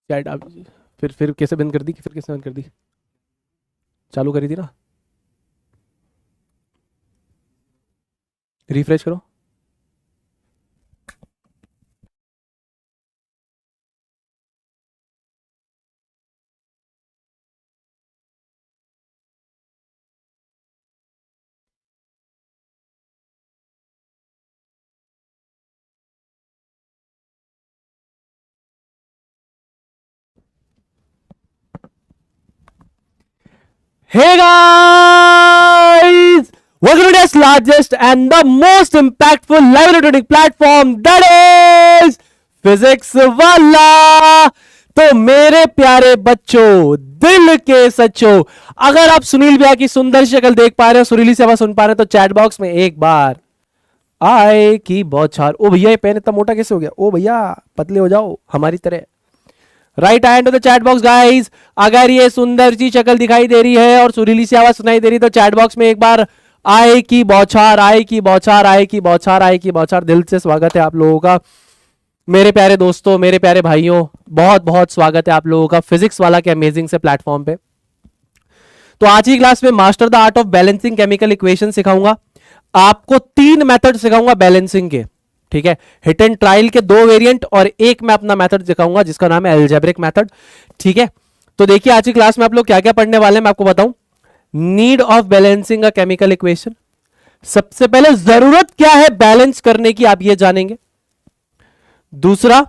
Chat आप फिर कैसे बंद कर दी, फिर कैसे बंद कर दी? चालू करी थी ना, रिफ्रेश करो। Hey guys! Welcome to today's largest and the most impactful live recording platform, that is Physics वाला। तो मेरे प्यारे बच्चों, दिल के सच्चों, अगर आप सुनील भैया की सुंदर शक्ल देख पा रहे हो, सुरीली से आवाज सुन पा रहे हो, तो चैट बॉक्स में एक बार आए की बौछार। ओ भैया, ये पेन इतना मोटा कैसे हो गया? ओ भैया, पतले हो जाओ हमारी तरह। Right hand to the chat box guys. अगर ये सुंदर सी शक्ल दिखाई दे रही है और सुरीली सी आवाज सुनाई दे रही है, तो चैट बॉक्स में एक बार आए की बौछार, आए की बौछार, आए की बौछार, आए की बौछार। दिल से स्वागत है आप लोगों का, मेरे प्यारे दोस्तों, मेरे प्यारे भाइयों, बहुत बहुत स्वागत है आप लोगों का फिजिक्स वाला के अमेजिंग से प्लेटफॉर्म पे। तो आज की क्लास में master the art of balancing chemical equation सिखाऊंगा। आपको 3 मेथड सिखाऊंगा बैलेंसिंग के, ठीक है। हिट एंड ट्रायल के 2 वेरिएंट और एक मैं अपना मेथड दिखाऊंगा जिसका नाम है अलजेब्रिक मेथड, ठीक है। तो देखिए आज की क्लास में आप लोग क्या क्या पढ़ने वाले हैं मैं आपको बताऊं। Need of balancing a chemical equation, सबसे पहले जरूरत क्या है बैलेंस करने की, आप ये जानेंगे। दूसरा,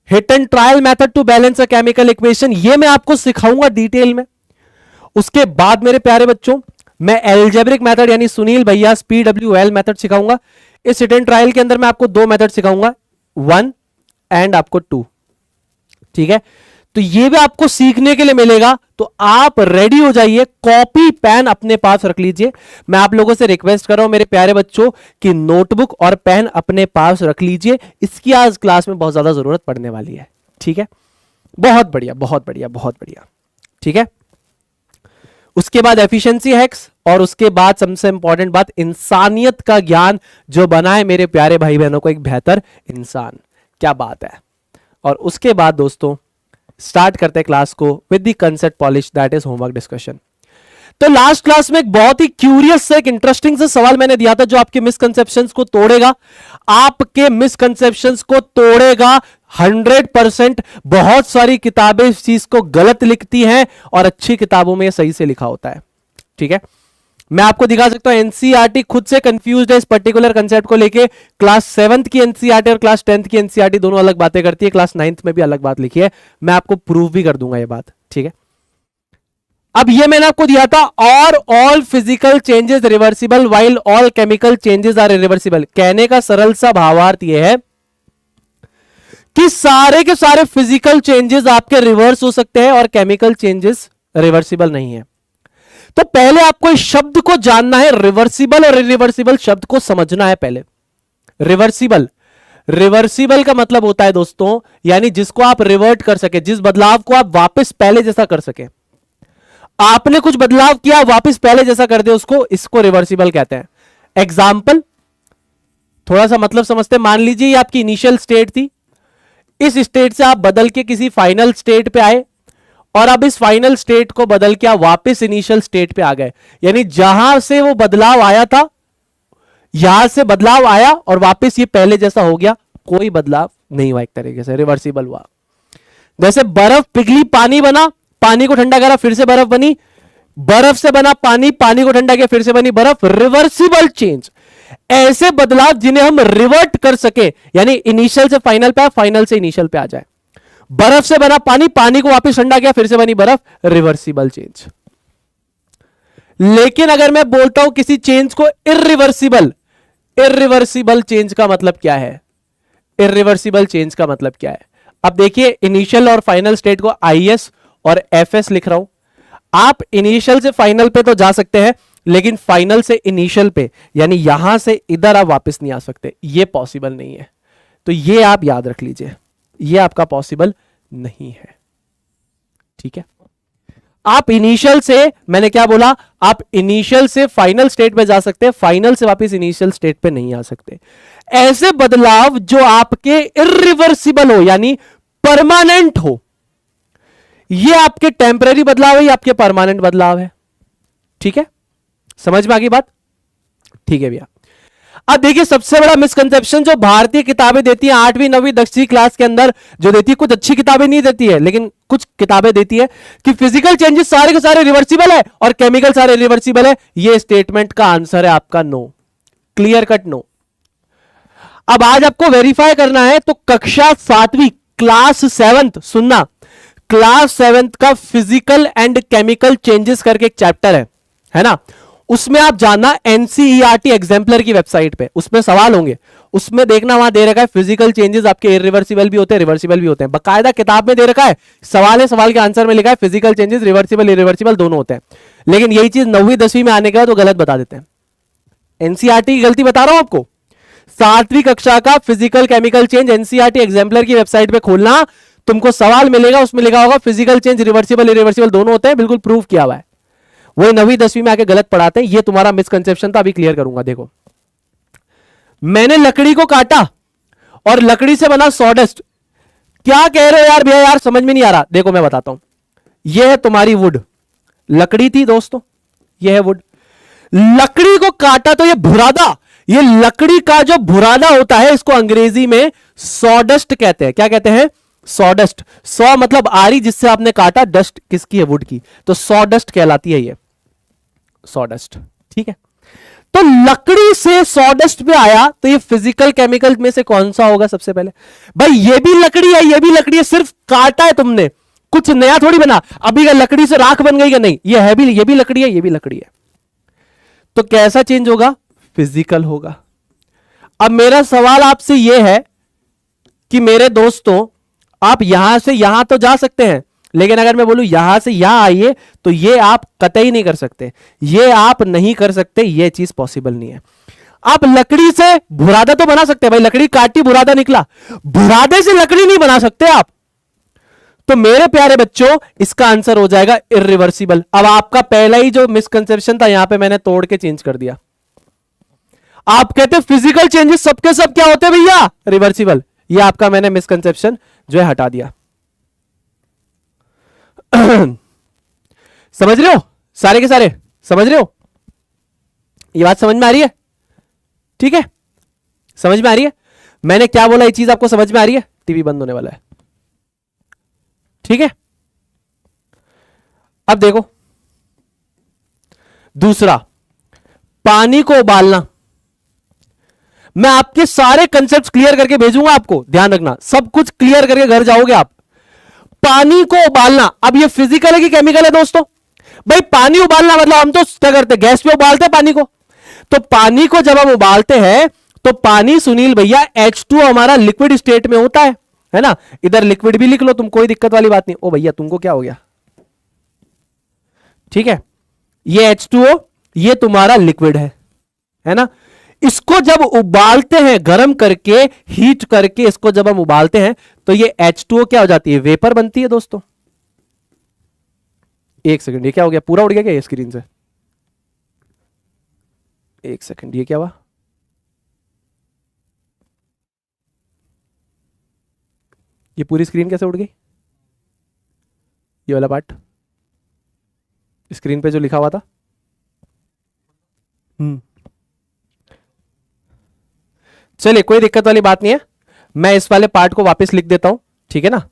hit and trial method to balance a chemical equation, ये मैं आपको सिखाऊंगा डिटेल में। उसके बाद मेरे प्यारे बच्चों, मैं अलजेब्रिक मेथड यानी सुनील भैया PWL मेथड सिखाऊंगा। इस हिट एंड ट्रायल के अंदर मैं आपको 2 मेथड सिखाऊंगा, 1 एंड आपको 2, ठीक है। तो ये भी आपको सीखने के लिए मिलेगा, तो आप रेडी हो जाइए, कॉपी पेन अपने पास रख लीजिए। मैं आप लोगों से रिक्वेस्ट कर रहा हूं मेरे प्यारे बच्चों कि नोटबुक और पेन अपने पास रख लीजिए, इसकी आज क्लास में बहुत ज्यादा जरूरत पड़ने वाली है, ठीक है। बहुत बढ़िया, बहुत बढ़िया, बहुत बढ़िया, ठीक है। उसके बाद एफिशिएंसी हैक्स, और उसके बाद सबसे इंपॉर्टेंट बात, इंसानियत का ज्ञान, जो बनाए मेरे प्यारे भाई बहनों को एक बेहतर इंसान। क्या बात है। और उसके बाद दोस्तों स्टार्ट करते हैं क्लास को with the concept polish, that is homework discussion. तो लास्ट क्लास में एक बहुत ही क्यूरियस से, एक इंटरेस्टिंग से सवाल मैंने दिया था जो आपके मिसकंसेप्शंस को तोड़ेगा, आपके मिसकंसेप्शंस को तोड़ेगा 100%। बहुत सारी किताबें इस चीज को गलत लिखती हैं और अच्छी किताबों में सही से लिखा होता है, ठीक है। मैं आपको दिखा सकता हूं एनसीईआरटी खुद से कंफ्यूज्ड है इस पर्टिकुलर कंसेप्ट को लेके। क्लास 7th की एनसीईआरटी और क्लास 10th की एनसीईआरटी दोनों अलग बातें करती है, क्लास 9th में भी अलग बात लिखी है। मैं आपको प्रूव भी कर दूंगा ये बात, ठीक है। अब ये मैंने आपको दिया था, और all physical changes reversible while all chemical changes are irreversible. कहने का सरल सा भावार्थ यह है कि सारे के सारे फिजिकल चेंजेस आपके रिवर्स हो सकते हैं और केमिकल चेंजेस रिवर्सिबल नहीं है। तो पहले आपको इस शब्द को जानना है, रिवर्सिबल और इरिवर्सिबल शब्द को समझना है पहले। रिवर्सिबल, रिवर्सिबल का मतलब होता है दोस्तों, यानी जिसको आप रिवर्ट कर सके, जिस बदलाव को आप वापस पहले जैसा कर सके। आपने कुछ बदलाव किया, वापस पहले जैसा कर दे, उसको, इसको रिवर्सिबल कहते हैं। एग्जाम्पल, थोड़ा सा मतलब समझते हैं। मान लीजिए ये आपकी इनिशियल स्टेट थी, इस स्टेट से आप बदल के किसी फाइनल स्टेट पे आए, और अब इस फाइनल स्टेट को बदल के आप वापस इनिशियल स्टेट पे आ गए। यानी जहां से वो बदलाव आया था, यहां से बदलाव आया और वापस ये पहले जैसा हो गया, कोई बदलाव नहीं हुआ, एक तरीके से रिवर्सिबल हुआ। जैसे बर्फ पिघली, पानी बना, पानी को ठंडा करा, फिर से बर्फ बनी, बर्फ से बना पानी, पानी को ठंडा किया, फिर से बनी बर्फ। रिवर्सिबल चेंज, ऐसे बदलाव जिन्हें हम रिवर्ट कर सके, यानी इनिशियल से फाइनल पे, फाइनल से इनिशियल पे आ जाए। बर्फ से बना पानी, पानी को वापस ठंडा किया, फिर से बनी बर्फ, रिवर्सिबल चेंज। लेकिन अगर मैं बोलता हूं किसी चेंज को इरिवर्सिबल, इरिवर्सिबल चेंज का मतलब क्या है? इरिवर्सिबल चेंज का मतलब क्या है? अब देखिए, इनिशियल और फाइनल स्टेट को IS और FS लिख रहा हूं। आप इनिशियल से फाइनल पे तो जा सकते हैं, लेकिन फाइनल से इनिशियल पे, यानी यहां से इधर आप वापस नहीं आ सकते, ये पॉसिबल नहीं है। तो ये आप याद रख लीजिए, ये आपका पॉसिबल नहीं है, ठीक है। आप इनिशियल से, मैंने क्या बोला, आप इनिशियल से फाइनल स्टेट पे जा सकते हैं, फाइनल से वापस इनिशियल स्टेट पे नहीं आ सकते। ऐसे बदलाव जो आपके इरिवर्सिबल हो, यानी परमानेंट हो। ये आपके टेम्पररी बदलाव है, ये आपके परमानेंट बदलाव है। ठीक है, समझ में आ गई बात? ठीक है भैया। अब देखिए, सबसे बड़ा मिसकंसेप्शन जो भारतीय किताबें देती हैं 8वीं 9वीं 10वीं क्लास के अंदर जो देती है, कुछ अच्छी किताबें नहीं देती है, लेकिन कुछ किताबें देती है कि फिजिकल चेंजेस सारे के सारे रिवर्सिबल है और केमिकल सारे रिवर्सिबल है। ये स्टेटमेंट का आंसर है आपका नो, क्लियर कट नो। अब आज आपको वेरीफाई करना है, तो कक्षा 7वीं क्लास 7th सुनना, क्लास 7th का फिजिकल एंड केमिकल चेंजेस करके एक चैप्टर है ना, उसमें आप जानना एनसीईआरटी एग्जाम्पलर की वेबसाइट पे, उसमें सवाल होंगे, उसमें देखना वहां दे रखा है फिजिकल चेंजेस आपके इरिवर्सिबल भी होते हैं, रिवर्सिबल भी होते हैं, बकायदा किताब में दे रखा है, सवाल है, सवाल के आंसर में लिखा है फिजिकल चेंजेस रिवर्सिबल इरिवर्सिबल दोनों होते हैं। लेकिन यही चीज 9वीं 10वीं में आने के बाद वो गलत बता देते हैं। एनसीईआरटी की गलती बता रहा हूं आपको। 7वीं कक्षा का physical chemical change NCERT exemplar की वेबसाइट पे खोलना, तुमको सवाल मिलेगा, उसमें लिखा होगा फिजिकल चेंज रिवर्सिबल इरिवर्सिबल दोनों होते हैं, बिल्कुल प्रूफ किया हुआ है। वही 9वीं 10वीं में आके गलत पढ़ाते हैं। ये तुम्हारा मिसकंसेप्शन था, अभी क्लियर करूंगा। देखो, मैंने लकड़ी को काटा और लकड़ी से बना सॉडस्ट। क्या कह रहे हो यार भैया, यार समझ में नहीं आ रहा। देखो मैं बताता हूं, यह है तुम्हारी वुड, लकड़ी थी दोस्तों, यह है वुड। लकड़ी को काटा तो यह भुरादा, ये लकड़ी का जो भुरादा होता है, इसको अंग्रेजी में सॉडस्ट कहते हैं। क्या कहते हैं? सॉडस्ट। सॉ मतलब आरी, जिससे आपने काटा, डस्ट किसकी है? वुड की, तो सॉडस्ट कहलाती है ये, सॉडस्ट। ठीक है, तो लकड़ी से सॉडस्ट पे आया, तो ये फिजिकल केमिकल में से कौन सा होगा सबसे पहले? भाई ये भी लकड़ी है, ये भी लकड़ी है, सिर्फ काटा है तुमने, कुछ नया थोड़ी बना। अभी का लकड़ी से राख बन गई क्या? नहीं, ये भी लकड़ी है, ये भी लकड़ी है। तो कैसा चेंज होगा? फिजिकल होगा। अब मेरा सवाल आपसे यह है कि मेरे दोस्तों, आप यहां से यहां तो जा सकते हैं, लेकिन अगर मैं बोलूं यहां से यहां आइए, तो ये आप कतई नहीं कर सकते, ये आप नहीं कर सकते, ये चीज पॉसिबल नहीं है। आप लकड़ी से बुरादा तो बना सकते हैं, भाई लकड़ी काटी बुरादा निकला, बुरादे से लकड़ी नहीं बना सकते आप। तो मेरे प्यारे बच्चों, इसका आंसर हो जाएगा इरिवर्सिबल। अब आपका पहला ही जो मिसकंसेप्शन था, यहां पे मैंने तोड़ के चेंज कर दिया। आप कहते हैं फिजिकल चेंजेस सबके सब क्या होते हैं भैया? रिवर्सिबल। ये आपका मैंने मिसकंसेप्शन जो है हटा दिया। समझ रहे हो सारे के सारे? समझ रहे हो? ये बात समझ में आ रही है? ठीक है, समझ में आ रही है? मैंने क्या बोला, ये चीज आपको समझ में आ रही है? टीवी बंद होने वाला है। ठीक है, अब देखो दूसरा, पानी को उबालना। मैं आपके सारे कंसेप्ट क्लियर करके भेजूंगा आपको, ध्यान रखना, सब कुछ क्लियर करके घर जाओगे आप। पानी को उबालना, अब ये फिजिकल है कि केमिकल है दोस्तों? भाई पानी उबालना मतलब हम तो क्या करते हैं, गैस पे उबालते हैं पानी को। तो पानी को जब हम उबालते हैं, तो पानी सुनील भैया H2 हमारा लिक्विड स्टेट में होता है ना? इधर लिक्विड भी लिख लो तुम, कोई दिक्कत वाली बात नहीं। ओ भैया तुमको क्या हो गया? ठीक है, ये H2O ये तुम्हारा लिक्विड है ना? इसको जब उबालते हैं, गर्म करके, हीट करके इसको जब हम उबालते हैं, तो ये H2O क्या हो जाती है? वेपर बनती है दोस्तों। एक सेकंड, ये क्या हो गया? पूरा उड़ गया क्या ये स्क्रीन से? एक सेकंड, ये क्या हुआ? ये पूरी स्क्रीन कैसे उड़ गई? ये वाला पार्ट स्क्रीन पे जो लिखा हुआ था। चलिए कोई दिक्कत वाली बात नहीं है, मैं इस वाले पार्ट को वापस लिख देता हूं, ठीक है ना?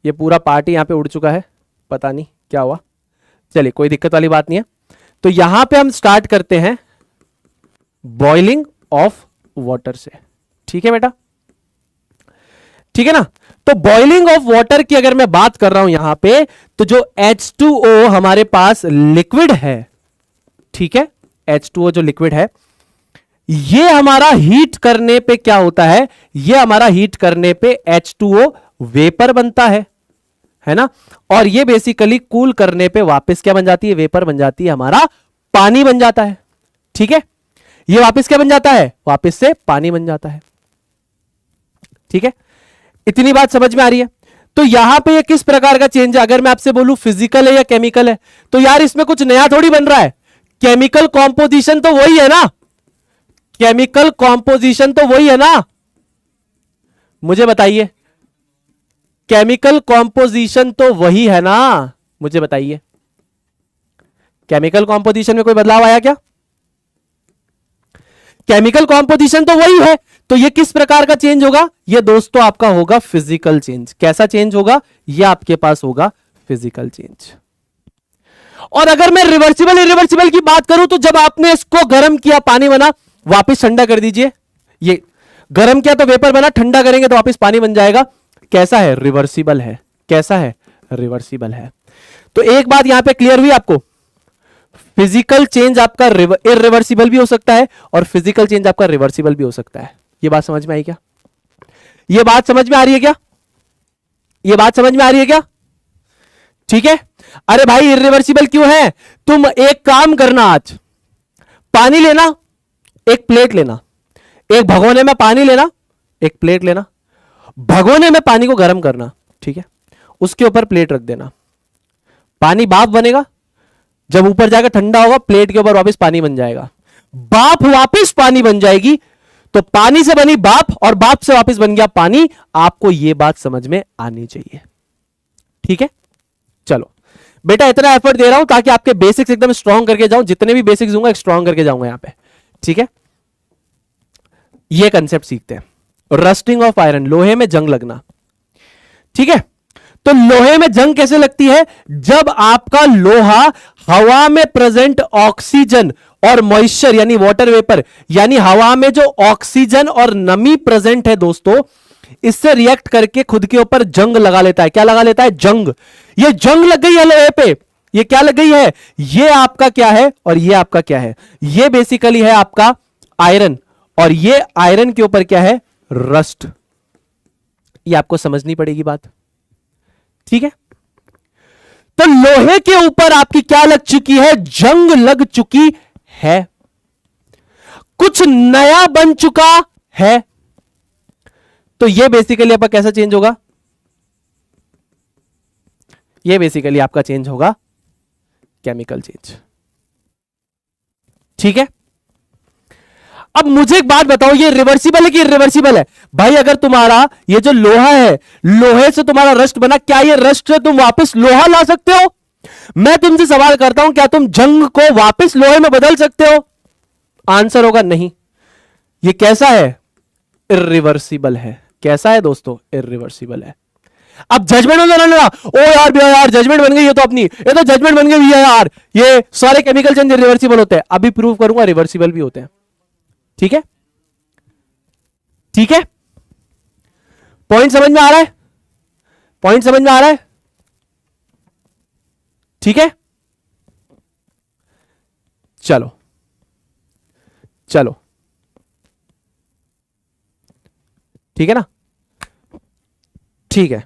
ये पूरा पार्ट ही यहां पे उड़ चुका है, पता नहीं क्या हुआ। चलिए कोई दिक्कत वाली बात नहीं है। तो यहां पे हम स्टार्ट करते हैं बॉइलिंग ऑफ वाटर से, ठीक है बेटा? ठीक है ना? तो बॉइलिंग ऑफ वाटर की अगर मैं बात कर रहा हूं यहां पे, तो जो H2O हमारे पास लिक्विड है, ठीक है, H2O जो लिक्विड है, ये हमारा हीट करने पे क्या होता है? ये हमारा हीट करने पे H2O वेपर बनता है ना? और ये बेसिकली कूल करने पे वापस क्या बन जाती है? वेपर बन जाती है, हमारा पानी बन जाता है। ठीक है, ये वापस क्या बन जाता है? वापस से पानी बन जाता है। ठीक है, इतनी बात समझ में आ रही है? तो यहां पे ये किस प्रकार का चेंज है? अगर मैं आपसे बोलूं फिजिकल है या केमिकल है, तो यार इसमें कुछ नया थोड़ी बन रहा है, केमिकल कॉम्पोजिशन तो वही है ना, केमिकल कॉम्पोजिशन तो वही है ना, मुझे बताइए। केमिकल कॉम्पोजिशन तो वही है ना, मुझे बताइए, केमिकल कॉम्पोजिशन में कोई बदलाव आया क्या? केमिकल कॉम्पोजिशन तो वही है, तो ये किस प्रकार का चेंज होगा? ये दोस्तों आपका होगा फिजिकल चेंज। कैसा चेंज होगा? ये आपके पास होगा फिजिकल चेंज। और अगर मैं रिवर्सिबल इरिवर्सिबल की बात करूं तो जब आपने इसको गर्म किया, पानी बना, वापस ठंडा कर दीजिए। ये गर्म किया तो वेपर बना, ठंडा करेंगे तो वापस पानी बन जाएगा। कैसा है? रिवर्सिबल है। कैसा है? रिवर्सिबल है। तो एक बात यहां पे क्लियर हुई आपको, फिजिकल चेंज आपका इरिवर्सिबल भी हो सकता है और फिजिकल चेंज आपका रिवर्सिबल भी हो सकता है। यह बात समझ में आई क्या? यह बात समझ में आ रही है क्या? यह बात समझ में आ रही है क्या? ठीक है। अरे भाई इरिवर्सिबल क्यों है? तुम एक काम करना, आज पानी लेना, एक प्लेट लेना, एक भगोने में पानी लेना, एक प्लेट लेना, भगोने में पानी को गर्म करना, ठीक है, उसके ऊपर प्लेट रख देना, पानी भाप बनेगा, जब ऊपर जाकर ठंडा होगा प्लेट के ऊपर वापस पानी बन जाएगा, भाप वापस पानी बन जाएगी, तो पानी से बनी भाप और भाप से वापस बन गया पानी। आपको यह बात समझ में आनी चाहिए, ठीक है। चलो बेटा, इतना एफर्ट दे रहा हूं ताकि आपके बेसिक्स एकदम स्ट्रांग करके जाऊं, जितने भी बेसिक्स दूंगा स्ट्रांग करके जाऊंगा यहां पे, ठीक है। ये कंसेप्ट सीखते हैं, रस्टिंग ऑफ आयरन, लोहे में जंग लगना, ठीक है। तो लोहे में जंग कैसे लगती है? जब आपका लोहा हवा में प्रेजेंट ऑक्सीजन और मॉइस्चर यानी वाटर वेपर, यानी हवा में जो ऑक्सीजन और नमी प्रेजेंट है दोस्तों, इससे रिएक्ट करके खुद के ऊपर जंग लगा लेता है। क्या लगा लेता है? जंग। ये जंग लग गई है लोहे पे, ये क्या लग गई है? ये आपका क्या है और ये आपका क्या है? ये बेसिकली है आपका आयरन, और ये आयरन के ऊपर क्या है? रस्ट। ये आपको समझनी पड़ेगी बात, ठीक है। तो लोहे के ऊपर आपकी क्या लग चुकी है? जंग लग चुकी है, कुछ नया बन चुका है। तो ये बेसिकली आपका कैसा चेंज होगा? ये बेसिकली आपका चेंज होगा केमिकल चेंज, ठीक है। अब मुझे एक बात बताओ, ये रिवर्सिबल है कि इरिवर्सिबल है? भाई अगर तुम्हारा ये जो लोहा है, लोहे से तुम्हारा रस्ट बना, क्या ये रस्ट से तुम वापस लोहा ला सकते हो? मैं तुमसे सवाल करता हूं, क्या तुम जंग को वापस लोहे में बदल सकते हो? आंसर होगा नहीं। ये कैसा है? इरिवर्सिबल है। कैसा है दोस्तों? इरिवर्सिबल है। अब जजमेंट में लेना, ओ यार भैया यार जजमेंट बन गई, ये तो अपनी, ये तो जजमेंट बन गई भैया यार, ये सारे केमिकल चेंज रिवर्सिबल होते हैं। अभी प्रूव करूंगा रिवर्सिबल भी होते हैं, ठीक है। ठीक है, पॉइंट समझ में आ रहा है? पॉइंट समझ में आ रहा है? ठीक है, चलो चलो, ठीक है ना? ठीक है,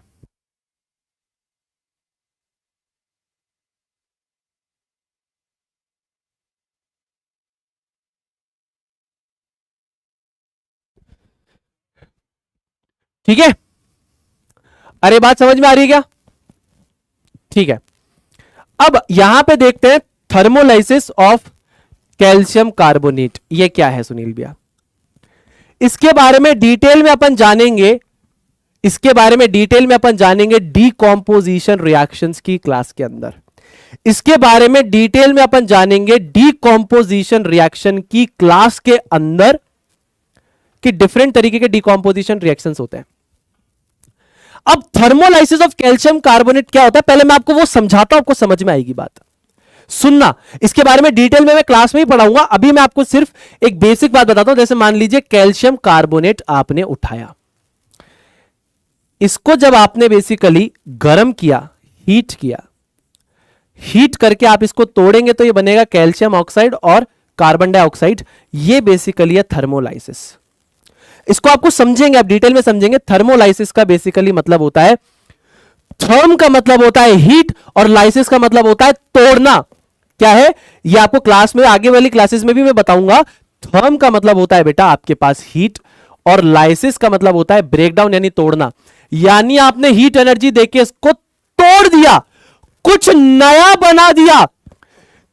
ठीक है। अरे बात समझ में आ रही है क्या? ठीक है, अब यहां पे देखते हैं थर्मोलाइसिस ऑफ कैल्शियम कार्बोनेट। ये क्या है सुनील भैया? इसके बारे में डिटेल में अपन जानेंगे, इसके बारे में डिटेल में अपन जानेंगे डीकॉम्पोजिशन रिएक्शंस की क्लास के अंदर। इसके बारे में डिटेल में अपन जानेंगे डीकॉम्पोजिशन रिएक्शन की क्लास के अंदर कि डिफरेंट तरीके के डीकॉम्पोजिशन रिएक्शंस होते हैं। अब थर्मोलाइसिस ऑफ कैल्शियम कार्बोनेट क्या होता है, पहले मैं आपको वो समझाता हूं, आपको समझ में आएगी बात, सुनना। इसके बारे में डिटेल में मैं क्लास में ही पढ़ाऊंगा, अभी मैं आपको सिर्फ एक बेसिक बात बताता हूं। जैसे मान लीजिए कैल्शियम कार्बोनेट आपने उठाया, इसको जब आपने बेसिकली गर्म किया, हीट किया, हीट करके आप इसको तोड़ेंगे तो ये बनेगा कैल्शियम ऑक्साइड और कार्बन डाइऑक्साइड। ये बेसिकली है थर्मोलाइसिस। इसको आपको समझेंगे, आप डिटेल में समझेंगे। थर्मोलाइसिस का बेसिकली मतलब होता है, थर्म का मतलब होता है हीट और लाइसिस का मतलब होता है तोड़ना। क्या है ये आपको क्लास में, आगे वाली क्लासेस में भी मैं बताऊंगा। थर्म का मतलब होता है बेटा आपके पास हीट, और लाइसिस का मतलब होता है ब्रेकडाउन यानी तोड़ना। यानी आपने हीट एनर्जी देके इसको तोड़ दिया, कुछ नया बना दिया।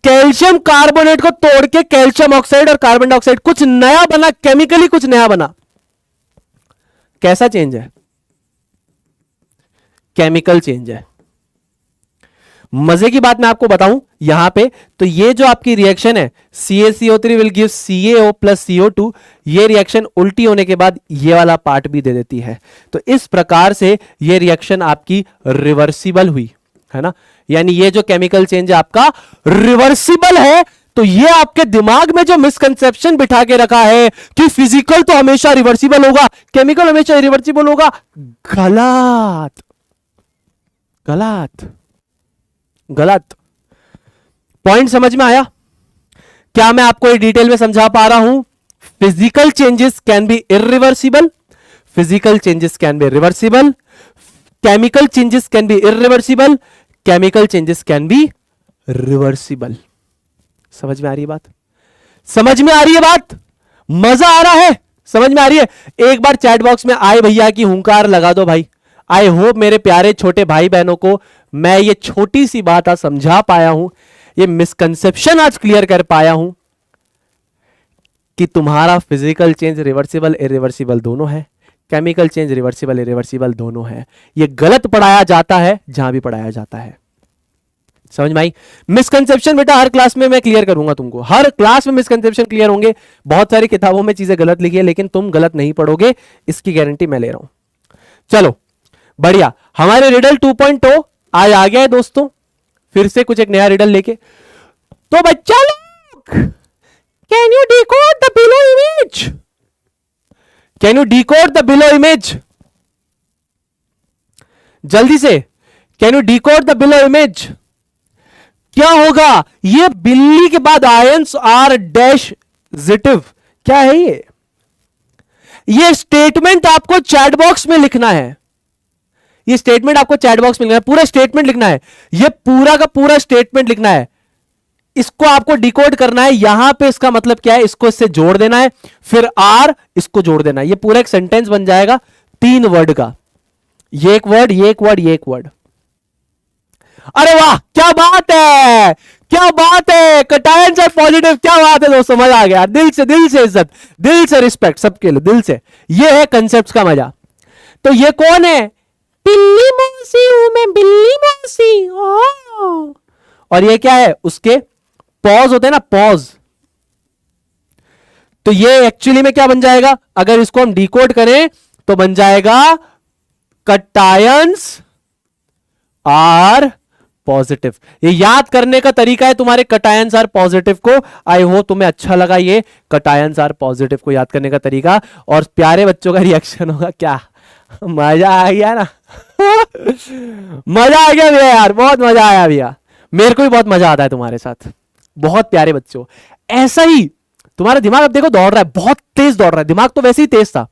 कैल्शियम कार्बोनेट को तोड़ के कैल्शियम ऑक्साइड और कार्बन डाइऑक्साइड, कुछ नया बना, केमिकली कुछ नया बना। कैसा चेंज है? केमिकल चेंज है। मजे की बात मैं आपको बताऊं यहां पे, तो ये जो आपकी रिएक्शन है CaCO3 will give CaO plus CO2, ये रिएक्शन उल्टी होने के बाद ये वाला पार्ट भी दे देती है। तो इस प्रकार से ये रिएक्शन आपकी रिवर्सिबल हुई, है ना। यानी ये जो केमिकल चेंज आपका रिवर्सिबल है। तो ये आपके दिमाग में जो मिसकंसेप्शन बिठा के रखा है कि फिजिकल तो हमेशा रिवर्सिबल होगा, केमिकल हमेशा रिवर्सिबल होगा, गलत गलत गलत। पॉइंट समझ में आया? क्या मैं आपको ये डिटेल में समझा पा रहा हूं? Physical changes can be irreversible, physical changes can be reversible, chemical changes can be irreversible, chemical changes can be reversible. समझ में आ रही है बात? समझ में आ रही है बात? मजा आ रहा है? समझ में आ रही है? एक बार चैट बॉक्स में आए भैया की हुंकार लगा दो भाई। आई होप मेरे प्यारे छोटे भाई बहनों को मैं ये छोटी सी बात आज समझा पाया हूं, ये मिसकंसेप्शन आज क्लियर कर पाया हूं कि तुम्हारा फिजिकल चेंज रिवर्सिबल इरिवर्सिबल दोनों है, केमिकल चेंज रिवर्सिबल इरिवर्सिबल दोनों है। ये गलत पढ़ाया जाता है जहां भी पढ़ाया जाता है। समझ में आई? मिसकंसेप्शन बेटा हर क्लास में मैं क्लियर करूंगा तुमको, हर क्लास में मिसकंसेप्शन क्लियर होंगे। बहुत सारी किताबों में चीजें गलत लिखी है लेकिन तुम गलत नहीं पढ़ोगे, इसकी गारंटी मैं ले रहा हूं। चलो बढ़िया, हमारे रिडल 2.0 आज आ गया है दोस्तों, फिर से कुछ एक नया रिडल लेके। तो बच्चा लोग, can you decode the below image? Can you decode the below image? जल्दी से, can you decode the below image? क्या होगा? ये बिल्ली के बाद आयंस आर डैश जिटिव, क्या है ये? ये स्टेटमेंट आपको चैट बॉक्स में लिखना है। ये स्टेटमेंट आपको चैट बॉक्स में लिखना है, पूरा स्टेटमेंट लिखना है, ये पूरा का पूरा स्टेटमेंट लिखना है। इसको आपको डिकोड करना है। यहां पे इसका मतलब क्या है, इसको इससे जोड़ देना है, फिर आर इसको जोड़ देना है। ये पूरा एक सेंटेंस बन जाएगा 3 वर्ड का। ये एक वर्ड, ये एक वर्ड, ये एक वर्ड। अरे वाह, क्या बात है, क्या बात है, कटायंस आर पॉजिटिव, क्या बात है दोस्तों, मजा आ गया। दिल से इज्जत, दिल से रिस्पेक्ट सबके लिए, दिल से। ये है कंसेप्ट का मजा। तो ये कौन है? बिल्ली मौसी हूं मैं, बिल्ली मौसी। और ये क्या है? उसके पॉज होते हैं ना, पॉज। तो ये एक्चुअली में क्या बन जाएगा, अगर इसको हम डिकोड करें तो बन जाएगा कटायंस आर पॉजिटिव। ये याद करने का तरीका है तुम्हारे कटायंस आर पॉजिटिव को। आई होप तुम्हें अच्छा लगा ये कटायंस आर पॉजिटिव को याद करने का तरीका। और प्यारे बच्चों का रिएक्शन होगा क्या, मजा आ गया ना? मजा आ गया भैया यार, बहुत मजा आया भैया। मेरे को भी बहुत मजा आता है तुम्हारे साथ, बहुत प्यारे बच्चों। ऐसा ही तुम्हारा दिमाग अब देखो दौड़ रहा है, बहुत तेज दौड़ रहा है। दिमाग तो वैसे ही तेज था,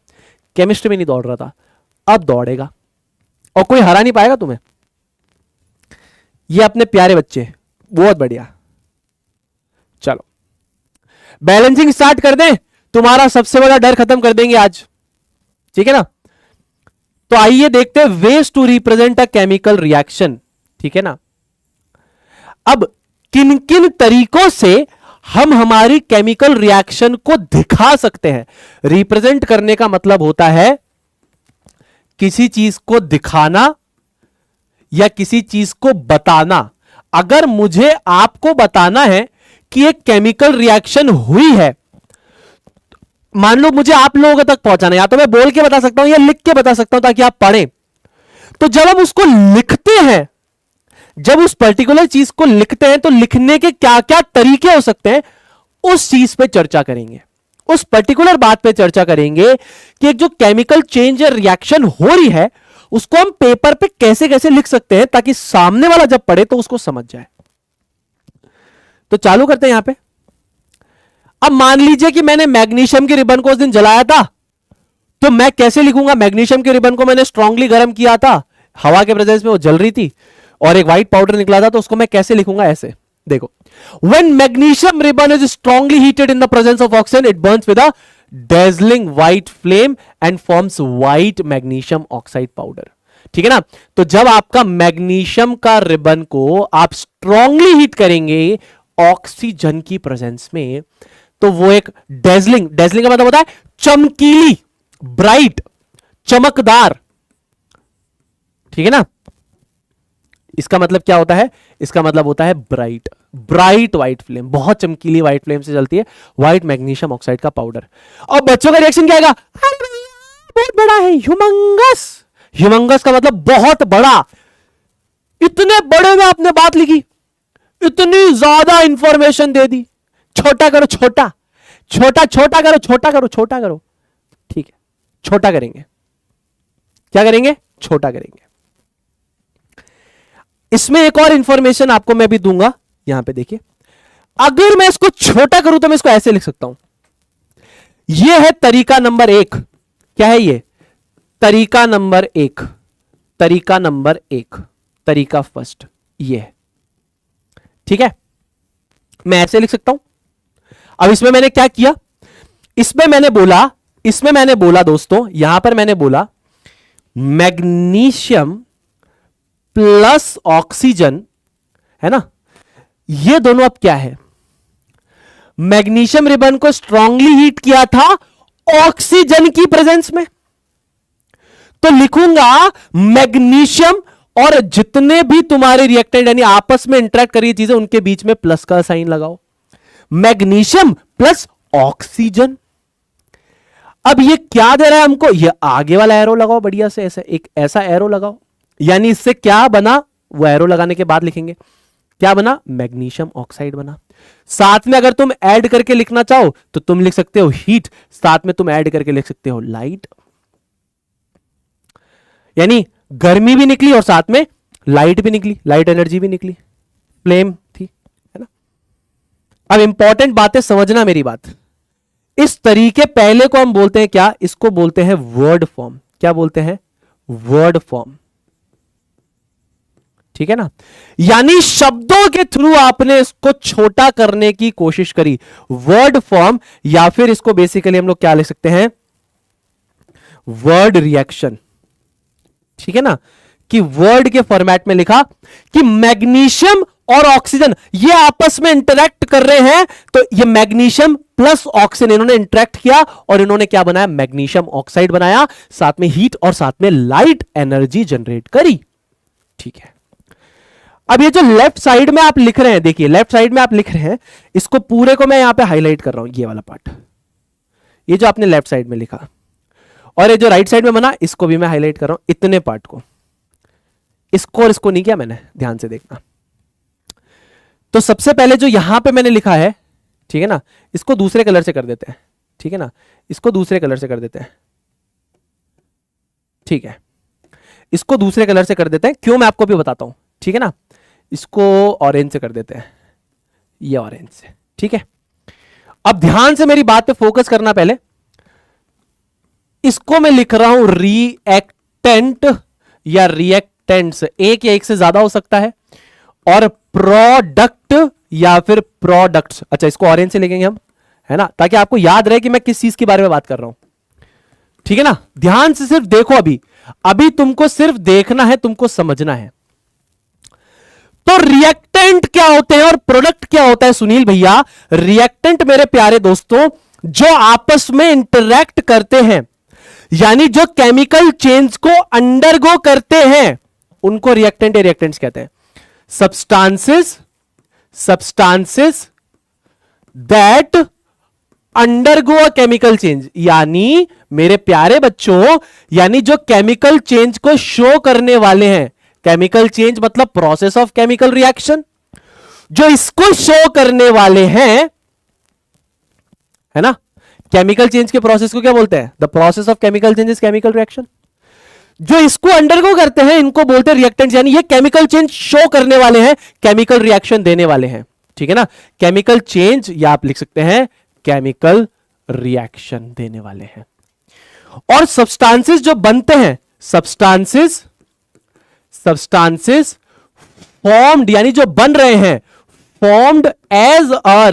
केमिस्ट्री में नहीं दौड़ रहा था, अब दौड़ेगा और कोई हरा नहीं पाएगा तुम्हें। ये अपने प्यारे बच्चे, बहुत बढ़िया। चलो बैलेंसिंग स्टार्ट कर दें, तुम्हारा सबसे बड़ा डर खत्म कर देंगे आज, ठीक है ना। तो आइए देखते हैं ways to represent a chemical reaction, ठीक है ना। अब किन किन तरीकों से हम हमारी केमिकल रिएक्शन को दिखा सकते हैं। रिप्रेजेंट करने का मतलब होता है किसी चीज को दिखाना या किसी चीज को बताना। अगर मुझे आपको बताना है कि एक केमिकल रिएक्शन हुई है, मान लो मुझे आप लोगों तक पहुंचाना है, या तो मैं बोल के बता सकता हूं या लिख के बता सकता हूं ताकि आप पढ़ें। तो जब हम उसको लिखते हैं, जब उस पर्टिकुलर चीज को लिखते हैं, तो लिखने के क्या क्या तरीके हो सकते हैं, उस चीज पे चर्चा करेंगे, उस पर्टिकुलर बात पे चर्चा करेंगे कि एक जो केमिकल चेंज या रिएक्शन हो रही है उसको हम पेपर पे कैसे कैसे लिख सकते हैं ताकि सामने वाला जब पढ़े तो उसको समझ जाए। तो चालू करते हैं यहां पे। अब मान लीजिए कि मैंने मैग्नीशियम के रिबन को उस दिन जलाया था, तो मैं कैसे लिखूंगा? मैग्नीशियम के रिबन को मैंने स्ट्रांगली गर्म किया था, हवा के प्रेजेंस में वो जल रही थी और एक व्हाइट पाउडर निकला था, तो उसको मैं कैसे लिखूंगा? ऐसे देखो, when magnesium ribbon is strongly heated in the presence of oxygen, it burns with a dazzling white flame and forms white magnesium oxide powder। ठीक है ना। तो जब आपका मैग्नीशियम का रिबन को आप स्ट्रांगली हीट करेंगे ऑक्सीजन की प्रेजेंस में, तो वो एक डेजलिंग, डेजलिंग का मतलब होता है चमकीली, ब्राइट, चमकदार, ठीक है ना, इसका मतलब क्या होता है? इसका मतलब होता है ब्राइट, ब्राइट व्हाइट फ्लेम, बहुत चमकीली व्हाइट फ्लेम से चलती है व्हाइट मैग्नीशियम ऑक्साइड का पाउडर। और बच्चों का रिएक्शन क्या आएगा? बहुत बड़ा है, ह्यूमंगस। ह्यूमंगस का मतलब बहुत बड़ा। इतने बड़े में आपने बात लिखी, इतनी ज्यादा इंफॉर्मेशन दे दी। छोटा करो, छोटा छोटा छोटा करो, छोटा करो, छोटा करो। ठीक है, छोटा करेंगे। क्या करेंगे? छोटा करेंगे। इसमें एक और इंफॉर्मेशन आपको मैं भी दूंगा। यहां पे देखिए, अगर मैं इसको छोटा करूं तो मैं इसको ऐसे लिख सकता हूं। यह है तरीका नंबर 1। क्या है ये? तरीका नंबर 1, तरीका नंबर 1, तरीका फर्स्ट ये है। ठीक है, मैं ऐसे लिख सकता हूं। अब इसमें मैंने क्या किया? इसमें मैंने बोला दोस्तों, यहां पर मैंने बोला मैग्नीशियम प्लस ऑक्सीजन, है ना? ये दोनों अब क्या है? मैग्नीशियम रिबन को स्ट्रांगली हीट किया था ऑक्सीजन की प्रेजेंस में, तो लिखूंगा मैग्नीशियम और जितने भी तुम्हारे रिएक्टेंट यानी आपस में इंटरेक्ट कर रही चीजें उनके बीच में प्लस का साइन लगाओ। Magnesium plus oxygen. अब ये क्या दे रहा है हमको? ये आगे वाला एरो लगाओ बढ़िया से, ऐसा एक ऐसा एरो लगाओ। यानी इससे क्या बना वो एरो लगाने के बाद लिखेंगे। क्या बना? मैग्नीशियम ऑक्साइड बना। साथ में अगर तुम ऐड करके लिखना चाहो तो तुम लिख सकते हो हीट, साथ में तुम ऐड करके लिख सकते हो लाइट। यानी गर्मी भी निकली और साथ में लाइट भी निकली, लाइट एनर्जी भी निकली, फ्लेम थी, है ना? अब इंपॉर्टेंट बात है, समझना मेरी बात। इस तरीके पहले को हम बोलते हैं क्या? इसको बोलते हैं वर्ड फॉर्म। क्या बोलते हैं? Word form. ठीक है ना? यानी शब्दों के थ्रू आपने इसको छोटा करने की कोशिश करी, वर्ड फॉर्म। या फिर इसको बेसिकली हम लोग क्या लिख सकते हैं? Word reaction. ठीक है ना? कि वर्ड के फॉर्मेट में लिखा कि मैग्नीशियम और ऑक्सीजन ये आपस में इंटरैक्ट कर रहे हैं, तो ये मैग्नीशियम प्लस ऑक्सीजन इन्होंने इंटरैक्ट किया और इन्होंने क्या बनाया? मैग्नीशियम ऑक्साइड बनाया, साथ में हीट और साथ में लाइट एनर्जी जनरेट करी। ठीक है, अब ये जो लेफ्ट साइड में आप लिख रहे हैं, देखिए लेफ्ट साइड में आप लिख रहे हैं, इसको पूरे को मैं यहां पे हाईलाइट कर रहा हूं, ये वाला पार्ट, ये जो आपने लेफ्ट साइड में लिखा, और ये जो राइट साइड में बना इसको भी मैं हाईलाइट कर रहा हूं, इतने पार्ट को, इसको और इसको नहीं किया मैंने, ध्यान से देखना। तो सबसे पहले जो यहां पे मैंने लिखा है, ठीक है ना, इसको दूसरे कलर से कर देते हैं, ठीक है ना, इसको दूसरे कलर से कर देते हैं, ठीक है, इसको दूसरे कलर से कर देते हैं, क्यों मैं आपको भी बताता हूं, ठीक है ना। इसको ऑरेंज से कर देते हैं, ये ऑरेंज से, ठीक है। अब ध्यान से मेरी बात पे फोकस करना पहले, इसको मैं लिख रहा हूं रिएक्टेंट या रिएक्टेंट्स, एक या एक से ज्यादा हो सकता है, और प्रोडक्ट या फिर प्रोडक्ट्स। अच्छा, इसको ऑरेंज से लिखेंगे हम, है ना, ताकि आपको याद रहे कि मैं किस चीज के बारे में बात कर रहा हूं, ठीक है ना। ध्यान से सिर्फ देखो, अभी तुमको सिर्फ देखना है, तुमको समझना है। तो रिएक्टेंट क्या होते हैं और प्रोडक्ट क्या होता है सुनील भैया? रिएक्टेंट मेरे प्यारे दोस्तों जो आपस में इंटरैक्ट करते हैं, यानी जो केमिकल चेंज को अंडरगो करते हैं, उनको रिएक्टेंट या रिएक्टेंट्स कहते हैं। substances that undergo a chemical change, यानी मेरे प्यारे बच्चों, यानी जो केमिकल चेंज को शो करने वाले हैं, केमिकल चेंज मतलब प्रोसेस ऑफ केमिकल रिएक्शन, जो इसको शो करने वाले हैं, है ना। केमिकल चेंज के प्रोसेस को क्या बोलते हैं? The process of chemical change is chemical reaction. जो इसको अंडरगो करते हैं इनको बोलते हैं रिएक्टेंट्स, यानी ये केमिकल चेंज शो करने वाले हैं, केमिकल रिएक्शन देने वाले हैं, ठीक है ना। केमिकल चेंज या आप लिख सकते हैं केमिकल रिएक्शन देने वाले हैं। और सब्सटेंसेस जो बनते हैं, सब्सटेंसेस फॉर्म्ड, यानी जो बन रहे हैं, formed as a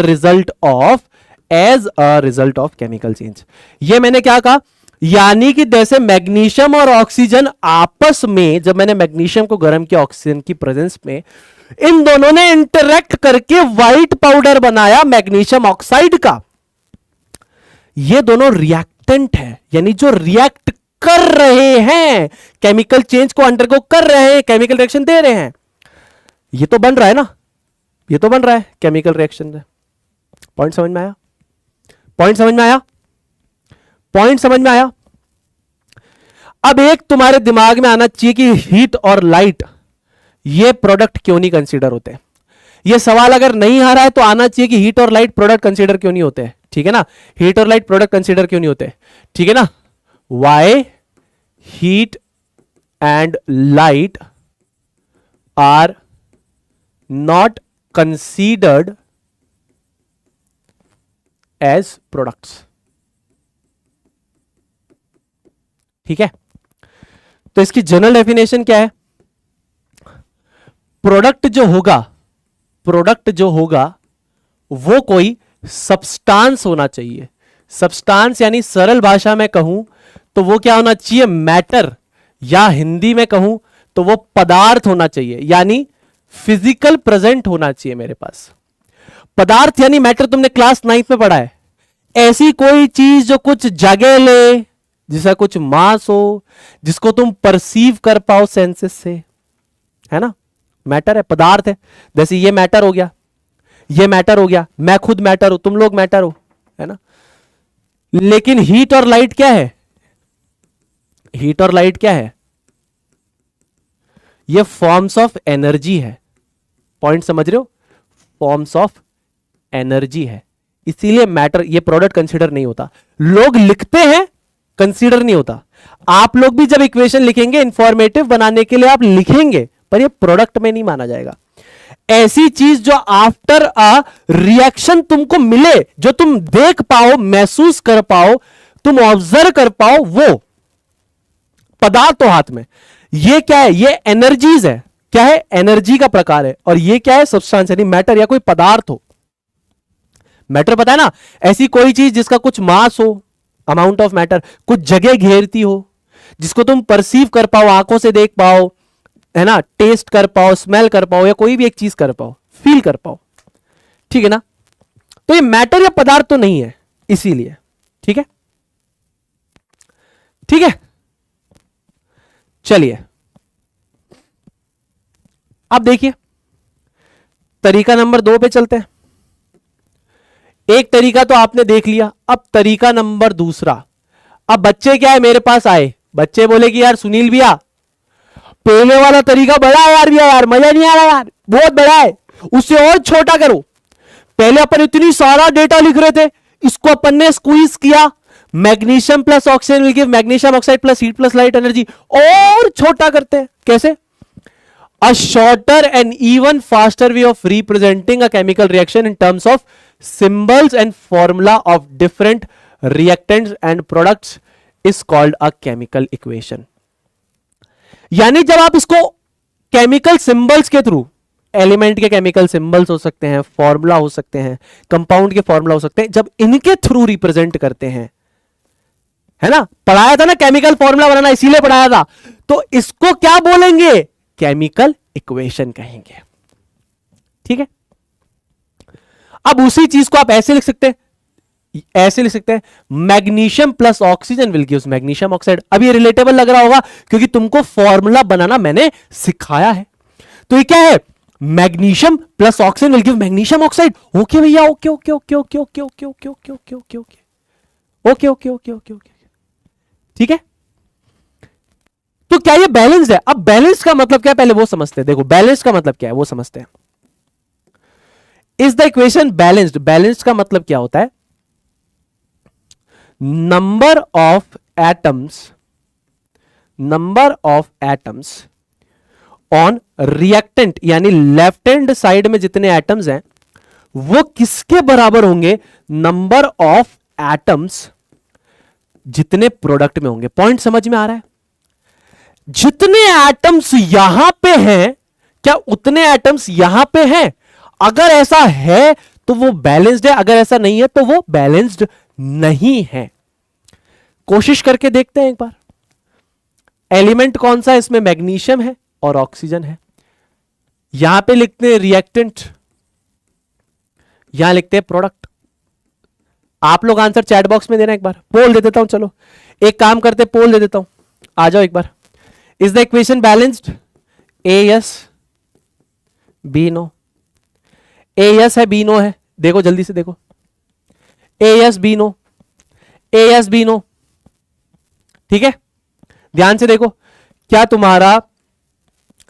result of chemical change. ये मैंने क्या कहा? यानी कि जैसे मैग्नीशियम और ऑक्सीजन आपस में, जब मैंने मैग्नीशियम को गर्म किया ऑक्सीजन की प्रेजेंस में, इन दोनों ने इंटरैक्ट करके व्हाइट पाउडर बनाया मैग्नीशियम ऑक्साइड का। ये दोनों रिएक्टेंट है, यानी जो रिएक्ट कर रहे हैं, केमिकल चेंज को अंडरगो कर रहे हैं, केमिकल रिएक्शन दे रहे हैं। ये तो बन रहा है ना, ये तो बन रहा है केमिकल रिएक्शन से। पॉइंट समझ में आया? पॉइंट समझ में आया? पॉइंट समझ में आया? अब एक तुम्हारे दिमाग में आना चाहिए कि हीट और लाइट ये प्रोडक्ट क्यों नहीं कंसीडर होते। ये सवाल अगर नहीं आ रहा है तो आना चाहिए कि हीट और लाइट प्रोडक्ट कंसीडर क्यों नहीं होते। ठीक है ना, हीट और लाइट प्रोडक्ट कंसीडर क्यों नहीं होते। ठीक है ना, why heat and light are not considered as products. ठीक है, तो इसकी जनरल डेफिनेशन क्या है? प्रोडक्ट जो होगा, प्रोडक्ट जो होगा वो कोई सब्सटेंस होना चाहिए। सब्सटेंस यानी सरल भाषा में कहूं तो वो क्या होना चाहिए? मैटर, या हिंदी में कहूं तो वो पदार्थ होना चाहिए, यानी फिजिकल प्रेजेंट होना चाहिए मेरे पास। पदार्थ यानी मैटर तुमने क्लास 9th में पढ़ा है। ऐसी कोई चीज जो कुछ जगह ले, जिसका कुछ मास हो, जिसको तुम परसीव कर पाओ सेंसेस से, है ना, मैटर है, पदार्थ है। जैसे ये मैटर हो गया, ये मैटर हो गया, मैं खुद मैटर हूं, तुम लोग मैटर हो, है ना। लेकिन हीट और लाइट क्या है? हीट और लाइट क्या है? ये फॉर्म्स ऑफ एनर्जी है। पॉइंट समझ रहे हो? फॉर्म्स ऑफ एनर्जी है, इसीलिए मैटर, ये प्रोडक्ट कंसीडर नहीं होता। लोग लिखते हैं, कंसीडर नहीं होता। आप लोग भी जब इक्वेशन लिखेंगे इंफॉर्मेटिव बनाने के लिए आप लिखेंगे, पर ये प्रोडक्ट में नहीं माना जाएगा। ऐसी चीज जो आफ्टर अ रिएक्शन तुमको मिले, जो तुम देख पाओ, महसूस कर पाओ, तुम ऑब्जर्व कर पाओ, वो पदार्थ हो हाथ में। ये क्या है? ये एनर्जीज है। क्या है? एनर्जी का प्रकार है। और ये क्या है? सब्सटेंस यानी मैटर या कोई पदार्थ हो। मैटर पता है ना, ऐसी कोई चीज जिसका कुछ मास हो, अमाउंट ऑफ मैटर, कुछ जगह घेरती हो, जिसको तुम परसीव कर पाओ, आंखों से देख पाओ, है ना, टेस्ट कर पाओ, स्मेल कर पाओ, या कोई भी एक चीज कर पाओ, फील कर पाओ। ठीक है ना, तो ये मैटर या पदार्थ तो नहीं है, इसीलिए। ठीक है, ठीक है, चलिए अब देखिए तरीका नंबर 2 पे चलते हैं। एक तरीका तो आपने देख लिया, अब तरीका नंबर दूसरा। अब बच्चे क्या है मेरे पास आए, बच्चे बोले कि यार सुनील भैया पहले वाला तरीका बड़ा है यार, भैया यार मजा नहीं आ रहा यार, बहुत बड़ा है, उससे और छोटा करो। पहले अपन इतनी सारा डेटा लिख रहे थे, इसको अपन ने स्क्वीज किया, magnesium plus oxygen will give magnesium oxide plus heat plus light energy. और छोटा करते हैं, कैसे? A shorter and even faster way of representing a chemical reaction in terms of symbols and formula of different reactants and products is called a chemical equation। यानी जब आप इसको chemical symbols के थ्रू, एलिमेंट के chemical symbols हो सकते हैं, formula हो सकते हैं, कंपाउंड के फॉर्मूला हो सकते हैं, जब इनके थ्रू रिप्रेजेंट करते हैं, है ना, पढ़ाया था ना केमिकल फॉर्मूला बनाना, इसीलिए पढ़ाया था, तो इसको क्या बोलेंगे? केमिकल इक्वेशन कहेंगे। ठीक है, अब उसी चीज को आप ऐसे लिख सकते हैं, ऐसे लिख सकते हैं, magnesium plus oxygen will give magnesium oxide. अब ये रिलेटेबल लग रहा होगा क्योंकि तुमको फॉर्मूला बनाना मैंने सिखाया है। तो ये क्या है? Magnesium plus oxygen will give magnesium oxide. Okay भैया, okay okay okay okay okay okay okay okay okay okay okay okay okay okay okay, ठीक है। तो क्या ये बैलेंस्ड है? अब बैलेंस का मतलब क्या है पहले वो समझते हैं। देखो बैलेंस का मतलब क्या है वो समझते हैं। Is the equation balanced? Balanced का मतलब क्या होता है? Number of atoms on reactant, यानी लेफ्ट हैंड साइड में जितने एटम्स हैं वो किसके बराबर होंगे? नंबर ऑफ एटम्स जितने प्रोडक्ट में होंगे। पॉइंट समझ में आ रहा है? जितने एटम्स यहां पे हैं, क्या उतने एटम्स यहां पे हैं? अगर ऐसा है तो वो बैलेंस्ड है, अगर ऐसा नहीं है तो वो बैलेंस्ड नहीं है। कोशिश करके देखते हैं एक बार। एलिमेंट कौन सा है इसमें? मैग्नीशियम है और ऑक्सीजन है। यहां पे लिखते हैं रिएक्टेंट, यहां लिखते हैं प्रोडक्ट। आप लोग आंसर चैट बॉक्स में देना, एक बार पोल दे देता हूं। चलो एक काम करते, पोल दे देता हूं, आ जाओ एक बार। Is the equation balanced? A yes, B no, A yes है बी नो है, देखो जल्दी से देखो, A yes B no, A yes B no, ठीक है। ध्यान से देखो, क्या तुम्हारा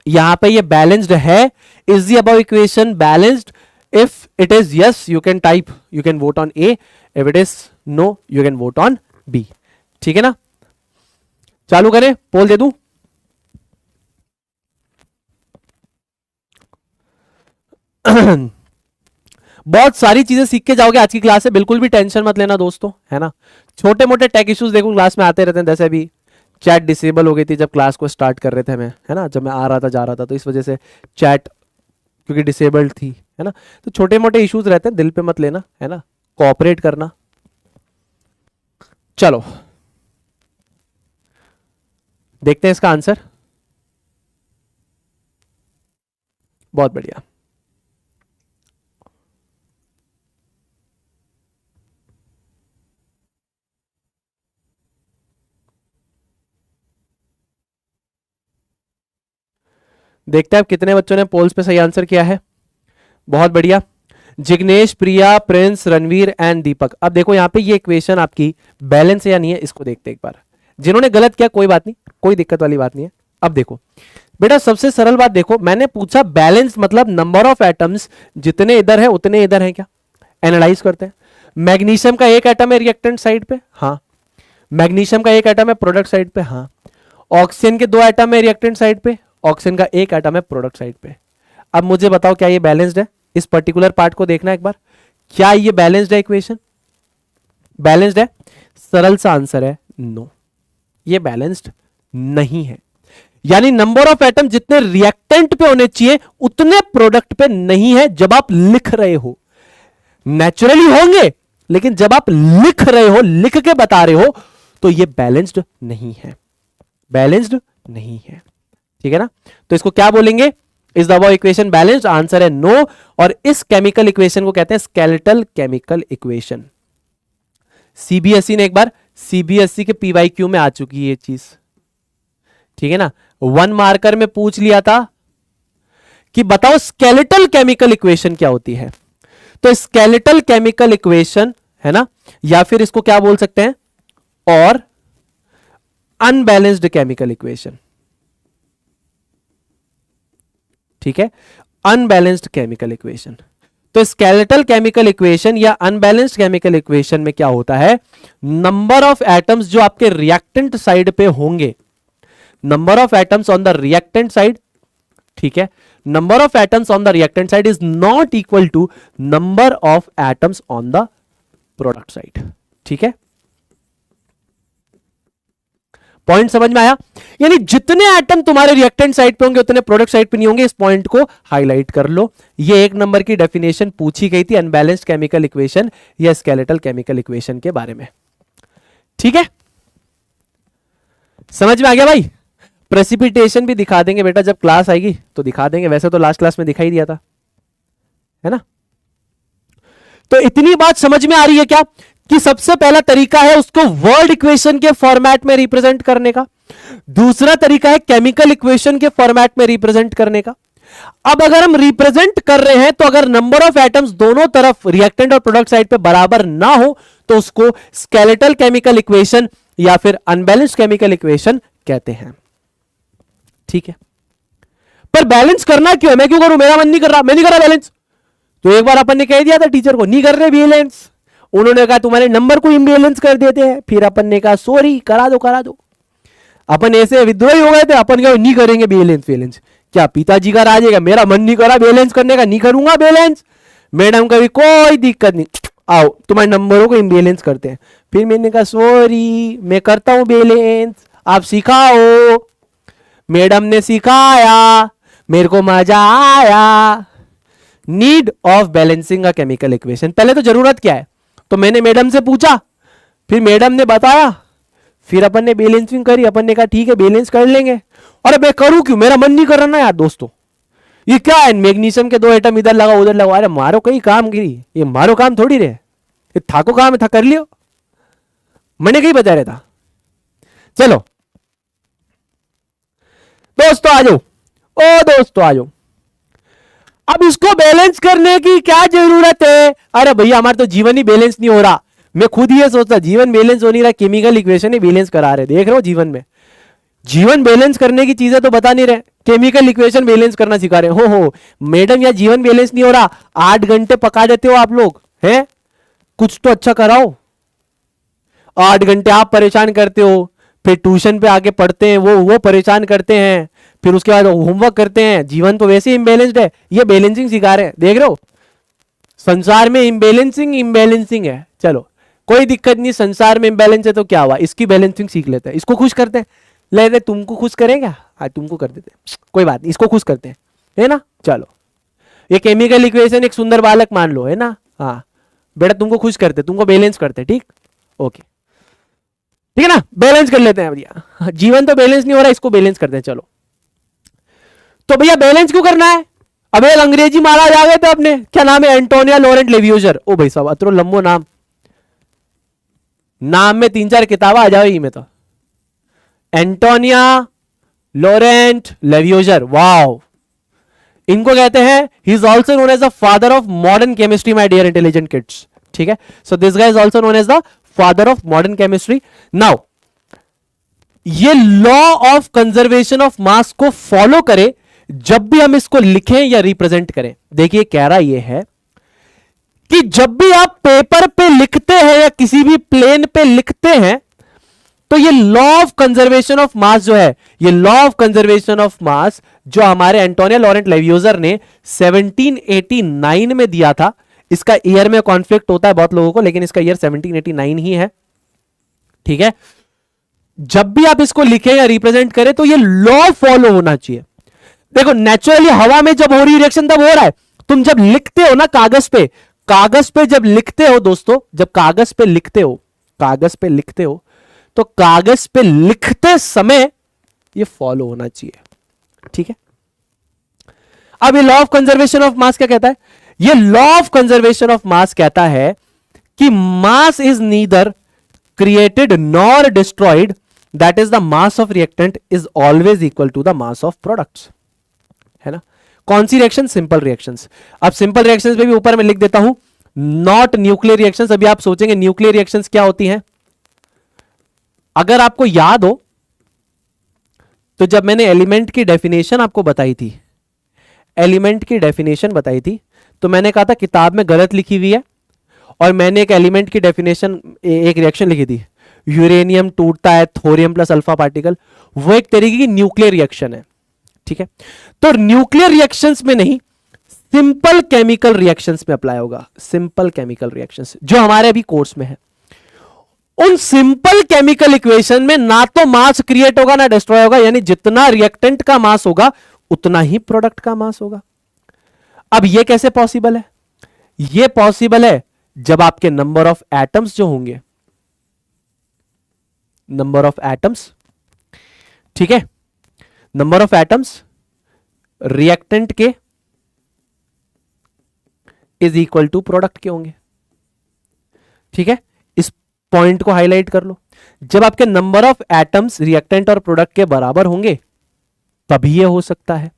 यहां पे ये बैलेंस्ड है? Is the above equation balanced? If it is yes you can type, you can vote on A, if it is no you can vote on B, ठीक है ना। चालू करें, पोल दे दूं। बहुत सारी चीजें सीख के जाओगे आज की क्लास से, बिल्कुल भी टेंशन मत लेना दोस्तों, है ना। छोटे मोटे टेक इश्यूज देखो क्लास में आते रहते हैं, जैसे अभी चैट डिसेबल हो गई थी जब क्लास को स्टार्ट कर रहे थे हमें, है ना, जब मैं आ रहा था जा रहा था, तो इस वजह से चैट क्योंकि डिसेबल्ड थी, है ना। तो छोटे मोटे इश्यूज रहते हैं, दिल पे मत लेना, है ना, कोऑपरेट करना। चलो देखते हैं इसका आंसर। बहुत बढ़िया, देखते हैं अब कितने बच्चों ने पोल्स पे सही आंसर किया है। बहुत बढ़िया, जिग्नेश, प्रिया, प्रिंस, रणवीर एंड दीपक। अब देखो यहाँ पे ये इक्वेशन आपकी बैलेंस है या नहीं है, इसको देखते हैं एक बार। जिन्होंने गलत किया कोई बात नहीं, कोई दिक्कत वाली बात नहीं है। अब देखो बेटा, सबसे सरल बात देखो, मैंने पूछा बैलेंस मतलब नंबर ऑफ एटम्स जितने इधर है उतने इधर है क्या। एनालाइज करते हैं। मैग्नीशियम का एक एटम है रिएक्टेंट साइड पे, हाँ। मैग्नीशियम का एक एटम है प्रोडक्ट साइड पे, हाँ। ऑक्सीजन के 2 एटम है रिएक्टेंट साइड पे, ऑक्सीजन का एक एटम है प्रोडक्ट साइड पे। अब मुझे बताओ क्या ये बैलेंस्ड है? इस पर्टिकुलर पार्ट को देखना एक बार, क्या ये बैलेंस्ड है इक्वेशन? बैलेंस्ड है? सरल सा आंसर है नो, ये बैलेंस्ड नहीं है। यानी नंबर ऑफ एटम जितने रिएक्टेंट पे होने चाहिए उतने प्रोडक्ट पे नहीं है जब आप लिख रहे हो। नेचुरली होंगे, लेकिन जब आप लिख रहे हो, लिख के बता रहे हो, तो ये बैलेंस्ड नहीं है, बैलेंस्ड नहीं है, ठीक है ना। तो इसको क्या बोलेंगे? Is the above equation balanced? Answer है नो। और इस केमिकल इक्वेशन को कहते हैं स्केलेटल केमिकल इक्वेशन। सीबीएसई ने एक बार, सीबीएसई के पीवाईक्यू में आ चुकी है ये चीज, ठीक है ना। 1 मार्कर में पूछ लिया था कि बताओ स्केलेटल केमिकल इक्वेशन क्या होती है। तो स्केलेटल केमिकल इक्वेशन, है ना, या फिर इसको क्या बोल सकते हैं, और अनबैलेंस्ड केमिकल इक्वेशन, ठीक है, अनबैलेंस्ड केमिकल इक्वेशन। तो स्केलेटल केमिकल इक्वेशन या अनबैलेंस्ड केमिकल इक्वेशन में क्या होता है, नंबर ऑफ एटम्स जो आपके रिएक्टेंट साइड पे होंगे, number of atoms on the reactant side, ठीक है, number of atoms on the reactant side is not equal to number of atoms on the product side, ठीक है। पॉइंट समझ में आया? यानी जितने एटम तुम्हारे रिएक्टेंट साइड पे होंगे उतने प्रोडक्ट साइड पे नहीं होंगे। इस पॉइंट को हाईलाइट कर लो। ये 1 नंबर की डेफिनेशन पूछी गई थी अनबैलेंस्ड केमिकल इक्वेशन या स्केलेटल केमिकल इक्वेशन के बारे में, ठीक है। समझ में आ गया भाई? प्रेसिपिटेशन भी दिखा देंगे बेटा, जब क्लास आएगी तो दिखा देंगे, वैसे तो लास्ट क्लास में दिखाई दिया था, है ना। तो इतनी बात समझ में आ रही है क्या कि सबसे पहला तरीका है उसको वर्ड इक्वेशन के फॉर्मेट में रिप्रेजेंट करने का, दूसरा तरीका है केमिकल इक्वेशन के फॉर्मेट में रिप्रेजेंट करने का। अब अगर हम रिप्रेजेंट कर रहे हैं तो अगर नंबर ऑफ एटम्स दोनों तरफ रिएक्टेंट और प्रोडक्ट साइड पे बराबर ना हो तो उसको स्केलेटल केमिकल इक्वेशन या फिर अनबैलेंस्ड केमिकल इक्वेशन कहते हैं, ठीक है। पर बैलेंस करना क्यों है? मैं क्यों करूं? मेरा मन नहीं कर रहा, मैं नहीं कर रहा बैलेंस। तो एक बार अपन ने कह दिया था टीचर को नहीं कर रहे बैलेंस, उन्होंने कहा तुम्हारे नंबर को इम्बैलेंस कर देते हैं। फिर अपन ने कहा सॉरी करा दो करा दो। अपन ऐसे विद्रोही हो गए थे, अपन कहा नहीं करेंगे बैलेंस। बैलेंस क्या पिताजी का राज है? मेरा मन नहीं करा बैलेंस करने का, नहीं करूंगा बैलेंस। मैडम का भी कोई दिक्कत नहीं, आओ तुम्हारे नंबरों को इम्बैलेंस करते हैं। फिर मैंने कहा सॉरी मैं करता हूं बैलेंस, आप सिखाओ। मैडम ने सिखाया, मेरे को मजा आया। Need of balancing a chemical equation, पहले तो जरूरत क्या है तो मैंने मैडम से पूछा, फिर मैडम ने बताया, फिर अपन ने बैलेंसिंग करी। अपन ने कहा ठीक है बैलेंस कर लेंगे। अरे मैं करूं क्यों? मेरा मन नहीं कर रहा ना यार दोस्तों। ये क्या है, मैग्नीशियम के 2 एटम इधर लगा उधर लगा, अरे मारो कहीं काम गिरी, ये मारो काम थोड़ी रहे, ये थाको काम था कर लियो, मैंने कहीं बता रहा था। चलो दोस्तों आ जाओ, ओ दोस्तों आ जाओ। अब इसको बैलेंस करने की क्या जरूरत है? अरे भैया हमारा तो जीवन ही बैलेंस नहीं हो रहा। मैं खुद ये सोचता जीवन बैलेंस हो नहीं रहा, केमिकल इक्वेशन ही बैलेंस करा रहे। देख रहे हो जीवन में, जीवन बैलेंस करने की चीजें तो बता नहीं रहे, केमिकल इक्वेशन बैलेंस करना सिखा रहे हो मैडम। या जीवन बैलेंस नहीं हो रहा, 8 घंटे पका देते हो आप लोग हैं, कुछ तो अच्छा कराओ। 8 घंटे आप परेशान करते हो, फिर ट्यूशन पे आके पढ़ते हैं वो परेशान करते हैं, फिर उसके बाद होमवर्क करते हैं। जीवन तो वैसे ही इम्बेलेंस्ड है, ये बैलेंसिंग सिखा रहे हैं। देख रहे हो संसार में इम्बेलेंसिंग है। चलो कोई दिक्कत नहीं, संसार में इम्बैलेंस है तो क्या हुआ, इसकी बैलेंसिंग सीख लेते हैं, इसको खुश करते हैं। ले तुमको खुश करेंगे, हाँ तुमको कर देते हैं, कोई बात नहीं, इसको खुश करते हैं, है ना। चलो ये केमिकल इक्वेशन एक सुंदर बालक मान लो, है ना। हाँ बेटा तुमको खुश करते, तुमको बैलेंस करते, ठीक ओके, ठीक है ना, बैलेंस कर लेते हैं भैया। जीवन तो बैलेंस नहीं हो रहा, इसको बैलेंस करते हैं। चलो तो भैया बैलेंस क्यों करना है? अब एक अंग्रेजी महाराज आ गए थे अपने, क्या नाम है, एंटोनिया लॉरेंट लेवियोजर। ओ भाई साहब अतरो लंबो नाम में 3-4 किताबें आ जाएगी में तो। एंटोनिया लॉरेंट लेवियोजर, वाओ, इनको कहते हैं he is also known as the father of modern chemistry my dear intelligent kids, ठीक है। So this guy is also known as the father of modern chemistry. Now ये law of conservation of mass को follow करे जब भी हम इसको लिखें या रिप्रेजेंट करें। देखिए कह रहा यह है कि जब भी आप पेपर पे लिखते हैं या किसी भी प्लेन पे लिखते हैं तो ये लॉ ऑफ कंजर्वेशन ऑफ मास जो है, ये लॉ ऑफ कंजर्वेशन ऑफ मास जो हमारे एंटोनिया लॉरेंट लेवियोजर ने 1789 में दिया था, इसका ईयर में कॉन्फ्लिक्ट होता है बहुत लोगों को, लेकिन इसका ईयर 1789 ही है, ठीक है। जब भी आप इसको लिखें या रिप्रेजेंट करें तो ये लॉ फॉलो होना चाहिए। देखो नेचुरली हवा में जब हो रही रिएक्शन तब हो रहा है, तुम जब लिखते हो ना कागज पे जब लिखते हो दोस्तों, जब कागज पे लिखते हो तो कागज पे लिखते समय ये फॉलो होना चाहिए, ठीक है। अब ये law of conservation of mass क्या कहता है? ये law of conservation of mass कहता है कि mass is neither created nor destroyed, that is the mass of reactant is always equal to the mass of products, है ना। कौन सी रिएक्शन? Simple reactions. अब सिंपल रिएक्शंस पे भी ऊपर में लिख देता हूं नॉट न्यूक्लियर रिएक्शंस। अभी आप सोचेंगे न्यूक्लियर रिएक्शंस क्या होती हैं? अगर आपको याद हो तो जब मैंने एलिमेंट की डेफिनेशन आपको बताई थी, तो मैंने कहा था किताब में गलत लिखी हुई है, और मैंने एक एलिमेंट की डेफिनेशन, एक रिएक्शन लिखी थी, यूरेनियम टूटता है थोरियम प्लस अल्फा पार्टिकल, वो एक तरीके की न्यूक्लियर रिएक्शन है, ठीक है। तो न्यूक्लियर रिएक्शंस में नहीं, सिंपल केमिकल रिएक्शंस में अप्लाई होगा। सिंपल केमिकल रिएक्शंस जो हमारे अभी कोर्स में है, उन सिंपल केमिकल इक्वेशन में ना तो मास क्रिएट होगा ना डिस्ट्रॉय होगा, यानी जितना रिएक्टेंट का मास होगा उतना ही प्रोडक्ट का मास होगा। अब यह कैसे पॉसिबल है? यह पॉसिबल है जब आपके नंबर ऑफ एटम्स जो होंगे, नंबर ऑफ एटम्स, ठीक है, नंबर ऑफ एटम्स रिएक्टेंट के इज इक्वल टू प्रोडक्ट के होंगे, ठीक है। इस पॉइंट को हाईलाइट कर लो, जब आपके नंबर ऑफ एटम्स रिएक्टेंट और प्रोडक्ट के बराबर होंगे तभी यह हो सकता है।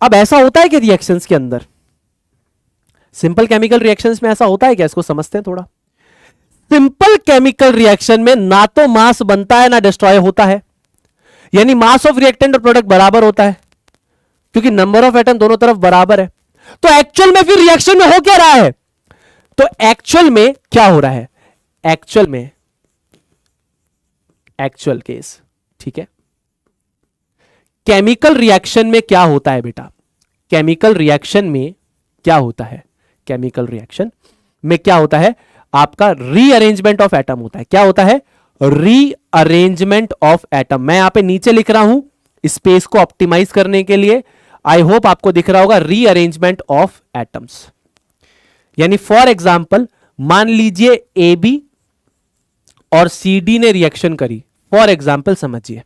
अब ऐसा होता है कि रिएक्शंस के अंदर, सिंपल केमिकल रिएक्शंस में ऐसा होता है क्या? इसको समझते हैं थोड़ा। सिंपल केमिकल रिएक्शन में ना तो मास बनता है ना डिस्ट्रॉय होता है, यानी मास ऑफ रिएक्टेंट और प्रोडक्ट बराबर होता है क्योंकि नंबर ऑफ एटम दोनों तरफ बराबर है। तो एक्चुअल में फिर रिएक्शन में हो क्या रहा है? तो एक्चुअल में क्या हो रहा है? एक्चुअल केस, ठीक है। केमिकल रिएक्शन में क्या होता है बेटा? केमिकल रिएक्शन में क्या होता है? केमिकल रिएक्शन में क्या होता है? आपका रीअरेंजमेंट ऑफ एटम होता है। क्या होता है? Rearrangement of atom. मैं यहां पे नीचे लिख रहा हूं स्पेस को ऑप्टिमाइज करने के लिए, आई होप आपको दिख रहा होगा, रीअरेंजमेंट ऑफ एटम्स। यानी फॉर एग्जाम्पल मान लीजिए ए बी और सी डी ने रिएक्शन करी, फॉर एग्जाम्पल समझिए,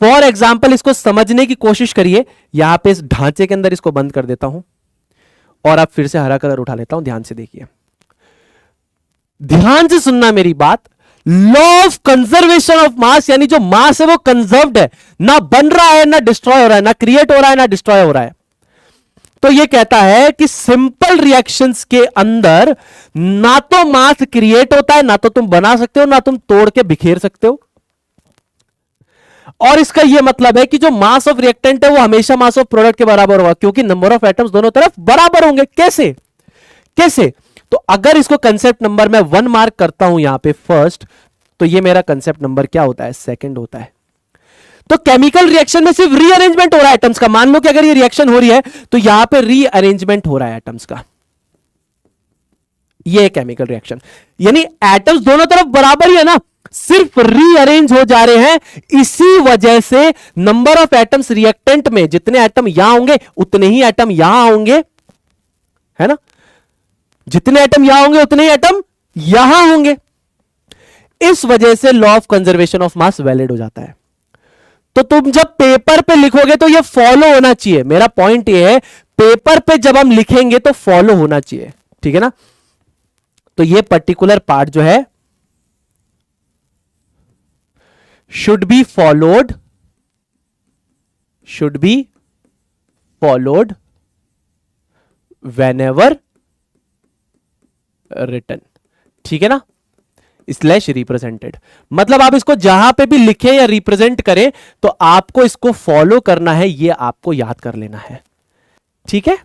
फॉर एग्जाम्पल इसको समझने की कोशिश करिए। यहां पे इस ढांचे के अंदर इसको बंद कर देता हूं और अब फिर से हरा कलर उठा लेता हूं, ध्यान से देखिए, ध्यान से सुनना मेरी बात। लॉ ऑफ कंजर्वेशन ऑफ मास, यानी जो मास है वो कंजर्व्ड है, ना बन रहा है ना डिस्ट्रॉय हो रहा है, ना क्रिएट हो रहा है ना डिस्ट्रॉय हो रहा है। तो ये कहता है कि सिंपल रिएक्शंस के अंदर ना तो मास क्रिएट होता है, ना तो तुम बना सकते हो, ना तुम तोड़ के बिखेर सकते हो। और इसका यह मतलब है कि जो मास ऑफ रिएक्टेंट है वो हमेशा मास ऑफ प्रोडक्ट के बराबर होगा, क्योंकि नंबर ऑफ एटम्स दोनों तरफ बराबर होंगे। कैसे कैसे? तो अगर इसको कंसेप्ट नंबर मैं 1 मार्क करता हूं यहां पे फर्स्ट, तो ये मेरा कंसेप्ट नंबर क्या होता है? सेकंड होता है। तो केमिकल रिएक्शन में सिर्फ रीअरेंजमेंट हो रहा है एटम्स का। मान लो कि अगर ये रिएक्शन हो रही है तो यहां पे रीअरेंजमेंट हो रहा है एटम्स का। ये केमिकल रिएक्शन, यानी एटम्स दोनों तरफ बराबर ही है ना, सिर्फ रीअरेंज हो जा रहे हैं। इसी वजह से नंबर ऑफ एटम्स रिएक्टेंट में जितने एटम यहां होंगे उतने ही एटम यहां होंगे, है ना? जितने एटम यहां होंगे उतने ही एटम यहां होंगे। इस वजह से law of conservation of mass valid हो जाता है। तो तुम जब पेपर पे लिखोगे तो ये फॉलो होना चाहिए। मेरा पॉइंट ये है, पेपर पे जब हम लिखेंगे तो फॉलो होना चाहिए, ठीक है ना? तो ये पर्टिकुलर पार्ट जो है should be followed whenever written, ठीक है ना? स्लैश रिप्रेजेंटेड, मतलब आप इसको जहां पे भी लिखें या रिप्रेजेंट करें तो आपको इसको फॉलो करना है, ये आपको याद कर लेना है, ठीक है?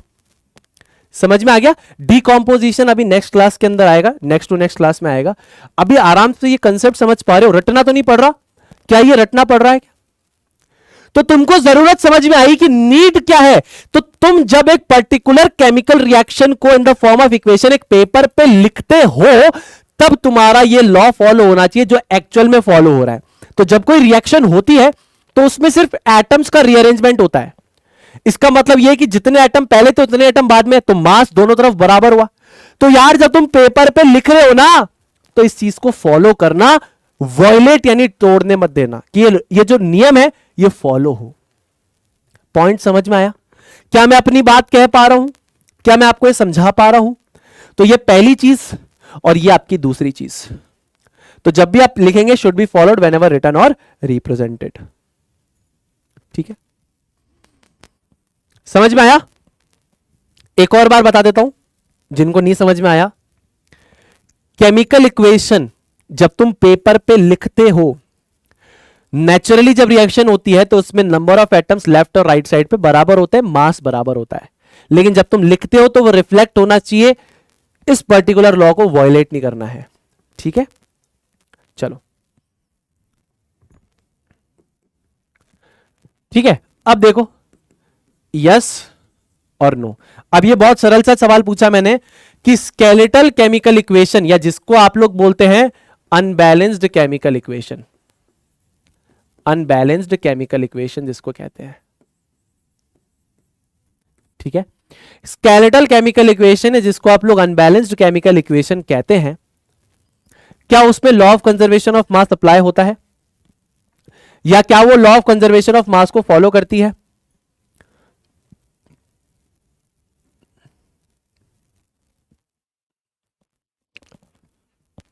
समझ में आ गया? डिकॉम्पोजिशन अभी नेक्स्ट क्लास के अंदर आएगा, नेक्स्ट टू नेक्स्ट क्लास में आएगा। अभी आराम से ये कंसेप्ट समझ पा रहे हो? रटना तो नहीं पड़ रहा? क्या ये रटना पड़ रहा है क्या? तो तुमको जरूरत समझ में आई कि नीड क्या है। तो तुम जब एक पर्टिकुलर केमिकल रिएक्शन को इन द फॉर्म ऑफ इक्वेशन एक पेपर पे लिखते हो तब तुम्हारा ये लॉ फॉलो होना चाहिए जो एक्चुअल में फॉलो हो रहा है। तो जब कोई रिएक्शन होती है तो उसमें सिर्फ एटम्स का रीअरेंजमेंट होता है। इसका मतलब यह कि जितने एटम पहले थे उतने एटम बाद में, तो मास दोनों तरफ बराबर हुआ। तो यार जब तुम पेपर पे लिख रहे हो ना तो इस चीज को फॉलो करना, वायलेट यानी तोड़ने मत देना कि ये जो नियम है ये फॉलो हो। पॉइंट समझ में आया? क्या मैं अपनी बात कह पा रहा हूं? क्या मैं आपको ये समझा पा रहा हूं? तो ये पहली चीज और ये आपकी दूसरी चीज। तो जब भी आप लिखेंगे should be followed whenever written और रिप्रेजेंटेड, ठीक है? समझ में आया? एक और बार बता देता हूं जिनको नहीं समझ में आया। केमिकल इक्वेशन जब तुम पेपर पे लिखते हो, नेचुरली जब रिएक्शन होती है तो उसमें नंबर ऑफ एटम्स लेफ्ट और राइट साइड पे बराबर होते हैं, मास बराबर होता है। लेकिन जब तुम लिखते हो तो वो रिफ्लेक्ट होना चाहिए, इस पर्टिकुलर लॉ को वायलेट नहीं करना है, ठीक है? चलो ठीक है, अब देखो यस और नो। अब ये बहुत सरल सा सवाल पूछा मैंने कि स्केलेटल केमिकल इक्वेशन, या जिसको आप लोग बोलते हैं unbalanced chemical equation, unbalanced chemical equation जिसको कहते हैं, ठीक है? स्केलेटल केमिकल इक्वेशन है जिसको आप लोग अनबैलेंस्ड केमिकल इक्वेशन कहते हैं। क्या उसमें law of conservation of mass apply होता है, या क्या वो law of conservation of mass को फॉलो करती है?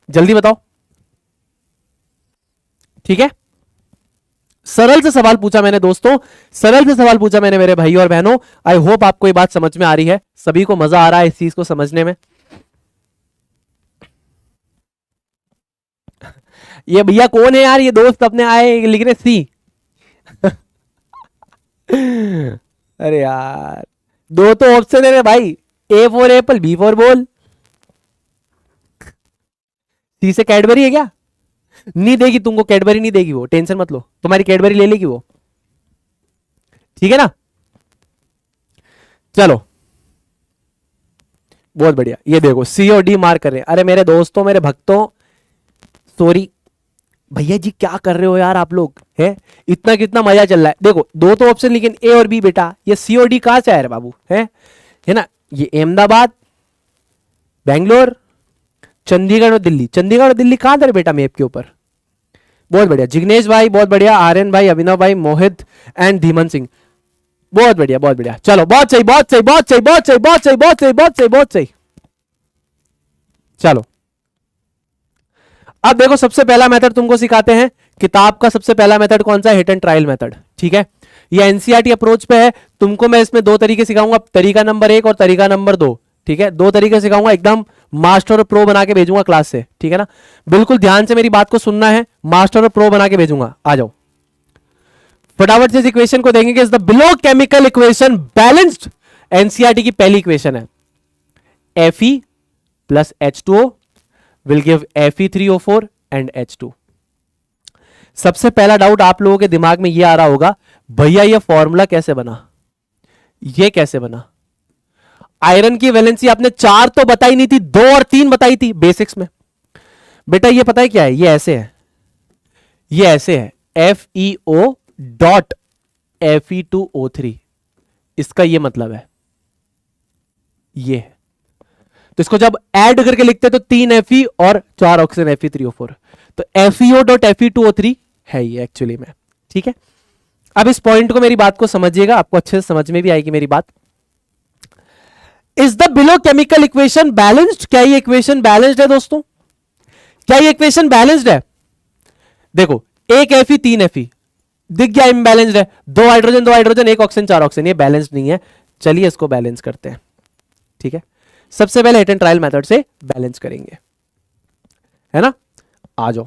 जल्दी बताओ, ठीक है? सरल से सवाल पूछा मैंने दोस्तों, सरल से सवाल पूछा मैंने मेरे भाई और बहनों। आई होप आपको ये बात समझ में आ रही है, सभी को मजा आ रहा है इस चीज को समझने में। ये भैया कौन है यार? ये दोस्त अपने आए लिख रहे सी। अरे यार दो तो ऑप्शन है भाई, A for apple B for ball. C से कैडबरी है क्या? नहीं देगी तुमको कैडबरी, नहीं देगी वो, टेंशन मत लो, तुम्हारी कैडबरी ले लेगी वो, ठीक है ना? चलो बहुत बढ़िया, ये देखो सी और डी मार्क कर रहे हैं। अरे मेरे दोस्तों, मेरे भक्तों, सॉरी भैया जी, क्या कर रहे हो यार आप लोग? है इतना कितना मजा चल रहा है। देखो दो तो ऑप्शन, लेकिन ए और बी बेटा, ये सी और डी कहां से आया रे बाबू? है ना? ये अहमदाबाद, बेंगलोर, चंडीगढ़ और दिल्ली। चंडीगढ़ और दिल्ली कहां था बेटा मैप के ऊपर? बहुत बढ़िया जिग्नेश भाई, बहुत बढ़िया आर्यन भाई, अभिनव भाई, मोहित एंड धीमन सिंह, बहुत बढ़िया बहुत बढ़िया। चलो बहुत सही बहुत सही बहुत सही बहुत सही बहुत सही बहुत सही बहुत सही बहुत सही। चलो अब देखो सबसे पहला मेथड तुमको सिखाते हैं, किताब का सबसे पहला मेथड कौन सा है? हिट एंड ट्रायल मेथड, ठीक है। ये एनसीईआरटी अप्रोच पे है। तुमको मैं इसमें दो तरीके सिखाऊंगा, तरीका नंबर 1 और तरीका नंबर 2, ठीक है। दो तरीके सिखाऊंगा, एकदम मास्टर और प्रो बना के भेजूंगा क्लास से, ठीक है ना। बिल्कुल ध्यान से मेरी बात को सुनना है, मास्टर और प्रो बना के भेजूंगा। आ जाओ फटाफट से इस इक्वेशन को देखेंगे। Is the below chemical equation balanced? NCERT की पहली इक्वेशन है Fe plus H2O will give Fe3O4 and H2। सबसे पहला डाउट आप लोगों के दिमाग में यह आ रहा होगा, भैया ये फॉर्मूला कैसे बना, ये कैसे बना? आयरन की वैलेंसी आपने 4 तो बताई नहीं थी, 2 और 3 बताई थी बेसिक्स में। बेटा ये पता है क्या है? ये ऐसे है, ये ऐसे है FeO डॉट Fe2O3, इसका ये मतलब है, ये है। तो इसको जब ऐड करके लिखते हैं तो 3 Fe और 4 ऑक्सीजन Fe3O4, तो FeO डॉट Fe2O3 है ये एक्चुअली में, ठीक है। अब इस पॉइंट को, मेरी बात को समझिएगा, आपको अच्छे से समझ में भी आएगी मेरी बात। Is the below chemical equation balanced? क्या ये इक्वेशन बैलेंस्ड है दोस्तों? क्या ये इक्वेशन बैलेंस्ड है? देखो, एक Fe 3 Fe दिख गया, इम्बैलेंस्ड है। 2 हाइड्रोजन 2 हाइड्रोजन 1 ऑक्सीजन 4 ऑक्सीजन, ये बैलेंस्ड नहीं है। चलिए इसको बैलेंस करते हैं, ठीक है। सबसे पहले हिट एंड ट्रायल मेथड से बैलेंस करेंगे, है ना। आ जाओ,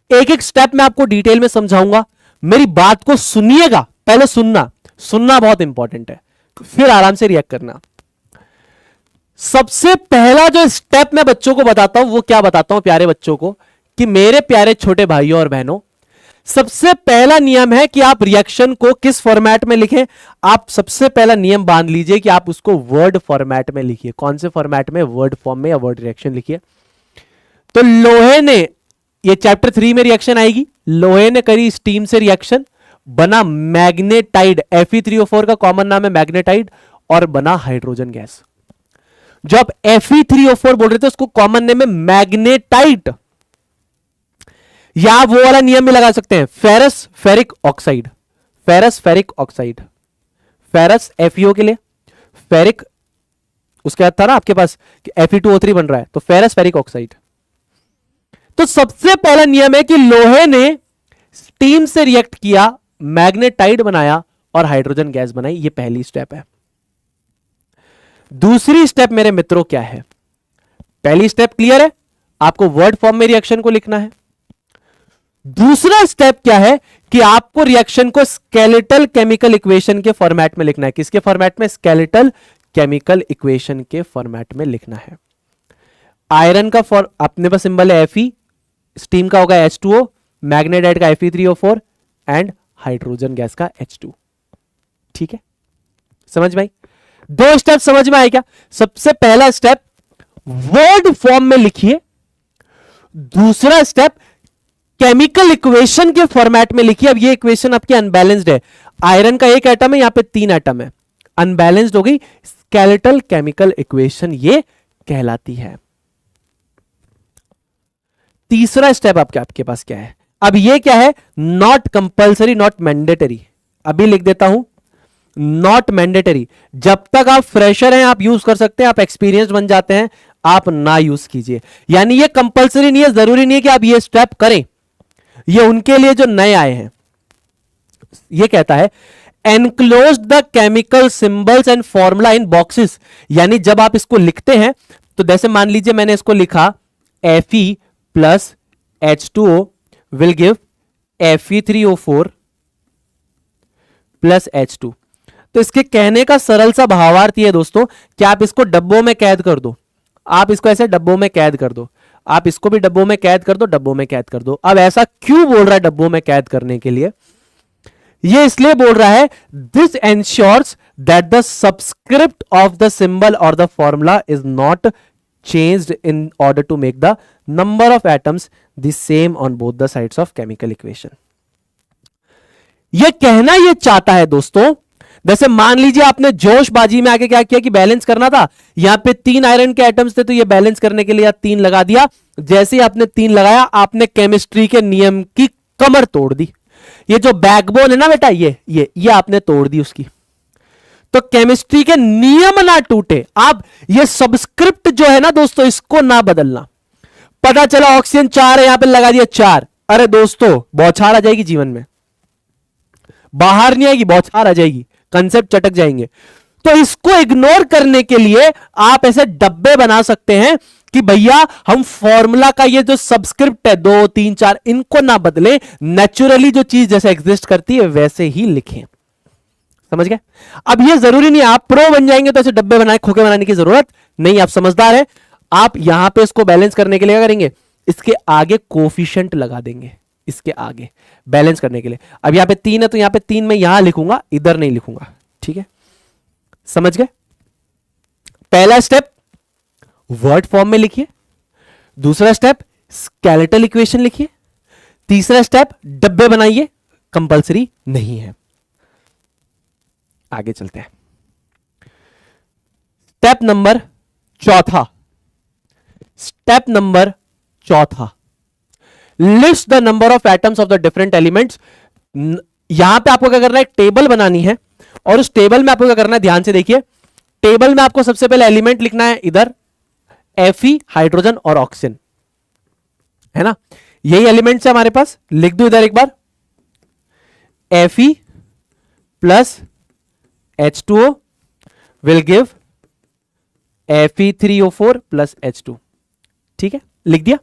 एक एक स्टेप मैं आपको डिटेल में समझाऊंगा, मेरी बात को सुनिएगा। पहले सुनना, सुनना बहुत इंपॉर्टेंट है, फिर आराम से रिएक्ट करना। सबसे पहला जो स्टेप मैं बच्चों को बताता हूं, वो क्या बताता हूं प्यारे बच्चों को, कि मेरे प्यारे छोटे भाइयों और बहनों, सबसे पहला नियम है कि आप रिएक्शन को किस फॉर्मेट में लिखें। आप सबसे पहला नियम बांध लीजिए कि आप उसको वर्ड फॉर्मेट में लिखिए। कौन से फॉर्मेट में? वर्ड फॉर्म में या वर्ड रिएक्शन लिखिए। तो लोहे ने, ये चैप्टर 3 में रिएक्शन आएगी, लोहे ने करी स्टीम से रिएक्शन, बना मैग्नेटाइड, Fe3O4 का कॉमन नाम है मैग्नेटाइड, और बना हाइड्रोजन गैस। जो आप Fe3O4 बोल रहे थे उसको कॉमन नेम है मैग्नेटाइट, या आप वो वाला नियम भी लगा सकते हैं, ferrous ferric oxide, ferrous ferric oxide. Ferrous FeO के लिए, फेरिक उसके बाद था ना आपके पास कि Fe2O3 बन रहा है, तो फेरस फेरिक ऑक्साइड। तो सबसे पहला नियम है कि लोहे ने स्टीम से रिएक्ट किया, मैग्नेटाइड बनाया और हाइड्रोजन गैस बनाई। ये पहली स्टेप है। दूसरी स्टेप मेरे मित्रों क्या है? पहली स्टेप क्लियर है, आपको वर्ड फॉर्म में रिएक्शन को लिखना है। दूसरा स्टेप क्या है कि आपको रिएक्शन को स्केलेटल केमिकल इक्वेशन के फॉर्मेट में लिखना है। किसके फॉर्मेट में? स्केलेटल केमिकल इक्वेशन के फॉर्मेट में लिखना है। आयरन का अपने पास सिंबल है Fe, स्टीम का होगा H2O, मैग्नेटाइट का Fe3O4 एंड हाइड्रोजन गैस का H2, ठीक है। समझ में आई? 2 स्टेप समझ में आए क्या? सबसे पहला स्टेप वर्ड फॉर्म में लिखिए, दूसरा स्टेप केमिकल इक्वेशन के फॉर्मेट में लिखिए। अब ये इक्वेशन आपकी अनबैलेंस्ड है, आयरन का 1 एटम है, यहां पे 3 एटम है, अनबैलेंस्ड हो गई, स्केलेटल केमिकल इक्वेशन ये कहलाती है। तीसरा स्टेप आपके पास क्या है? अब ये क्या है? Not compulsory, not mandatory. अभी लिख देता हूं, नॉट मैंडेटरी। जब तक आप फ्रेशर हैं आप यूज कर सकते हैं, आप एक्सपीरियंस बन जाते हैं आप ना यूज कीजिए। यानी ये कंपल्सरी नहीं है, जरूरी नहीं है कि आप ये स्टेप करें, ये उनके लिए जो नए आए हैं। ये कहता है enclose the chemical symbols and formula in boxes. यानी जब आप इसको लिखते हैं तो जैसे मान लीजिए मैंने इसको लिखा Fe plus H2O will give Fe3O4 plus H2। तो इसके कहने का सरल सा भावार्थ ये दोस्तों कि आप इसको डब्बों में कैद कर दो, आप इसको ऐसे डब्बों में कैद कर दो, आप इसको भी डब्बों में कैद कर दो, डब्बों में कैद कर दो। अब ऐसा क्यों बोल रहा है डब्बों में कैद करने के लिए? ये इसलिए बोल रहा है this ensures that the subscript of the symbol और the formula is not changed in order to make the number of atoms the same on both the sides of chemical equation. ये कहना ये चाहता है दोस्तों, जैसे मान लीजिए आपने जोशबाजी में आके क्या किया कि बैलेंस करना था, यहां पे 3 आयरन के एटम्स थे तो ये बैलेंस करने के लिए 3 लगा दिया। जैसे ही आपने 3 लगाया आपने केमिस्ट्री के नियम की कमर तोड़ दी। ये जो बैकबोन है ना बेटा, ये आपने तोड़ दी उसकी। तो केमिस्ट्री के नियम ना टूटे, आप ये सबस्क्रिप्ट जो है ना दोस्तों इसको ना बदलना। पता चला ऑक्सीजन 4 है, यहां पे लगा दिया 4। अरे दोस्तों बौछार आ जाएगी जीवन में, बाहर नहीं आएगी, बौछार आ जाएगी, कंसेप्ट चटक जाएंगे। तो इसको इग्नोर करने के लिए आप ऐसे डब्बे बना सकते हैं कि भैया हम फॉर्मूला का ये जो सबस्क्रिप्ट है 2 3 4 इनको ना बदलें, नेचुरली जो चीज जैसे एग्जिस्ट करती है वैसे ही लिखें। समझ गए? अब ये जरूरी नहीं आप प्रो बन जाएंगे तो ऐसे डब्बे बनाए खोखे बनाने की जरूरत नहीं, आप समझदार है। आप यहां पे इसको बैलेंस करने के लिए क्या करेंगे, इसके आगे कोफिशिएंट लगा देंगे, इसके आगे बैलेंस करने के लिए। अब यहां पे 3 है तो यहां पे 3 में यहां लिखूंगा, इधर नहीं लिखूंगा। ठीक है, समझ गए? पहला स्टेप वर्ड फॉर्म में लिखिए, दूसरा स्टेप स्केलेटल इक्वेशन लिखिए, तीसरा स्टेप डब्बे बनाइए, कंपलसरी नहीं है। आगे चलते हैं। स्टेप नंबर चौथा, स्टेप नंबर चौथा, list the number of atoms of the different elements. यहां पे आपको क्या करना है, एक टेबल बनानी है और उस टेबल में आपको क्या करना है, ध्यान से देखिए। टेबल में आपको सबसे पहले एलिमेंट लिखना है, इधर Fe हाइड्रोजन और ऑक्सीजन है ना, यही एलिमेंट्स है हमारे पास। लिख दो इधर एक बार, Fe plus H2O will give Fe3O4 plus H2। ठीक है, लिख दिया,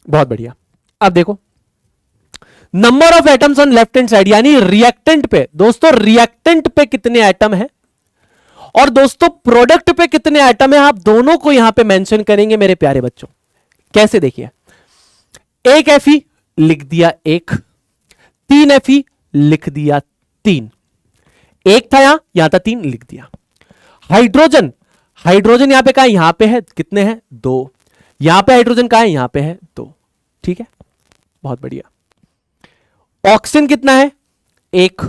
बहुत बढ़िया। अब देखो number of atoms on left hand side, यानी रिएक्टेंट पे। दोस्तों रिएक्टेंट पे कितने एटम है और दोस्तों प्रोडक्ट पे कितने एटम है, आप दोनों को यहां पे मेंशन करेंगे मेरे प्यारे बच्चों। कैसे, देखिए, एक Fe लिख दिया 1, 3 Fe लिख दिया 3, एक था यहां था 3 लिख दिया। हाइड्रोजन, हाइड्रोजन यहां पे कहा है, यहां पे है, कितने हैं 2, यहां पे हाइड्रोजन कहा है, यहां पे है 2। ठीक है, बहुत बढ़िया। ऑक्सीजन कितना है, 1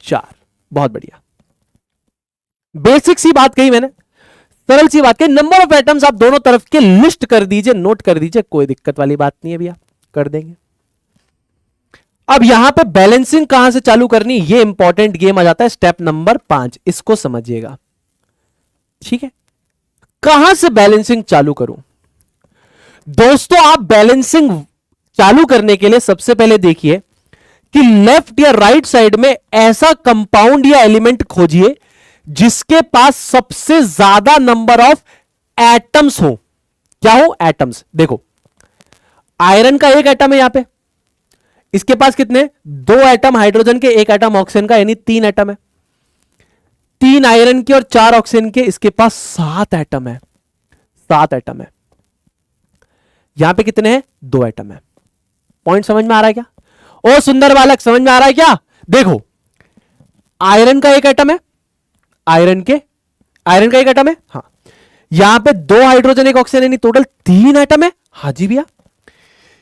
4, बहुत बढ़िया। बेसिक सी बात कही मैंने, सरल सी बात कही। नंबर ऑफ एटम्स आप दोनों तरफ के लिस्ट कर दीजिए, नोट कर दीजिए, कोई दिक्कत वाली बात नहीं है भैया, कर देंगे। अब यहां पे बैलेंसिंग कहां से चालू करनी, ये इंपॉर्टेंट गेम आ जाता है, स्टेप नंबर 5, इसको समझिएगा। ठीक है, कहां से बैलेंसिंग चालू करूं? दोस्तों आप बैलेंसिंग चालू करने के लिए सबसे पहले देखिए कि लेफ्ट या राइट साइड में ऐसा कंपाउंड या एलिमेंट खोजिए जिसके पास सबसे ज्यादा नंबर ऑफ एटम्स हो। क्या हो, एटम्स। देखो आयरन का 1 एटम है यहां पे, इसके पास कितने, 2 एटम हाइड्रोजन के, 1 एटम ऑक्सीजन का, यानी 3 एटम है। 3 आयरन के और 4 ऑक्सीजन के, इसके पास 7 एटम है, 7 एटम है। यहां पे कितने हैं, 2 एटम है। पॉइंट समझ में आ रहा है क्या? ओ सुंदर बालक, समझ में आ रहा है क्या? देखो आयरन का 1 एटम है, आयरन का 1 एटम है, हाँ। यहां पे 2 हाइड्रोजन 1 ऑक्सीजन, यानी टोटल 3 एटम है, हाँ जी भैया।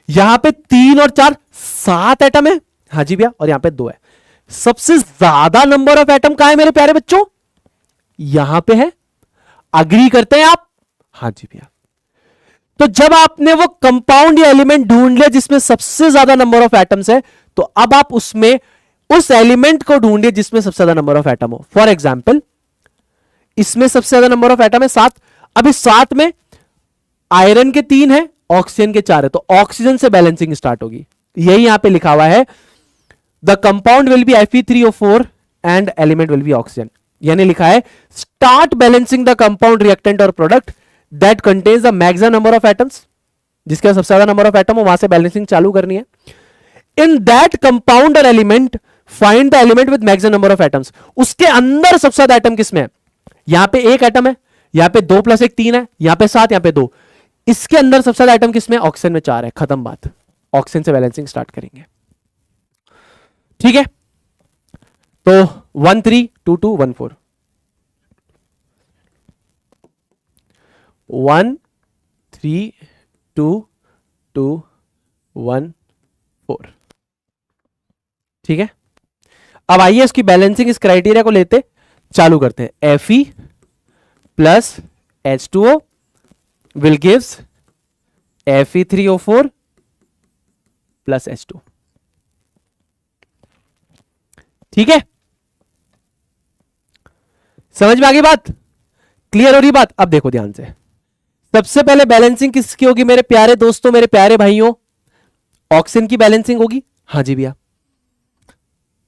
यहां पे 3 और 4 7 एटम है, हाँ जी भैया, और यहां पे 2 है। सबसे ज्यादा नंबर ऑफ एटम कहां है मेरे प्यारे बच्चों, यहां पे है। अग्री करते हैं आप, हाँ जी भैया। तो जब आपने वो कंपाउंड या एलिमेंट ढूंढ लिया जिसमें सबसे ज्यादा नंबर ऑफ एटम्स है, तो अब आप उसमें उस एलिमेंट को ढूंढिए जिसमें सबसे ज्यादा नंबर ऑफ एटम हो। फॉर एग्जाम्पल इसमें सबसे ज्यादा नंबर ऑफ एटम है 7। अब इस 7 में आयरन के 3 है, ऑक्सीजन के 4 है, तो ऑक्सीजन से बैलेंसिंग स्टार्ट होगी। यही यहां पे लिखा हुआ है, the compound will be Fe3O4 and element will be oxygen. यानी लिखा है start balancing the compound reactant और product that contains the maximum number of atoms, जिसका सबसे ज्यादा नंबर ऑफ एटम हो वहां से बैलेंसिंग चालू करनी है। इन दैट कंपाउंड और element find the element with maximum number of atoms. उसके अंदर सबसे ज्यादा एटम किसमें है, यहां पे 1 एटम है, यहां पे 2 + 1 3 है, यहां पे 7, यहां पे 2। इसके अंदर सबसे ज्यादा एटम किसमें, ऑक्सीजन में 4 है, खत्म बात। ऑक्सीजन से बैलेंसिंग स्टार्ट करेंगे। ठीक है, तो 1 3 2 2 1 4, 1 3 2 2 1 4। ठीक है, अब आइए इसकी बैलेंसिंग इस क्राइटेरिया को लेते चालू करते हैं। Fe plus H2O will gives Fe3O4 plus H2। ठीक है, समझ में आ गई बात, क्लियर हो रही बात? अब देखो ध्यान से, सबसे पहले बैलेंसिंग किसकी होगी मेरे प्यारे दोस्तों, मेरे प्यारे भाइयों? ऑक्सीजन की बैलेंसिंग होगी। हाँ जी भैया।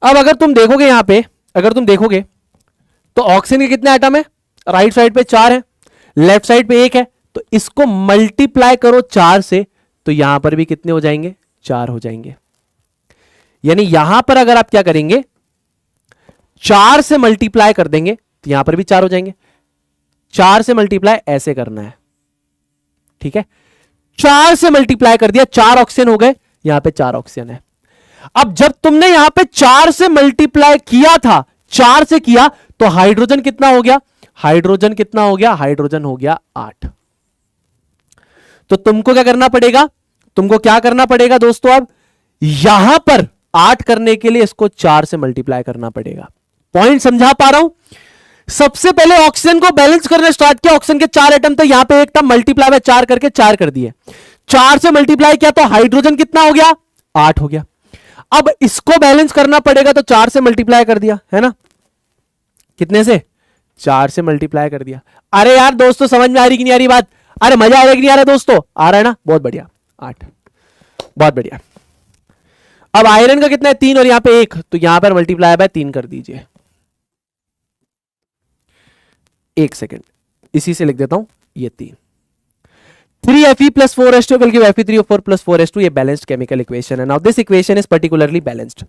अब अगर तुम देखोगे यहां पे, अगर तुम देखोगे तो ऑक्सीजन के कितने एटम है? राइट साइड पे 4 है, लेफ्ट साइड पे 1 है, तो इसको मल्टीप्लाई करो 4 से, तो यहां पर भी कितने हो जाएंगे? 4 हो जाएंगे। यानी यहां पर अगर आप क्या करेंगे, 4 से मल्टीप्लाई कर देंगे तो यहां पर भी 4 हो जाएंगे। 4 से मल्टीप्लाई ऐसे करना है, ठीक है? 4 से मल्टीप्लाई कर दिया, 4 ऑक्सीजन हो गए, यहां पे 4 ऑक्सीजन है। अब जब तुमने यहां पे 4 से मल्टीप्लाई किया था, 4 से किया, तो हाइड्रोजन कितना हो गया? हाइड्रोजन कितना हो गया? हाइड्रोजन हो गया 8। तो तुमको क्या करना पड़ेगा? तुमको क्या करना पड़ेगा दोस्तों? अब यहां पर 8 करने के लिए इसको 4 से मल्टीप्लाई करना पड़ेगा। पॉइंट समझा पा रहा हूं? सबसे पहले ऑक्सीजन को बैलेंस करना स्टार्ट किया, ऑक्सीजन के 4 एटम थे, यहां पे एक था, मल्टीप्लाई बाय 4 करके 4 कर दिए। 4 से मल्टीप्लाई किया तो हाइड्रोजन कितना हो गया? 8 हो गया। अब इसको बैलेंस करना पड़ेगा तो 4 से मल्टीप्लाई कर दिया, है ना? कितने से? 4 से मल्टीप्लाई कर दिया। अरे यार दोस्तों, समझ में आ रही कि नहीं आ रही बात? अरे मजा आ रहा है कि नहीं आ रहा दोस्तों? आ रहा है ना? बहुत बढ़िया, 8, बहुत बढ़िया। अब आयरन का कितना है? 3 और यहां पे 1, तो यहां पर मल्टीप्लाई बाय 3 कर दीजिए। 1 सेकेंड, इसी से लिख देता हूं, ये 3। 3Fe plus 4H2 will give Fe3O4 plus 4H2. ये balanced chemical equation है. Now this equation is particularly balanced.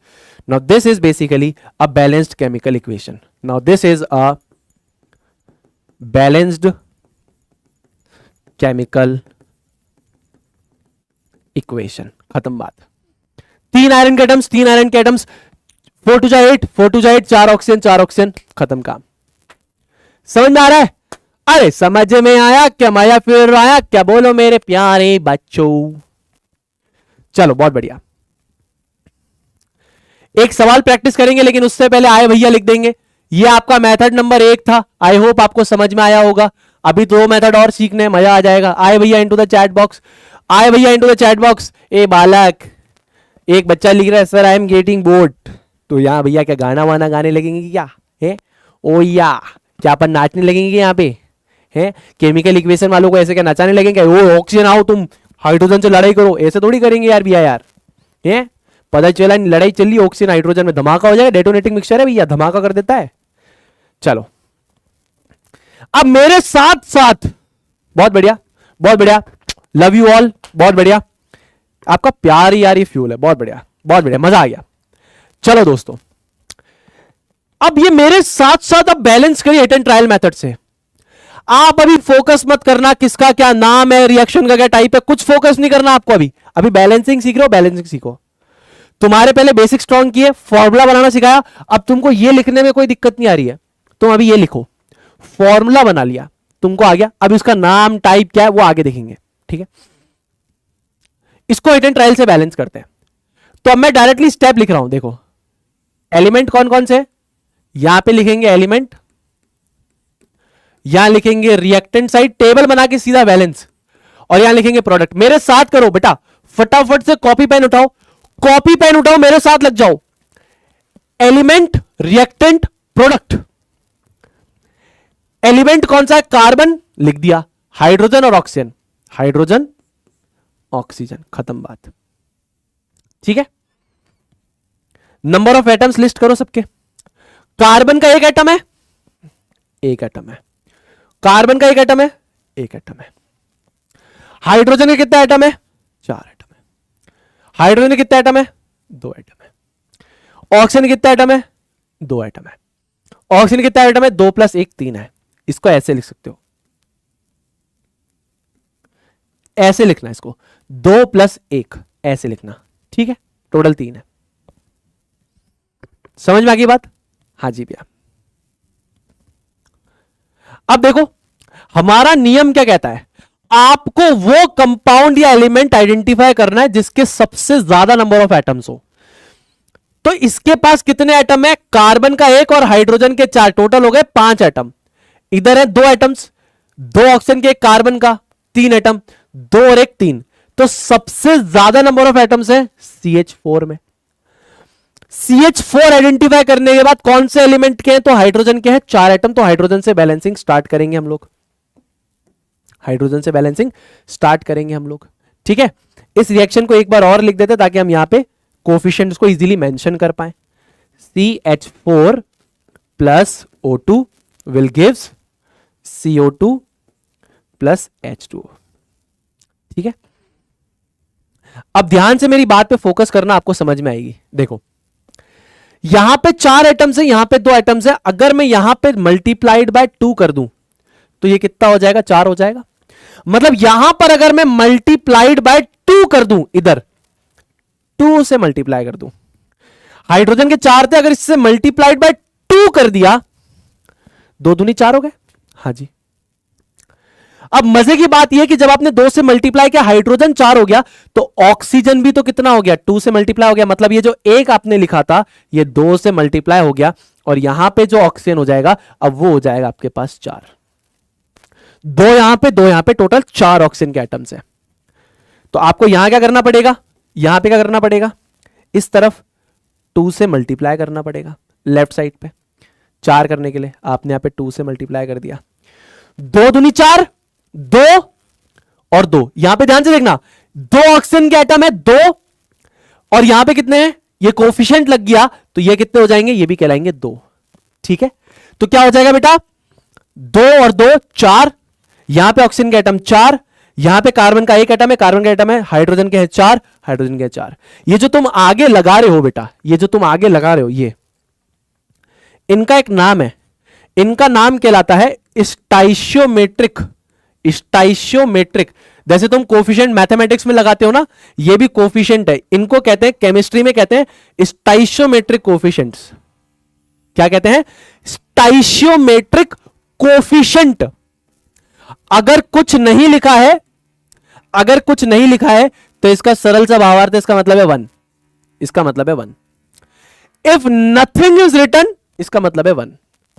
Now this is basically a balanced chemical equation. Now this is a balanced chemical equation. खत्म बात। 3 iron के atoms, 3 iron के atoms, 4 to जा 8, 4 to जा 8, 4 oxygen, 4 oxygen, खत्म काम। समझ में आ रहा है? अरे समझ में आया क्या? माया फिर आया क्या? बोलो मेरे प्यारे बच्चों। चलो बहुत बढ़िया। एक सवाल प्रैक्टिस करेंगे, लेकिन उससे पहले आए भैया लिख देंगे। ये आपका मेथड नंबर 1 था। आई होप आपको समझ में आया होगा। अभी 2 मेथड और सीखने, मजा आ जाएगा। आए भैया इनटू द चैट बॉक्स, आए भैया इनटू द चैट बॉक्स। ए बालक, एक बच्चा लिख रहा है sir I am getting bored. तो यहां भैया क्या गाना वाना गाने लगेंगे क्या? है ओ या क्या अपन नाचने लगेंगे यहाँ पे? है केमिकल इक्वेशन वालों को ऐसे क्या नचाने लगेंगे? ओ ऑक्सीजन आओ तुम हाइड्रोजन से लड़ाई करो, ऐसे थोड़ी करेंगे यार भैया। यार है पता चला लड़ाई चल रही ऑक्सीजन हाइड्रोजन में, धमाका हो जाएगा। डेटोनेटिंग मिक्सचर है भैया, धमाका कर देता है। चलो अब मेरे साथ साथ, बहुत बढ़िया बहुत बढ़िया, लव यू ऑल, बहुत बढ़िया। आपका प्यार ही यार ये फ्यूल है। बहुत बढ़िया बहुत बढ़िया, मजा आ गया। चलो दोस्तों, अब ये मेरे साथ साथ अब बैलेंस करिए हिट एंड ट्रायल मेथड से। आप अभी फोकस मत करना किसका क्या नाम है, रिएक्शन का क्या टाइप है, कुछ फोकस नहीं करना आपको। अभी बैलेंसिंग सीख रहे हो, बैलेंसिंग सीखो। तुम्हारे पहले बेसिक स्ट्रॉन्ग किए, फॉर्मूला बनाना सिखाया। अब तुमको ये लिखने में कोई दिक्कत नहीं आ रही है, तुम अभी ये लिखो। फॉर्मूला बना लिया, तुमको आ गया। अब उसका नाम टाइप क्या है वो आगे देखेंगे, ठीक है? इसको हिट एंड ट्रायल से बैलेंस करते हैं। तो अब मैं डायरेक्टली स्टेप लिख रहा हूं। देखो एलिमेंट कौन कौन से, यहां पे लिखेंगे एलिमेंट, यहां लिखेंगे रिएक्टेंट साइड, टेबल बना के सीधा बैलेंस, और यहां लिखेंगे प्रोडक्ट। मेरे साथ करो बेटा, फटाफट से कॉपी पेन उठाओ, कॉपी पेन उठाओ, मेरे साथ लग जाओ। Element, reactant, product. एलिमेंट कौन सा है? कार्बन, लिख दिया। हाइड्रोजन और ऑक्सीजन, हाइड्रोजन ऑक्सीजन, खत्म बात। ठीक है, नंबर ऑफ एटम्स लिस्ट करो सबके। कार्बन का एक एटम है, एक एटम है। कार्बन का एक एटम है, एक एटम है। हाइड्रोजन के कितना एटम है? 4 एटम है। हाइड्रोजन के कितना एटम है? 2 एटम है। ऑक्सीजन कितना एटम है? 2 एटम है। ऑक्सीजन कितना एटम है? 2 + 1 3 है। इसको ऐसे लिख सकते हो, ऐसे लिखना इसको, 2 + 1 ऐसे लिखना, ठीक है? टोटल 3 है। समझ में आ गई बात? हाँ जी भैया। अब देखो हमारा नियम क्या कहता है, आपको वो कंपाउंड या एलिमेंट आइडेंटिफाई करना है जिसके सबसे ज्यादा नंबर ऑफ एटम्स हो। तो इसके पास कितने एटम है? कार्बन का 1 और हाइड्रोजन के 4, टोटल हो गए 5 एटम। इधर है 2 एटम्स, 2 ऑक्सीजन के, 1 कार्बन का 3 एटम, 2 और 1 3। तो सबसे ज्यादा नंबर ऑफ एटम्स है CH4 में। CH4 आइडेंटिफाई करने के बाद कौन से एलिमेंट के हैं? तो हाइड्रोजन के हैं 4 एटम। तो हाइड्रोजन से बैलेंसिंग स्टार्ट करेंगे हम लोग। हाइड्रोजन से बैलेंसिंग स्टार्ट करेंगे हम लोग, ठीक है। इस रिएक्शन को एक बार और लिख देते ताकि हम यहां पे कोफिशिएंट्स को इजीली मेंशन कर पाए। CH4 plus O2 will gives CO2 plus H2O, ठीक है। अब ध्यान से मेरी बात पे फोकस करना, आपको समझ में आएगी। देखो यहां पे 4 एटम्स है, यहां पे 2 एटम्स है। अगर मैं यहां पे मल्टीप्लाइड बाय 2 कर दूं तो ये कितना हो जाएगा, 4 हो जाएगा। मतलब यहां पर अगर मैं मल्टीप्लाइड बाय 2 कर दूं, इधर 2 से मल्टीप्लाई कर दूं, हाइड्रोजन के 4 थे, अगर इससे मल्टीप्लाइड बाय 2 कर दिया, 2 दूनी 4 हो गए। हां जी। अब मजे की बात यह कि जब आपने 2 से मल्टीप्लाई किया, हाइड्रोजन 4 हो गया, तो ऑक्सीजन भी तो कितना हो गया, 2 से मल्टीप्लाई हो गया। मतलब ये जो एक आपने लिखा था ये 2 से मल्टीप्लाई हो गया, और यहां पे जो ऑक्सीजन हो जाएगा अब वो हो जाएगा आपके पास 4। 2 यहां पे 2 यहां पे, टोटल 4 ऑक्सीजन के एटम्स है। तो आपको यहां क्या करना पड़ेगा, यहां पे क्या करना पड़ेगा, इस तरफ 2 से मल्टीप्लाई करना पड़ेगा लेफ्ट साइड पे। 4 करने के लिए आपने यहां पे 2 से मल्टीप्लाई कर दिया, 2 दूनी 4, 2 और 2। यहां पे ध्यान से देखना, 2 ऑक्सीजन के एटम है 2, और यहां पे कितने हैं, ये कोफिशिएंट लग गया तो ये कितने हो जाएंगे, ये भी कहलाएंगे 2, ठीक है। तो क्या हो जाएगा बेटा, 2 और 2 4, यहां पे ऑक्सीजन के एटम 4, यहां पे कार्बन का एक एटम है, कार्बन का एटम है, हाइड्रोजन के है 4, हाइड्रोजन के 4। ये जो तुम आगे लगा रहे हो बेटा, ये जो तुम आगे लगा रहे हो, ये इनका एक नाम है, इनका नाम कहलाता है स्टाइशियोमेट्रिक। स्टाइशियोमेट्रिक, जैसे तुम कोफिशिएंट मैथमेटिक्स में लगाते हो ना, ये भी कोफिशिएंट है। इनको कहते हैं, केमिस्ट्री में कहते हैं स्टाइशियोमेट्रिक कोफिशिएंट्स। क्या कहते हैं, स्टाइशियोमेट्रिक कोफिशिएंट। अगर कुछ नहीं लिखा है, अगर कुछ नहीं लिखा है तो इसका सरल सा भावार्थ है, इसका मतलब है 1, इसका मतलब है 1। इफ नथिंग इज रिटन, इसका मतलब है 1,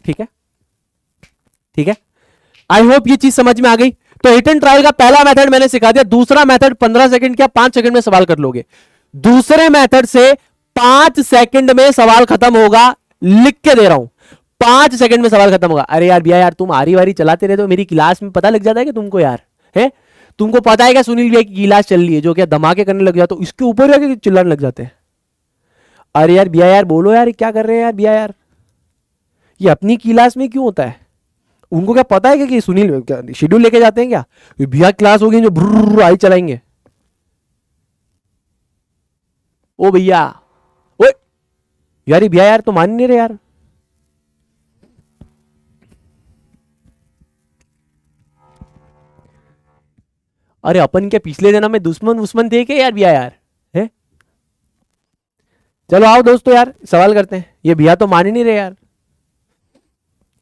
ठीक है, ठीक है। आई होप ये चीज समझ में आ गई। तो हिट एंड ट्रायल का पहला मेथड मैंने सिखा दिया, दूसरा मेथड 15 सेकंड क्या 5 सेकंड में सवाल कर लोगे। दूसरे मेथड से 5 सेकंड में सवाल खत्म होगा, लिख के दे रहा हूं, 5 सेकंड में सवाल खत्म होगा। अरे यार भैया यार, तुम आरी वारी चलाते रहते हो, मेरी क्लास में पता लग जाता है कि तुमको यार है, तुमको पता है क्या सुनील भैया की क्लास चल रही है, जो क्या धमाके करने लग जाते हो, इसके ऊपर जाके चिल्लाने लग जाते हैं। अरे यार भैया यार बोलो यार, क्या कर रहे हैं यार भैया यार, ये अपनी क्लास में क्यों होता है? उनको क्या पता है कि सुनील क्या शेड्यूल लेके जाते हैं क्या, भैया क्लास होगी जो ब्रुर आई चलाएंगे। ओ भैया, ओए यार भैया यार तो मान नहीं रहे यार। अरे अपन क्या पिछले जन्म में दुश्मन थे क्या यार भैया यार, है? चलो आओ दोस्तों यार सवाल करते हैं। ये भैया तो मान ही नहीं रहे यार,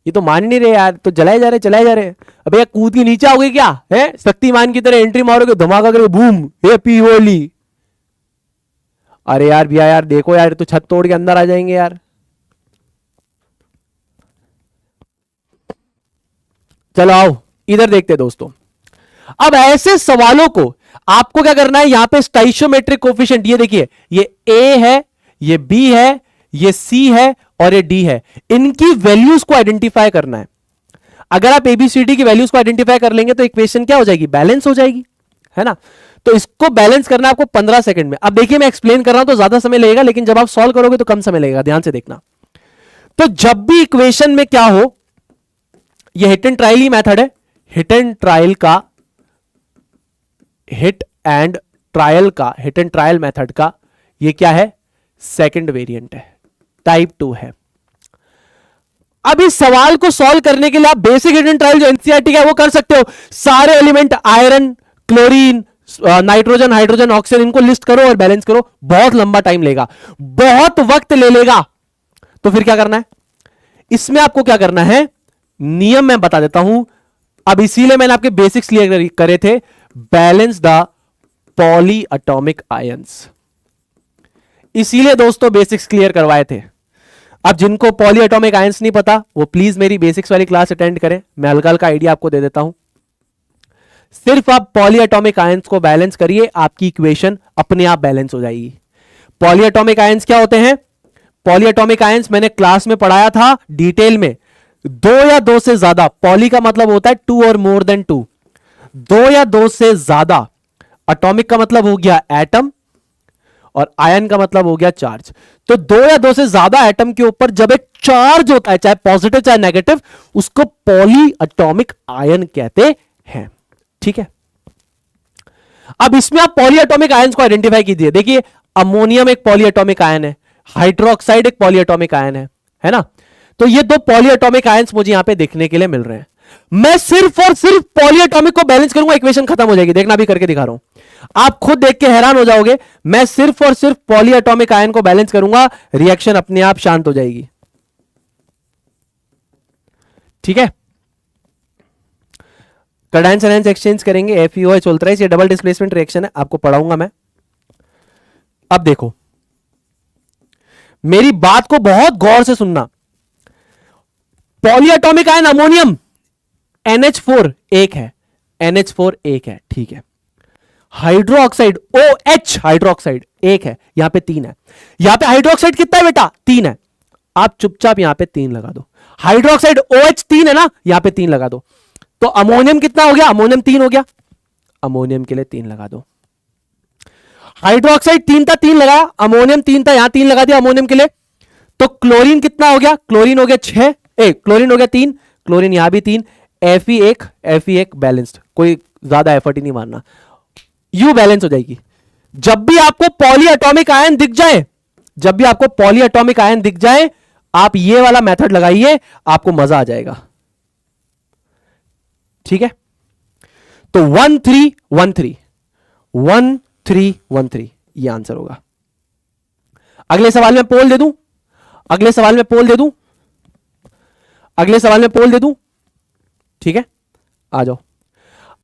ये तो मान ही नहीं रहे यार, तो चलाए जा रहे चलाए जा रहे। अब भैया कूद के नीचे आओगे क्या, है शक्तिमान की तरह एंट्री मारोगे, धमाका करके बूम, हैप्पी होली। अरे यार भैया यार देखो यार, तो छत तोड़ के अंदर आ जाएंगे यार। चलो आओ इधर देखते हैं दोस्तों। अब ऐसे सवालों को आपको क्या करना है, यहां पे स्टाइशियोमेट्रिक कोफिशिएंट, ये देखिए, ये ए है, ये बी है, ये सी है और ये डी है, इनकी वैल्यूज को आइडेंटिफाई करना है। अगर आप एबीसीडी की वैल्यूज को आइडेंटिफाई कर लेंगे तो इक्वेशन क्या हो जाएगी, बैलेंस हो जाएगी, है ना। तो इसको बैलेंस करना है आपको 15 सेकंड में। अब देखिए मैं एक्सप्लेन कर रहा हूं तो ज्यादा समय लगेगा, लेकिन जब आप सॉल्व करोगे तो कम समय लगेगा, ध्यान से देखना। तो जब भी इक्वेशन में क्या हो, ये hit and trial he method है, हिट एंड ट्रायल का, हिट एंड ट्रायल मेथड का ये क्या है, सेकंड वेरिएंट है, टाइप 2 है। अब इस सवाल को सॉल्व करने के लिए आप बेसिक हिट एंड ट्रायल जो एनसीईआरटी का है वो कर सकते हो। सारे element iron, chlorine, nitrogen, hydrogen, oxygen, इनको लिस्ट करो और बैलेंस करो। बहुत लंबा टाइम लेगा, बहुत वक्त ले लेगा। तो फिर क्या करना है, इसमें आपको क्या करना है, नियम मैं बता देता हूं। अब इसीलिए मैंने आपके बेसिक्स क्लियर करे थे, balance the poly atomic ions, इसीलिए दोस्तों बेसिक्स क्लियर करवाए थे। अब जिनको पॉली एटॉमिक आयंस नहीं पता वो प्लीज मेरी बेसिक्स वाली क्लास अटेंड करें, मैं हल्का हल्का आइडिया आपको दे देता हूं। सिर्फ आप पॉली एटॉमिक आयंस को बैलेंस करिए, आपकी इक्वेशन अपने आप बैलेंस हो जाएगी। पॉली एटॉमिक आयंस क्या होते हैं, पॉली एटॉमिक आयंस मैंने क्लास में पढ़ाया था डिटेल में, 2 या 2 से ज्यादा, पॉली का मतलब होता है 2 और मोर देन 2, दो या दो से ज्यादा, एटॉमिक का मतलब हो गया एटम और आयन का मतलब हो गया चार्ज। तो दो या दो से ज्यादा एटम के ऊपर जब एक चार्ज होता है, चाहे पॉजिटिव चाहे नेगेटिव, उसको पॉली एटॉमिक आयन कहते हैं। ठीक है, अब इसमें आप पॉली एटॉमिक आयन को आइडेंटिफाई कीजिए। देखिए, अमोनियम एक पॉली एटॉमिक आयन है, हाइड्रोक्साइड एक पॉली एटॉमिक आयन है ना। तो ये दो पॉली एटॉमिक आयंस मुझे यहां पे देखने के लिए मिल रहे हैं। मैं सिर्फ और सिर्फ पॉली एटॉमिक को बैलेंस करूंगा, इक्वेशन खत्म हो जाएगी। देखना, भी करके दिखा रहा हूं, आप खुद देख के हैरान हो जाओगे। मैं सिर्फ और सिर्फ पॉली एटॉमिक आयन को बैलेंस करूंगा, रिएक्शन अपने आप शांत हो जाएगी। ठीक है, कैटायन एनायंस एक्सचेंज करेंगे, FeOH अल्ट्राइज, ये डबल डिस्प्लेसमेंट रिएक्शन है, आपको पढ़ाऊंगा मैं। अब देखो, मेरी बात को बहुत गौर से सुनना। Poly atomic ion ammonium NH4 एक है, NH4 एक है, ठीक है। हाइड्रोक्साइड OH हाइड्रोक्साइड एक है, यहां पे तीन है। यहां पे हाइड्रोक्साइड कितना है बेटा? तीन है। आप चुपचाप यहां पे तीन लगा दो। हाइड्रोक्साइड OH तीन है ना, यहां पे तीन लगा दो। तो अमोनियम कितना हो गया? अमोनियम तीन हो गया, अमोनियम के लिए तीन लगा दो। हाइड्रोक्साइड तीन था, तीन लगा, अमोनियम तीन था, यहां तीन लगा दिया अमोनियम के लिए। तो क्लोरीन कितना हो गया? क्लोरीन हो गया छह, क्लोरीन हो गया तीन, क्लोरीन यहां भी तीन, Fe1 बैलेंस्ड, कोई ज्यादा एफर्ट ही नहीं मारना, यू बैलेंस हो जाएगी। जब भी आपको पॉली एटॉमिक आयन दिख जाए, जब भी आपको पॉली एटॉमिक आयन दिख जाए, आप ये वाला मेथड लगाइए, आपको मजा आ जाएगा। ठीक है, तो 1 3 1 3 1 3 1 3 ये आंसर होगा। अगले सवाल में पोल दे दूं, अगले सवाल में पोल दे दूं, अगले सवाल में पोल दे दूं। ठीक है, आ जाओ।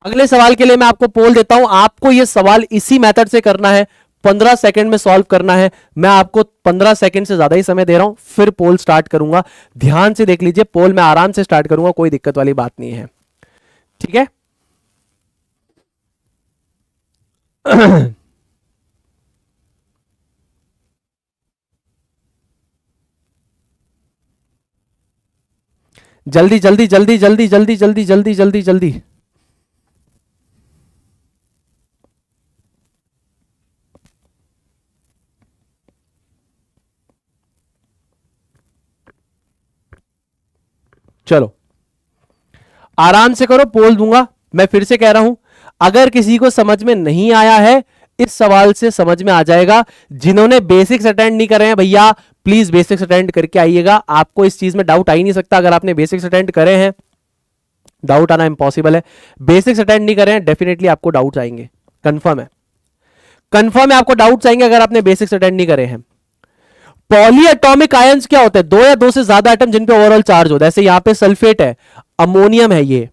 अगले सवाल के लिए मैं आपको पोल देता हूं। आपको यह सवाल इसी मेथड से करना है, 15 सेकंड में सॉल्व करना है। मैं आपको 15 सेकंड से ज्यादा ही समय दे रहा हूं, फिर पोल स्टार्ट करूंगा। ध्यान से देख लीजिए, पोल मैं आराम से स्टार्ट करूंगा, कोई दिक्कत वाली बात नहीं है। ठीक है, जल्दी जल्दी जल्दी जल्दी जल्दी जल्दी जल्दी जल्दी जल्दी। चलो आराम से करो, पोल दूंगा। मैं फिर से कह रहा हूं, अगर किसी को समझ में नहीं आया है, इस सवाल से समझ में आ जाएगा। जिन्होंने बेसिक्स अटेंड नहीं करे हैं भैया, प्लीज बेसिक्स अटेंड करके आइएगा। आपको इस चीज में डाउट आ ही नहीं सकता। अगर आपने बेसिक्स अटेंड करे हैं, डाउट आना इंपॉसिबल है। बेसिक्स अटेंड नहीं करे हैं, डेफिनेटली आपको डाउट आएंगे, कंफर्म है, कंफर्म है, आपको डाउट्स आएंगे अगर आपने बेसिक्स अटेंड नहीं करे हैं। पॉली एटॉमिक आयंस क्या होते हैं? दो या दो से ज्यादा एटम जिन पे ओवरऑल चार्ज होता है। जैसे यहां पे सल्फेट है, अमोनियम है, ये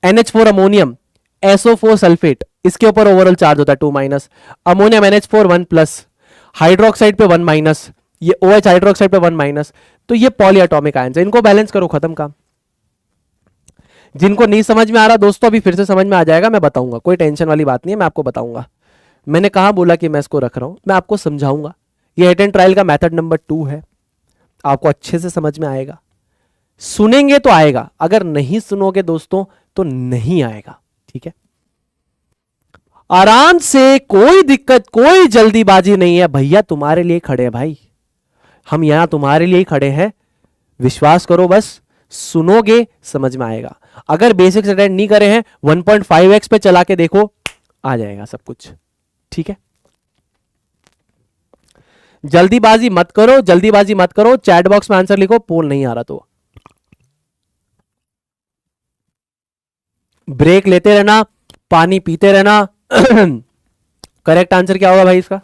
NH4 अमोनियम, SO4 सल्फेट, इसके ऊपर ओवरऑल चार्ज होता है 2-, अमोनियम NH4 1+, हाइड्रोक्साइड पे 1-, ये OH हाइड्रोक्साइड पे 1-। तो ये पॉली एटॉमिक आयंस है, इनको बैलेंस करो, खत्म काम। जिनको नहीं समझ में आ रहा दोस्तों, अभी फिर से समझ में आ जाएगा, मैं बताऊंगा, कोई टेंशन वाली बात नहीं है, मैं आपको बताऊंगा। मैंने कहा बोला कि मैं इसको रख रहा हूं, मैं आपको समझाऊंगा। ये हिट एंड ट्रायल का मेथड नंबर 2 है, आपको अच्छे से समझ में आएगा। सुनेंगे तो आएगा, अगर नहीं सुनोगे दोस्तों तो नहीं आएगा। ठीक है, आराम से, कोई दिक्कत, कोई जल्दीबाजी नहीं है भैया, तुम्हारे लिए खड़े हैं भाई, हम यहां तुम्हारे लिए ही खड़े हैं। विश्वास करो, बस सुनोगे समझ में आएगा। अगर बेसिक्स अटेंड नहीं करे हैं, 1.5x पे चला के देखो, आ जाएगा सब कुछ। ठीक है, जल्दीबाजी मत करो, जल्दीबाजी मत करो। चैट बॉक्स में आंसर लिखो, पोल नहीं आ रहा तो ब्रेक लेते रहना, पानी पीते रहना। करेक्ट आंसर क्या होगा भाई इसका?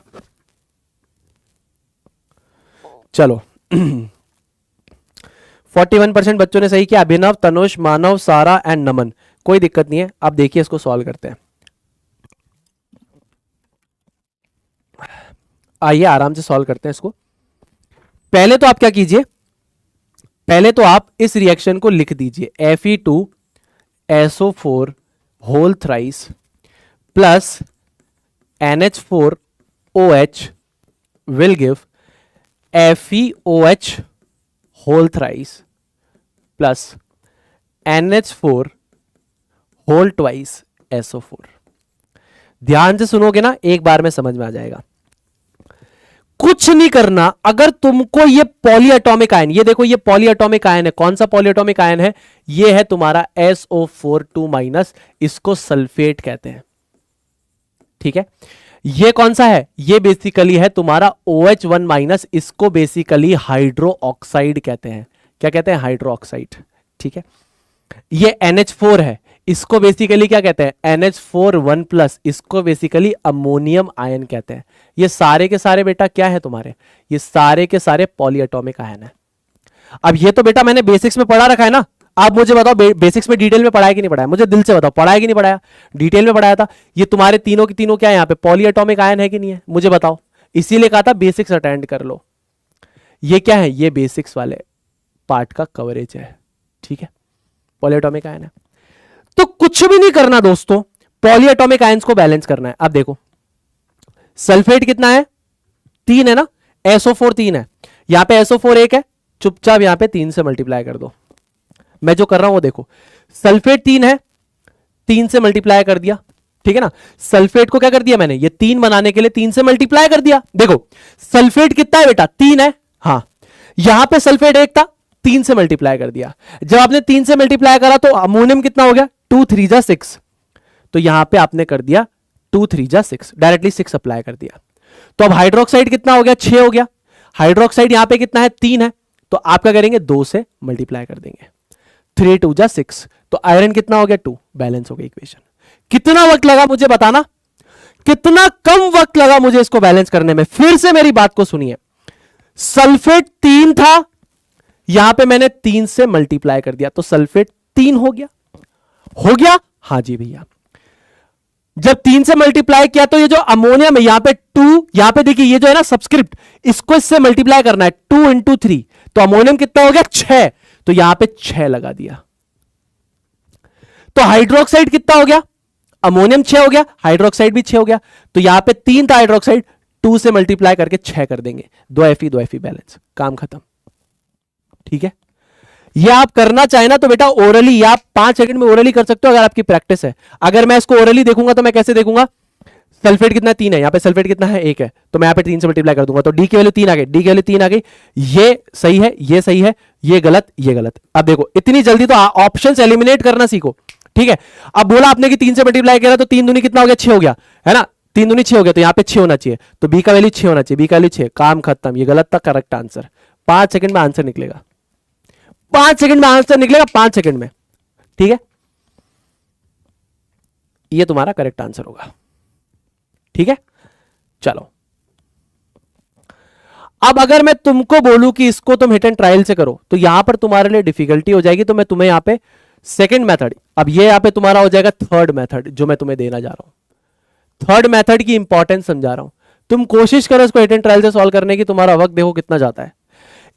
चलो 41% बच्चों ने सही किया। अभिनव, तनुष, मानव, सारा एंड नमन, कोई दिक्कत नहीं है। अब देखिए इसको सॉल्व करते हैं। आइए आराम से सॉल्व करते हैं इसको। पहले तो आप क्या कीजिए, पहले तो आप इस रिएक्शन को लिख दीजिए, Fe2SO4 whole thrice plus NH4OH will give FeOH whole thrice plus NH4 whole twice SO4। ध्यान से सुनोगे ना, एक बार में समझ में आ जाएगा। कुछ नहीं करना, अगर तुमको ये पॉलीएटॉमिक आयन, ये देखो ये पॉलीएटॉमिक आयन है, कौन सा पॉलीएटॉमिक आयन है, ये है तुम्हारा SO4 इसको सल्फेट कहते हैं। ठीक है, ये कौन सा है, ये बेसिकली है तुम्हारा OH1 इसको बेसिकली हाइड्रो ऑक्साइड कहते हैं। क्या कहते हैं, हाइड्रो ऑक्साइड। ठीक है, ये NH4 है, इसको बेसिकली क्या कहते हैं, NH4 इसको बेसिकली अमोनियम आयन कहते हैं। ये सारे के सारे बेटा क्या है तुम्हारे, ये सारे के सारे पॉलीएटॉमिक आयन है। अब ये तो बेटा मैंने बेसिक्स में पढ़ा रखा है ना, आप मुझे बताओ बेसिक्स में डिटेल में पढ़ाया कि नहीं पढ़ाया, मुझे दिल से बताओ, पढ़ाया कि नहीं पढ़ाया, डिटेल में पढ़ाया था। ये तुम्हारे तीनों की तीनों क्या है यहाँ पे, पॉलीएटॉमिक आयन है कि नहीं है, मुझे बताओ। इसीलिए कहा था बेसिक्स अटेंड कर लो। ये क्या है, ये बेसिक्स वाले पार्ट का कवरेज है। ठीक है, पॉलीएटॉमिक आयन है, तो कुछ भी नहीं करना दोस्तों, पॉलीएटॉमिक आयंस को बैलेंस करना है। अब देखो सल्फेट कितना है, 3 है ना, SO4 3 है, यहां पे SO4 1 है, चुपचाप यहां पे 3 से मल्टीप्लाई कर दो। मैं जो कर रहा हूं वो देखो, सल्फेट 3 है, 3 से मल्टीप्लाई कर दिया। ठीक है ना, सल्फेट को क्या कर दिया मैंने, ये 3 बनाने के लिए 3 से मल्टीप्लाई कर दिया। देखो सल्फेट कितना है बेटा, 3 है, हाँ, यहां पे सल्फेट 1 था, 3 से मल्टीप्लाई कर दिया। जब आपने 3 से मल्टीप्लाई करा तो अमोनियम कितना हो गया, 2 3 जा 6, तो यहां पे आपने कर दिया 2 3 जा 6, डायरेक्टली 6 अप्लाई कर दिया। तो अब हाइड्रोक्साइड कितना हो गया, 6 हो गया। हाइड्रोक्साइड यहां पे कितना है, 3 है, तो आप क्या करेंगे, 2 से मल्टीप्लाई कर देंगे, 3 2 जा 6, तो आयरन कितना हो गया, 2, बैलेंस हो गया इक्वेशन। कितना वक्त लगा मुझे बताना, कितना कम वक्त लगा मुझे इसको बैलेंस करने में। फिर से मेरी बात को सुनिए, सल्फेट 3 था, यहां पे मैंने 3 से मल्टीप्लाई कर दिया, तो सल्फेट 3 हो गया, हो गया, हाँ जी भैया। जब 3 से मल्टीप्लाई किया तो ये जो अमोनियम है यहां पे 2, यहां पे देखिए ये जो है ना सब्सक्रिप्ट, इसको इससे मल्टीप्लाई करना है, 2 इंटू 3, तो अमोनियम कितना हो गया, 6, तो यहां पे 6 लगा दिया। तो हाइड्रोक्साइड कितना हो गया, अमोनियम 6 हो गया, हाइड्रोक्साइड भी 6 हो गया, तो यहां पे 3 था हाइड्रोक्साइड, 2 से मल्टीप्लाई करके 6 कर देंगे, 2 Fe बैलेंस, काम खत्म। ठीक है, ये आप करना चाहे ना तो बेटा ओरली, आप 5 सेकंड में ओरली कर सकते हो अगर आपकी प्रैक्टिस है। अगर मैं इसको ओरली देखूंगा तो मैं कैसे देखूंगा, सल्फेट कितना 3 है, यहां पे सल्फेट कितना है 1 है, तो मैं यहां पे 3 से मल्टीप्लाई कर दूंगा, तो डी की वैल्यू 3 आ गई, डी की वैल्यू 3 आ गई, ये सही है, ये सही है, ये गलत, ये गलत। अब देखो इतनी जल्दी तो ऑप्शंस एलिमिनेट करना सीखो। ठीक है, अब बोला आपने कि 3 से मल्टीप्लाई किया तो 3 दूनी कितना हो गया, 6 हो गया, है ना, 3 दूनी 6 हो गया, तो यहां पे 6 होना चाहिए, तो बी का वैल्यू 6 होना चाहिए, बी का वैल्यू 6, काम खत्म, ये गलत था, करेक्ट आंसर। 5 सेकंड में आंसर निकलेगा, 5 सेकंड में आंसर निकलेगा, 5 सेकंड में। ठीक है, ये तुम्हारा करेक्ट आंसर होगा। ठीक है, चलो अब अगर मैं तुमको बोलूं कि इसको तुम हिट एंड ट्रायल से करो तो यहां पर तुम्हारे लिए डिफिकल्टी हो जाएगी, तो मैं तुम्हें यहां पे सेकंड मेथड, अब ये यहां पे तुम्हारा हो जाएगा थर्ड मेथड जो मैं तुम्हें देना जा रहा हूं। थर्ड मेथड की इंपॉर्टेंस समझा रहा हूं, तुम कोशिश करो इसको हिट एंड ट्रायल से सॉल्व करने की, तुम्हारा वक्त देखो कितना जाता है।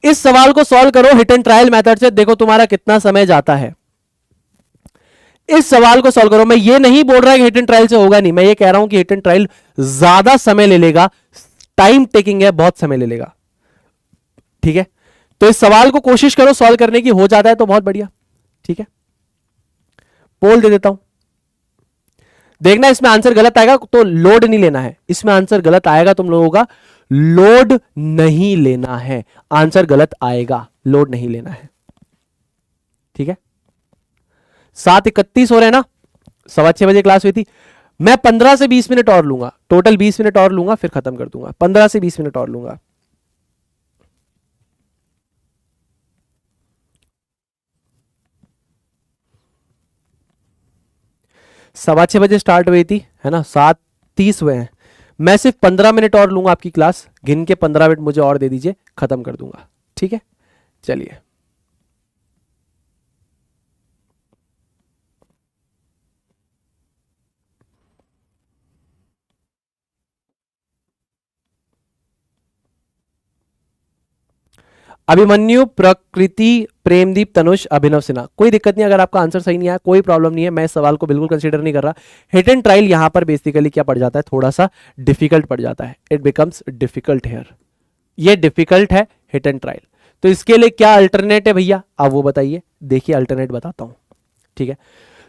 इस सवाल को सॉल्व करो हिट एंड ट्रायल मेथड से, देखो तुम्हारा कितना समय जाता है। इस सवाल को सॉल्व करो, मैं ये नहीं बोल रहा कि हिट एंड ट्रायल से होगा नहीं, मैं ये कह रहा हूं कि हिट एंड ट्रायल ज्यादा समय ले लेगा, टाइम टेकिंग है, बहुत समय ले लेगा। ठीक है, तो इस सवाल को कोशिश करो सॉल्व करने की, हो जाता है तो बहुत बढ़िया। ठीक है, पोल दे देता हूं, देखना इसमें आंसर गलत आएगा तो लोड नहीं लेना है, इसमें आंसर गलत आएगा तुम लोगों का लोड नहीं लेना है, आंसर गलत आएगा, लोड नहीं लेना है। ठीक है, 7:31 हो रहे हैं ना, 6:15 बजे क्लास हुई थी, मैं 15 से 20 मिनट और लूंगा, टोटल 20 मिनट और लूंगा, फिर खत्म कर दूंगा, 15 से 20 मिनट और लूंगा। सवा 6 बजे स्टार्ट हुई थी, है ना, 7:30 हुए हैं, मैं सिर्फ 15 मिनट और लूंगा आपकी क्लास, गिन के 15 मिनट मुझे और दे दीजिए, खत्म कर दूंगा। ठीक है, चलिए अभिमन्यु, प्रकृति, प्रेमदीप, तनुष, अभिनव सिन्हा, कोई दिक्कत नहीं अगर आपका आंसर सही नहीं आया, कोई प्रॉब्लम नहीं है, मैं इस सवाल को बिल्कुल कंसीडर नहीं कर रहा। हिट एंड ट्रायल यहां पर बेसिकली क्या पड़ जाता है, थोड़ा सा डिफिकल्ट पड़ जाता है, इट बिकम्स डिफिकल्ट हियर, ये डिफिकल्ट है हिट एंड ट्रायल। तो इसके लिए क्या अल्टरनेट है भैया, आप वो बताइए, देखिए अल्टरनेट बताता हूं। ठीक है,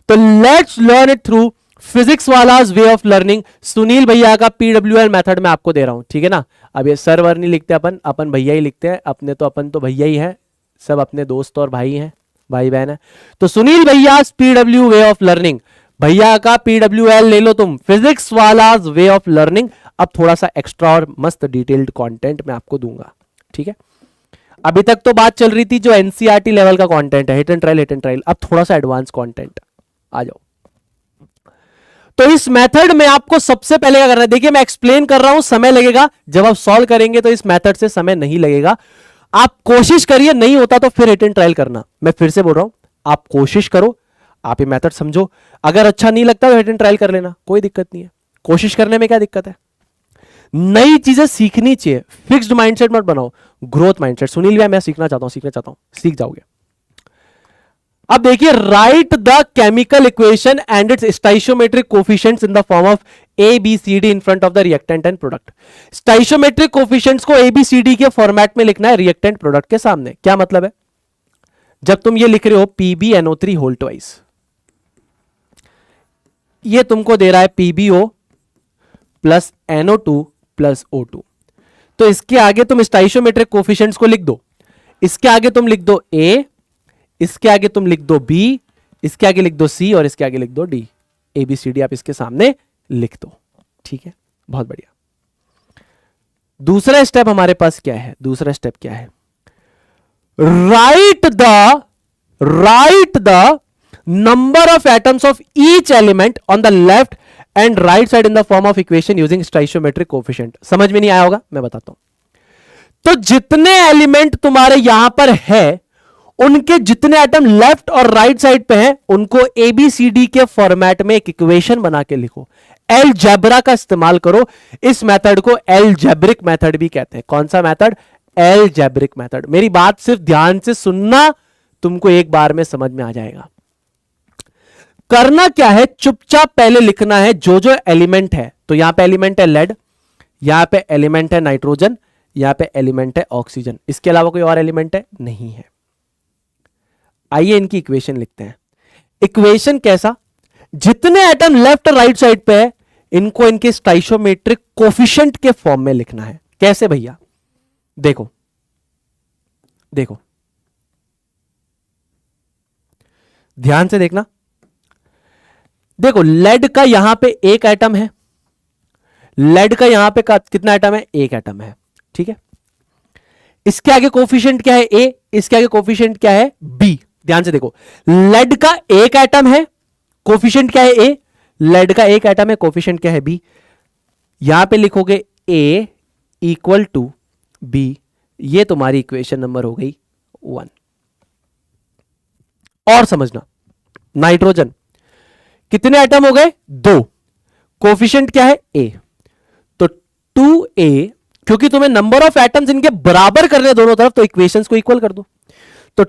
तो let's learn it through physics वाला वे ऑफ लर्निंग, सुनील भैया का पीडब्ल्यूएल मेथड में आपको दे रहा हूं, ठीक है ना। अब ये सर्वर नहीं लिखते अपन, अपन भैया ही लिखते हैं, अपने तो अपन तो भैया ही हैं, सब अपने दोस्त और भाई हैं, भाई बहन है। तो सुनील भैया पीडब्ल्यू वे ऑफ लर्निंग, भैया का पीडब्ल्यूएल ले लो तुम, फिजिक्स वाला वे ऑफ लर्निंग। अब थोड़ा सा एक्स्ट्रा और मस्त डिटेल्ड कंटेंट मैं आपको दूंगा, ठीक है। अभी तक तो बात चल रही थी जो एनसीईआरटी लेवल का कंटेंट है, hit and trial, hit and trial. अब थोड़ा सा एडवांस कंटेंट, आ जाओ। तो इस मेथड में आपको सबसे पहले क्या करना है, देखिए मैं एक्सप्लेन कर रहा हूं, समय लगेगा, जब आप सॉल्व करेंगे तो इस मेथड से समय नहीं लगेगा। आप कोशिश करिए, नहीं होता तो फिर हिट एंड ट्रायल करना। मैं फिर से बोल रहा हूं, आप कोशिश करो, आप ये मेथड समझो, अगर अच्छा नहीं लगता तो हिट एंड ट्रायल कर लेना, कोई दिक्कत नहीं है। कोशिश करने में क्या दिक्कत है, नई चीजें सीखनी चाहिए, फिक्स्ड माइंडसेट मत बनाओ, ग्रोथ माइंडसेट। सुनील भैया मैं सीखना चाहता हूं, सीख जाओगे। अब देखिए, write the chemical equation and its stoichiometric coefficients in the form of A B C D in front of the reactant and product. Stoichiometric coefficients को ए बी सी डी के फॉर्मेट में लिखना है रिएक्टेंट प्रोडक्ट के सामने। क्या मतलब है, जब तुम ये लिख रहे हो PbNO3 होल ट्वाइस, ये तुमको दे रहा है PbO plus NO2 plus O2, तो इसके आगे तुम स्टाइशियोमेट्रिक कोफिशिएंट्स को लिख दो। इसके आगे तुम लिख दो A, इसके आगे तुम लिख दो B, इसके आगे लिख दो C और इसके आगे लिख दो D। ABCD आप इसके सामने लिख दो, ठीक है, बहुत बढ़िया। दूसरा स्टेप हमारे पास क्या है, दूसरा स्टेप क्या है, write the number of atoms of each element on the left and right side in the form of equation using stoichiometric coefficient. समझ में नहीं आया होगा, मैं बताता हूं। तो जितने एलिमेंट तुम्हारे यहां पर है, उनके जितने एटम लेफ्ट और राइट साइड पे हैं, उनको एबीसीडी के फॉर्मेट में एक इक्वेशन बना के लिखो। एलजेब्रा का इस्तेमाल करो। इस मेथड को एलजेब्रिक मेथड भी कहते हैं। कौन सा मेथड, एलजेब्रिक मेथड। मेरी बात सिर्फ ध्यान से सुनना, तुमको एक बार में समझ में आ जाएगा। करना क्या है, चुपचाप पहले लिखना है जो जो एलिमेंट है। तो यहां पे एलिमेंट है लेड, यहां पे एलिमेंट है नाइट्रोजन, यहां पे एलिमेंट है ऑक्सीजन, इसके अलावा कोई और एलिमेंट है नहीं है। आइए इनकी इक्वेशन लिखते हैं। इक्वेशन कैसा, जितने एटम लेफ्ट और राइट साइड पे है, इनको इनके स्टाइशियोमेट्रिक कोफिशिएंट के फॉर्म में लिखना है। कैसे भैया, देखो देखो ध्यान से देखना। देखो लेड का यहां पे एक एटम है, लेड का यहां पे कितना एटम है, एक एटम है, ठीक है। इसके आगे कोफिशिएंट क्या है, ए, इसके आगे कोफिशिएंट क्या है, बी। ध्यान से देखो, लेड का एक एटम है, कोफिशिएंट क्या है, ए, लेड का एक एटम है, कोफिशिएंट क्या है, बी। यहां पे लिखोगे ए इक्वल टू बी, ये तुम्हारी इक्वेशन नंबर हो गई 1। और समझना, नाइट्रोजन कितने एटम हो गए, 2, कोफिशिएंट क्या है, ए, तो 2a, क्योंकि तुम्हें नंबर ऑफ एटम्स इनके बराबर करने दोनों तरफ, तो इक्वेशंस को इक्वल कर दो। तो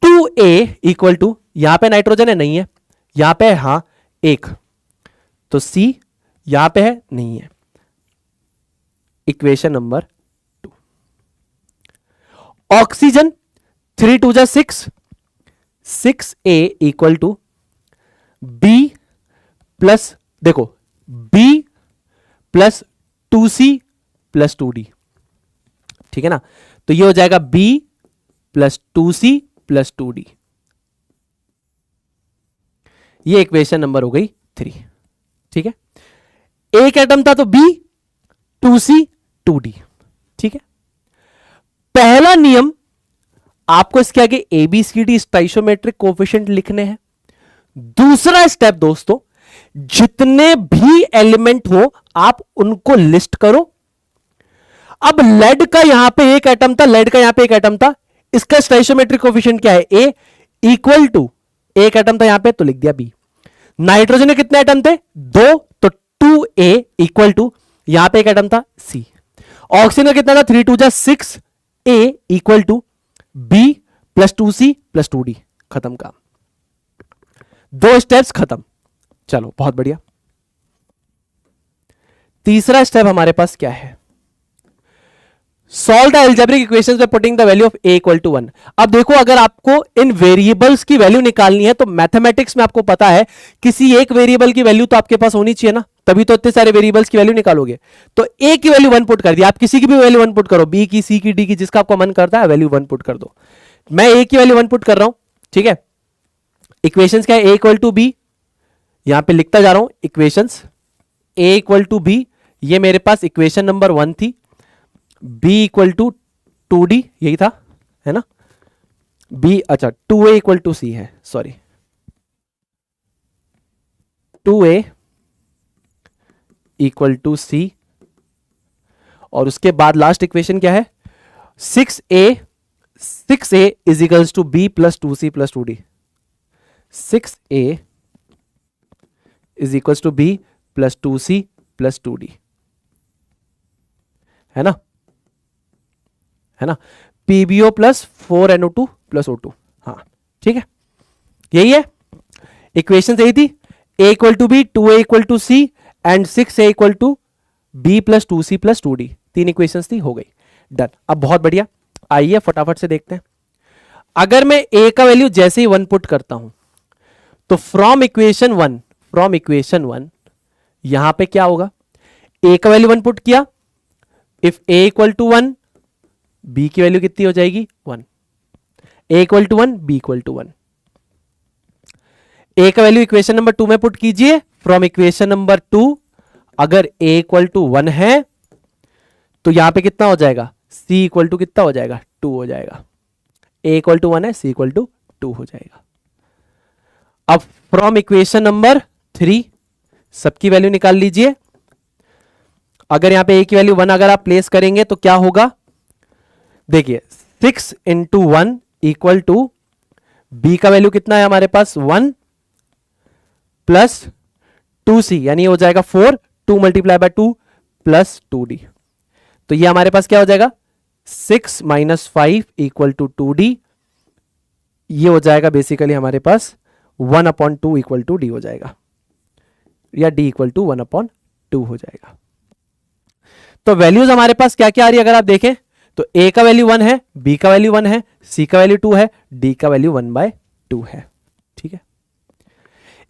2a इक्वल टू, यहां पे नाइट्रोजन है, नहीं है, यहां पे है हां 1, तो C यहां पे है, नहीं है, इक्वेशन नंबर 2। ऑक्सीजन 3 2 जा 6, 6a equal to B plus, देखो B plus 2C plus 2D, ठीक है ना। तो ये हो जाएगा B plus 2C plus 2D, ये इक्वेशन नंबर हो गई 3, ठीक है। एक एटम था तो B, 2C 2D, ठीक है। पहला नियम, आपको इसके आगे ABCD स्टाइशियोमेट्रिक कोफिशिएंट लिखने हैं। दूसरा स्टेप दोस्तों, जितने भी एलिमेंट हो आप उनको लिस्ट करो। अब लेड का यहां पे एक एटम था, लेड का यहां पे एक एटम था, इसका स्टाइशियोमेट्रिक कोफिशिएंट क्या है, ए, इक्वल टू, एक एटम था यहां पे तो लिख दिया बी। नाइट्रोजन में कितने एटम थे, 2, तो 2a इक्वल टू, यहां पे एक एटम था सी। ऑक्सीजन का कितना था, 3 2 जा 6, a equal to b plus 2c plus 2d, खत्म काम, 2 स्टेप्स खत्म। चलो बहुत बढ़िया। तीसरा स्टेप हमारे पास क्या है, solve the algebraic equations by putting the value of a equal to 1। अब देखो, अगर आपको इन वेरिएबल्स की वैल्यू निकालनी है तो मैथमेटिक्स में आपको पता है किसी एक वेरिएबल की वैल्यू तो आपके पास होनी चाहिए ना, तभी तो इतने सारे वेरिएबल्स की वैल्यू निकालोगे। तो a की वैल्यू 1 पुट कर दी, आप किसी की भी वैल्यू 1 पुट करो, b की, c की, d की, जिसका आपको मन करता है वैल्यू 1 पुट कर दो। मैं a की वैल्यू 1 पुट कर रहा हूं, ठीक है। इक्वेशंस क्या है, a इक्वल टू b, यहां पे लिखता जा रहा हूं equations, a equal to b, ये मेरे पास इक्वेशन नंबर 1 थी। b इक्वल टू 2d, यही था, है ना। b, अच्छा 2a इक्वल टू c है, sorry 2a equal to c, और उसके बाद लास्ट इक्वेशन क्या है, 6a is equals to b plus 2c plus 2d। 6a is equals to b plus 2c plus 2d, है ना, है ना। PbO plus 4NO2 plus O2, हाँ ठीक है, यही है इक्वेशन, यही थी। a equal to b, 2a equal to c and 6a equal to b plus 2c plus 2d, 3 equations थी, हो गई, डन। अब बहुत बढ़िया, आइए फटाफट से देखते हैं। अगर मैं a का वैल्यू जैसे ही 1 पुट करता हूं तो फ्रॉम इक्वेशन 1 यहां पे क्या होगा, a का वैल्यू 1 पुट किया, if a equal to 1, b की वैल्यू कितनी हो जाएगी 1, a equal to 1, b equal to 1। a का वैल्यू इक्वेशन नंबर 2 में पुट कीजिए, फ्रॉम इक्वेशन नंबर 2 अगर a इक्वल टू 1 है तो यहां पे कितना हो जाएगा, c इक्वल टू कितना हो जाएगा 2 हो जाएगा। a इक्वल टू 1 है, c इक्वल टू 2 हो जाएगा। अब फ्रॉम इक्वेशन नंबर 3 सबकी वैल्यू निकाल लीजिए। अगर यहां पे a की वैल्यू 1 अगर आप प्लेस करेंगे तो क्या होगा, देखिए 6 इंटू 1 इक्वल टू b का वैल्यू कितना है हमारे पास 1 प्लस 2c, यानी हो जाएगा 4, 2 मल्टीप्लाई बाय 2 प्लस 2d। तो ये हमारे पास क्या हो जाएगा 6 माइनस 5 इक्वल टू 2d, ये हो जाएगा बेसिकली हमारे पास 1/2 इक्वल टू d हो जाएगा, या d इक्वल टू 1/2 हो जाएगा। तो वैल्यूज हमारे पास क्या क्या आ रही है अगर आप देखें तो a का वैल्यू 1 है, b का वैल्यू 1 है, c का वैल्यू 2 है, d का वैल्यू 1/2 है, ठीक है।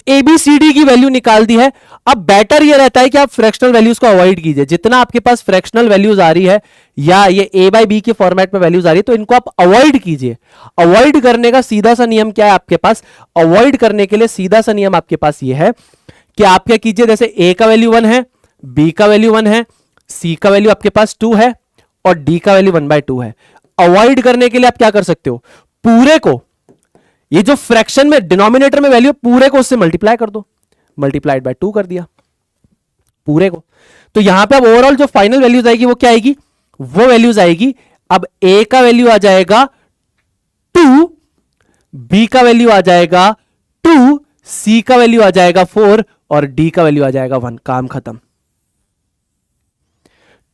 ए बी सी डी की वैल्यू निकाल दी है। अब बेटर ये रहता है कि आप फ्रैक्शनल वैल्यूज को अवॉइड कीजिए, जितना आपके पास फ्रैक्शनल वैल्यूज आ रही है या ये a बाई बी के फॉर्मेट में वैल्यूज आ रही है तो इनको आप अवॉइड कीजिए। अवॉइड करने का सीधा सा नियम क्या है आपके पास, अवॉइड करने के लिए सीधा सा नियम आपके पास ये है कि आप क्या कीजिए, जैसे a का वैल्यू 1 है, b का वैल्यू 1 है, c का वैल्यू आपके पास 2 है और d का वैल्यू 1/2 है। अवॉइड करने के लिए आप क्या कर सकते हो, पूरे को, ये जो फ्रैक्शन में डिनोमिनेटर में वैल्यू पूरे को उससे मल्टीप्लाई कर दो, मल्टीप्लाइड बाय 2 कर दिया पूरे को। तो यहां पे अब ओवरऑल जो फाइनल वैल्यूज आएगी वो क्या आएगी, वो वैल्यूज आएगी। अब a का वैल्यू आ जाएगा 2, b का वैल्यू आ जाएगा 2, c का वैल्यू आ जाएगा 4 और d का वैल्यू आ जाएगा 1। काम खत्म।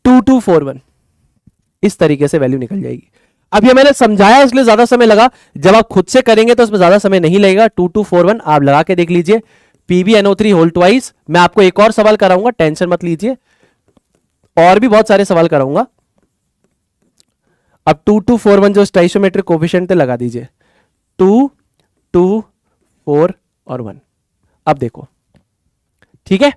2 2 4 1 इस तरीके से वैल्यू निकल जाएगी। अब ये मैंने समझाया इसलिए ज्यादा समय लगा, जब आप खुद से करेंगे तो इसमें ज्यादा समय नहीं लगेगा। 2 2 4 1 आप लगा के देख लीजिए। PbNO3 whole twice. मैं आपको एक और सवाल कराऊंगा, टेंशन मत लीजिए, और भी बहुत सारे सवाल कराऊंगा। अब 2 2 4 1 जो स्टाइशियोमेट्रिक कोफिशिएंट थे लगा दीजिए, 2 2 4 और 1। अब देखो, ठीक है,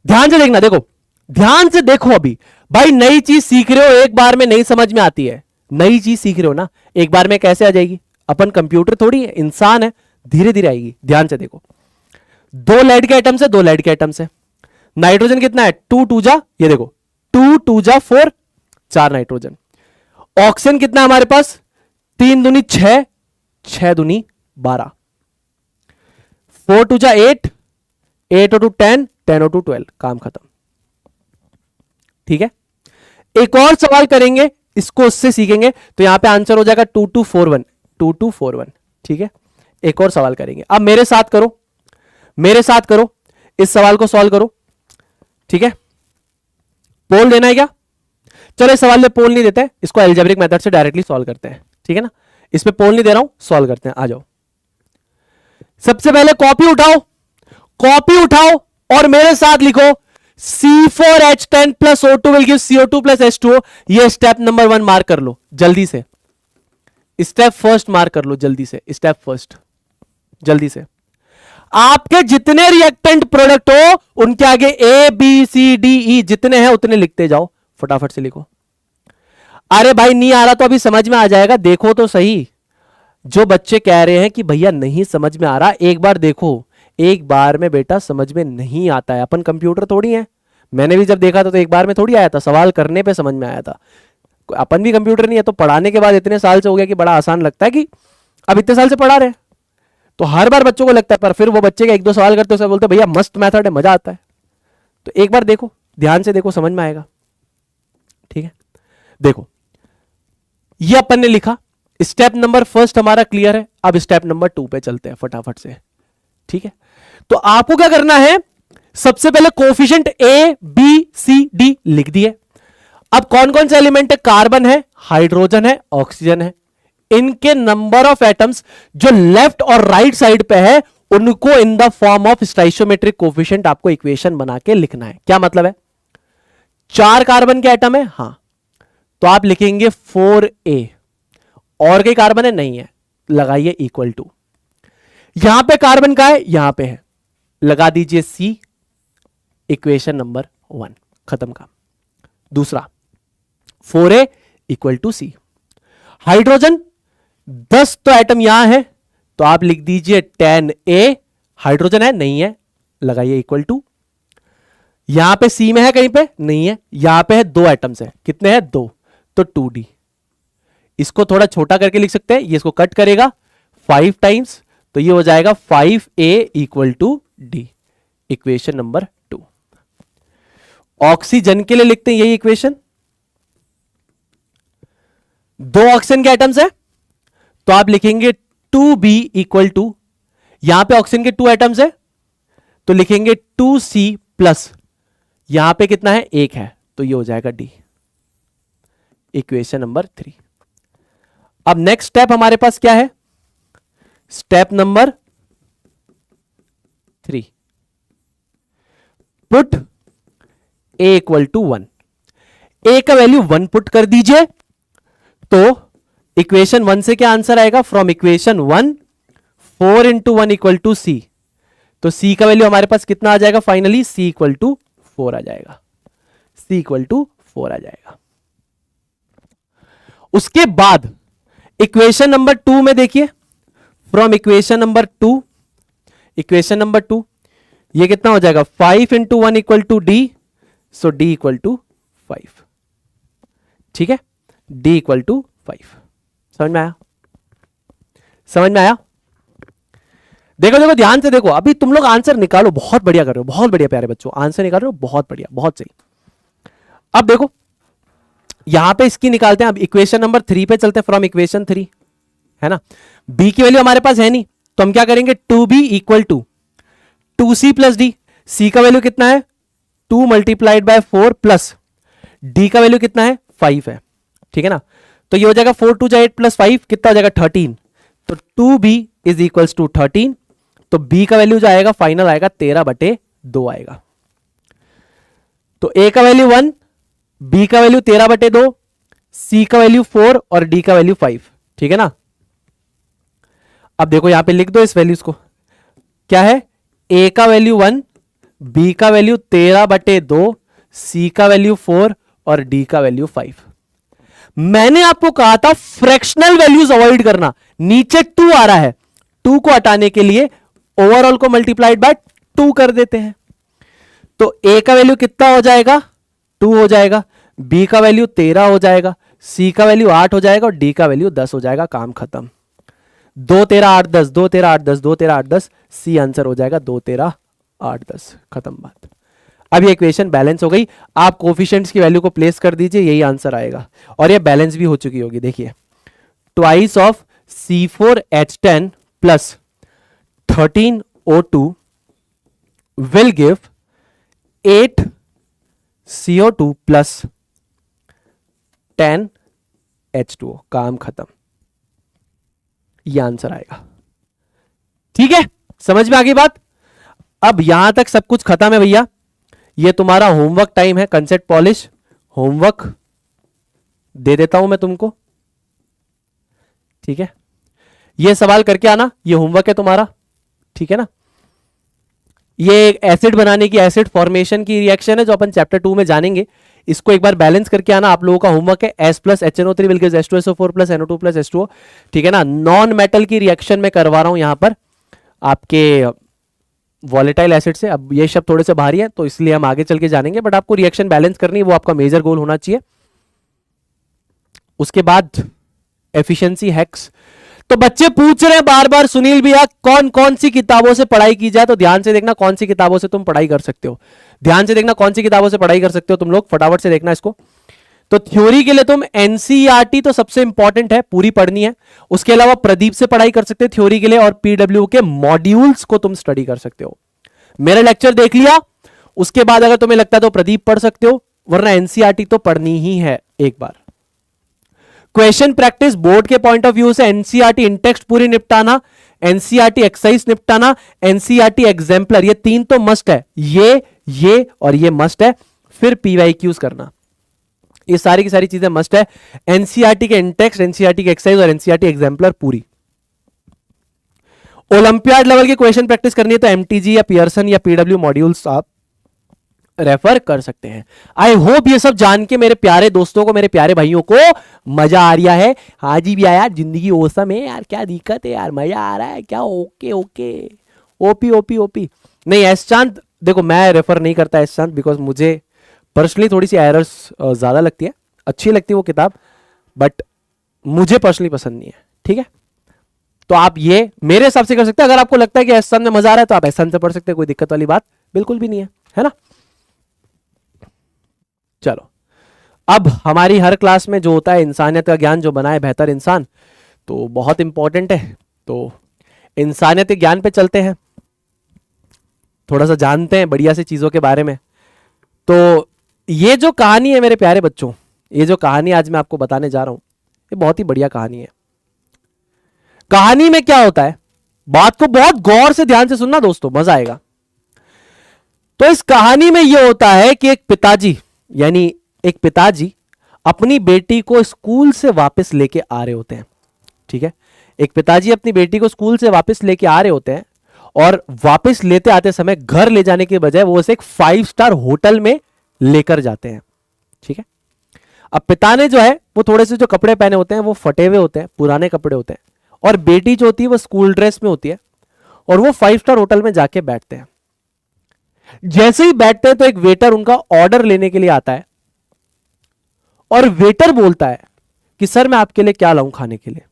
ध्यान से देखना, देखो ध्यान से देखो। अभी भाई नई चीज सीख रहे हो, एक बार में नहीं समझ में आती है। नई चीज सीख रहे हो ना, एक बार में कैसे आ जाएगी, अपन कंप्यूटर थोड़ी है, इंसान है, धीरे धीरे आएगी। ध्यान से देखो, 2 लेड के आइटम्स है, 2 लेड के आइटम्स है। नाइट्रोजन कितना है, 2 2 जा, ये देखो 2 2 जा 4, 4 नाइट्रोजन। ऑक्सीजन कितना है हमारे पास, 3 दूनी 6, 6 दूनी 12, 4 2 जा 8, 8 और 2 10, 10 और 2 12। काम खत्म, ठीक है। एक और सवाल करेंगे, इसको उससे सीखेंगे, तो यहां पे आंसर हो जाएगा 2 2 4 1, 2 2 4 1, ठीक है। एक और सवाल करेंगे, अब मेरे साथ करो, मेरे साथ करो, इस सवाल को सॉल्व करो, ठीक है। पोल देना है क्या, चलो इस सवाल में पोल नहीं देते, इसको अलजेब्रिक मेथड से डायरेक्टली सॉल्व करते हैं, ठीक है ना। इसमें पोल नहीं दे रहा हूं, सॉल्व करते हैं, आ जाओ। सबसे पहले कॉपी उठाओ, कॉपी उठाओ और मेरे साथ लिखो C4H10 plus O2 will give CO2 plus H2O. ये स्टेप नंबर 1 मार्क कर लो जल्दी से, स्टेप फर्स्ट मार्क कर लो जल्दी से, स्टेप फर्स्ट जल्दी से। आपके जितने रिएक्टेंट प्रोडक्ट हो उनके आगे ए बी सी डी ई जितने हैं उतने लिखते जाओ, फटाफट से लिखो। अरे भाई नहीं आ रहा तो अभी समझ में आ जाएगा, देखो तो सही। जो बच्चे कह रहे हैं कि भैया नहीं समझ में आ रहा, एक बार देखो, एक बार में बेटा समझ में नहीं आता है। अपन कंप्यूटर थोड़ी है, मैंने भी जब देखा था तो एक बार में थोड़ी आया था, सवाल करने पे समझ में आया था। अपन भी कंप्यूटर नहीं है, तो पढ़ाने के बाद इतने साल से हो गया कि बड़ा आसान लगता है कि अब इतने साल से पढ़ा रहे, तो हर बार बच्चों को लगता है। पर फिर वो बच्चे का एक दो सवाल करते हैं, बोलते भैया मस्त मेथड है, मजा आता है। तो एक बार देखो, ध्यान से देखो, समझ में आएगा। ठीक है, देखो ये अपन ने लिखा, स्टेप नंबर फर्स्ट हमारा क्लियर है। अब स्टेप नंबर 2 पे चलते हैं फटाफट से। ठीक है, तो आपको क्या करना है, सबसे पहले coefficient A B C D लिख दिए। अब कौन कौन से एलिमेंट है, कार्बन है, हाइड्रोजन है, ऑक्सीजन है। इनके नंबर ऑफ एटम्स जो लेफ्ट और राइट साइड पे है उनको in the form of stoichiometric coefficient आपको इक्वेशन बना के लिखना है। क्या मतलब है, 4 कार्बन के एटम है, हां, तो आप लिखेंगे 4a। और कई कार्बन है, नहीं है, लगाइए इक्वल टू। यहां पे कार्बन का है, यहां पे है, लगा दीजिए C, इक्वेशन नंबर 1, खत्म का। दूसरा 4a equal to C। Hydrogen 10 तो एटम यहां है, तो आप लिख दीजिए 10a। हाइड्रोजन है, नहीं है, लगाइए इक्वल टू। यहां पे C में है, कहीं पे नहीं है, यहां पे है 2 एटम्स है, कितने हैं 2, तो 2d। इसको थोड़ा छोटा करके लिख सकते हैं, ये इसको कट करेगा 5 टाइम्स, तो ये हो जाएगा 5a equal to d, equation number 2। Oxygen के लिए लिखते हैं यही इक्वेशन, 2 ऑक्सीजन के एटम्स है, तो आप लिखेंगे 2b इक्वल टू, यहां पे ऑक्सीजन के 2 एटम्स है, तो लिखेंगे 2c प्लस, यहां पे कितना है 1 है, तो ये हो जाएगा d, इक्वेशन नंबर 3। अब नेक्स्ट स्टेप हमारे पास क्या है, step number 3, put a equal to 1। a का वैल्यू 1 पुट कर दीजिए, तो इक्वेशन 1 से क्या आंसर आएगा, from equation 1 4 into 1 equal to c, तो c का वैल्यू हमारे पास कितना आ जाएगा, फाइनली c इक्वल टू 4 आ जाएगा, c इक्वल टू 4 आ जाएगा। उसके बाद इक्वेशन नंबर 2 में देखिए, from equation number 2, equation number 2 ये कितना हो जाएगा, 5 into 1 equal to d, so d equal to 5। ठीक है, d इक्वल टू 5। समझ में आया, समझ में आया। देखो देखो ध्यान से देखो, अभी तुम लोग आंसर निकालो, बहुत बढ़िया कर रहे हो, बहुत बढ़िया प्यारे बच्चों, आंसर निकाल रहे हो, बहुत बढ़िया, बहुत सही। अब देखो यहां पे इसकी निकालते हैं, अब इक्वेशन नंबर 3 पे चलते हैं, फ्रॉम इक्वेशन 3, है ना। b की वैल्यू हमारे पास है नहीं, तो हम क्या करेंगे, 2b equal to 2c plus d। c का वैल्यू कितना है, 2 मल्टीप्लाइड बाय 4 प्लस d का वैल्यू कितना है, 5 है। ठीक है ना, तो ये हो जाएगा 4 2 8 प्लस 5 कितना हो जाएगा 13, तो 2b इज इक्वल्स टू 13, तो b का वैल्यू जो आएगा फाइनल आएगा 13/2 आएगा। तो a का वैल्यू 1, b का वैल्यू 13/2, c का वैल्यू 4 और d का वैल्यू 5। ठीक है ना, अब देखो यहां पे लिख दो इस वैल्यूज को, क्या है, a का वैल्यू 1, b का वैल्यू 13/2, c का वैल्यू 4 और d का वैल्यू 5। मैंने आपको कहा था फ्रैक्शनल वैल्यूज अवॉइड करना, नीचे 2 आ रहा है, 2 को हटाने के लिए ओवरऑल को मल्टीप्लाइड बाय 2 कर देते हैं, तो a का वैल्यू कितना हो जाएगा, 2 हो जाएगा, b का वैल्यू 13 हो जाएगा, c का वैल्यू 8 हो जाएगा और d का वैल्यू 10 हो जाएगा, काम खत्म। 2 13 8 10, 2 13 8 10, 2 13 8 10, c आंसर हो जाएगा 2 13 8 10, खत्म बात। अब ये इक्वेशन बैलेंस हो गई, आप कोफिशिएंट्स की वैल्यू को प्लेस कर दीजिए, यही आंसर आएगा, और ये बैलेंस भी हो चुकी होगी। देखिए twice of C4H10 plus 13O2 will give 8 CO2 plus 10 H2O, काम खत्म, ये आंसर आएगा। ठीक है, समझ में आ गई बात। अब यहां तक सब कुछ खत्म है भैया, ये तुम्हारा होमवर्क टाइम है, कंसेप्ट पॉलिश होमवर्क दे देता हूं मैं तुमको, ठीक है। ये सवाल करके आना, ये होमवर्क है तुम्हारा, ठीक है ना। ये एसिड बनाने की, एसिड फॉर्मेशन की रिएक्शन है जो अपन चैप्टर 2 में जानेंगे। इसको एक बार बैलेंस करके आना, आप लोगों का होमवर्क है। S plus HNO3 will give H2SO4 plus NO2 plus H2O, ठीक है ना। नॉन मेटल की रिएक्शन में करवा रहा हूं यहां पर आपके वॉलेटाइल एसिड से। अब ये शब्द थोड़े से भारी है तो इसलिए हम आगे चल के जानेंगे, बट आपको रिएक्शन बैलेंस करनी है, वो आपका मेजर गोल होना चाहिए। उसके बाद एफिशिएंसी हैक्स। तो बच्चे पूछ रहे हैं बार बार, सुनील भैया कौन कौन सी किताबों से पढ़ाई की जाए, तो ध्यान से देखना कौन सी किताबों से तुम पढ़ाई कर सकते हो। ध्यान से देखना कौन सी किताबों से पढ़ाई कर सकते हो तुम लोग, फटाफट से देखना इसको। तो थ्योरी के लिए तुम एनसीईआरटी तो सबसे इंपॉर्टेंट है, पूरी पढ़नी है। उसके अलावा प्रदीप से पढ़ाई कर सकते हो थ्योरी के लिए, और पीडब्ल्यू के मॉड्यूल्स को तुम स्टडी कर सकते हो। मेरा लेक्चर देख लिया, उसके बाद अगर तुम्हें लगता है तो प्रदीप पढ़ सकते हो, वरना एनसीईआरटी तो पढ़नी ही है एक बार। क्वेश्चन प्रैक्टिस बोर्ड के पॉइंट ऑफ व्यू से एनसीईआरटी इंटेक्स्ट पूरी निपटाना, एनसीईआरटी एक्सरसाइज निपटाना, एनसीईआरटी एग्जाम्पलर, ये तीन तो मस्ट है, ये और ये मस्ट है। फिर पीवाईक्यूज करना, ये सारी की सारी चीजें मस्ट है। एनसीईआरटी के इंटेक्स्ट, एनसीईआरटी के एक्सरसाइज और एनसीईआरटी एग्जाम्पलर पूरी। ओलंपियाड लेवल की क्वेश्चन प्रैक्टिस करनी है तो एमटीजी या पियर्सन या पीडब्ल्यू मॉड्यूल्स आप रेफर कर सकते हैं। आई होप ये सब जान के मेरे प्यारे दोस्तों को, मेरे प्यारे भाइयों को मजा आ रहा है। हाँ जी भैया यार, जिंदगी औसम है यार, क्या दिक्कत है यार, मजा आ रहा है क्या, okay okay, OP OP OP. नहीं एस चांद, देखो मैं रेफर नहीं करता एस चांद, बिकॉज मुझे पर्सनली थोड़ी सी एरर्स ज्यादा लगती है। अच्छी लगती है वो किताब, बट मुझे पर्सनली पसंद नहीं है, ठीक है। तो आप ये मेरे हिसाब से कर सकते हैं। अगर आपको लगता है कि एस चांद में मजा आ रहा है तो आप एस चांद से पढ़ सकते हैं, कोई दिक्कत वाली बात बिल्कुल भी नहीं है ना। चलो, अब हमारी हर क्लास में जो होता है इंसानियत का ज्ञान, जो बनाए बेहतर इंसान, तो बहुत इंपॉर्टेंट है। तो इंसानियत के ज्ञान पे चलते हैं, थोड़ा सा जानते हैं बढ़िया सी चीजों के बारे में। तो ये जो कहानी है मेरे प्यारे बच्चों, ये जो कहानी आज मैं आपको बताने जा रहा हूं, ये बहुत ही बढ़िया कहानी है। कहानी में क्या होता है, बात को बहुत गौर से ध्यान से सुनना दोस्तों, मजा आएगा। तो इस कहानी में यह होता है कि एक पिताजी, यानी एक पिताजी अपनी बेटी को स्कूल से वापस लेके आ रहे होते हैं, ठीक है। एक पिताजी अपनी बेटी को स्कूल से वापस लेके आ रहे होते हैं, और वापस लेते आते समय घर ले जाने के बजाय वो उसे एक 5 स्टार होटल में लेकर जाते हैं, ठीक है। अब पिता ने जो है वो थोड़े से जो कपड़े पहने होते हैं वो फटे हुए होते हैं, पुराने कपड़े होते हैं, और बेटी जो होती है वो स्कूल ड्रेस में होती है, और वो 5 स्टार होटल में जाके बैठते हैं। जैसे ही बैठते हैं तो एक वेटर उनका ऑर्डर लेने के लिए आता है, और वेटर बोलता है कि सर मैं आपके लिए क्या लाऊं खाने के लिए।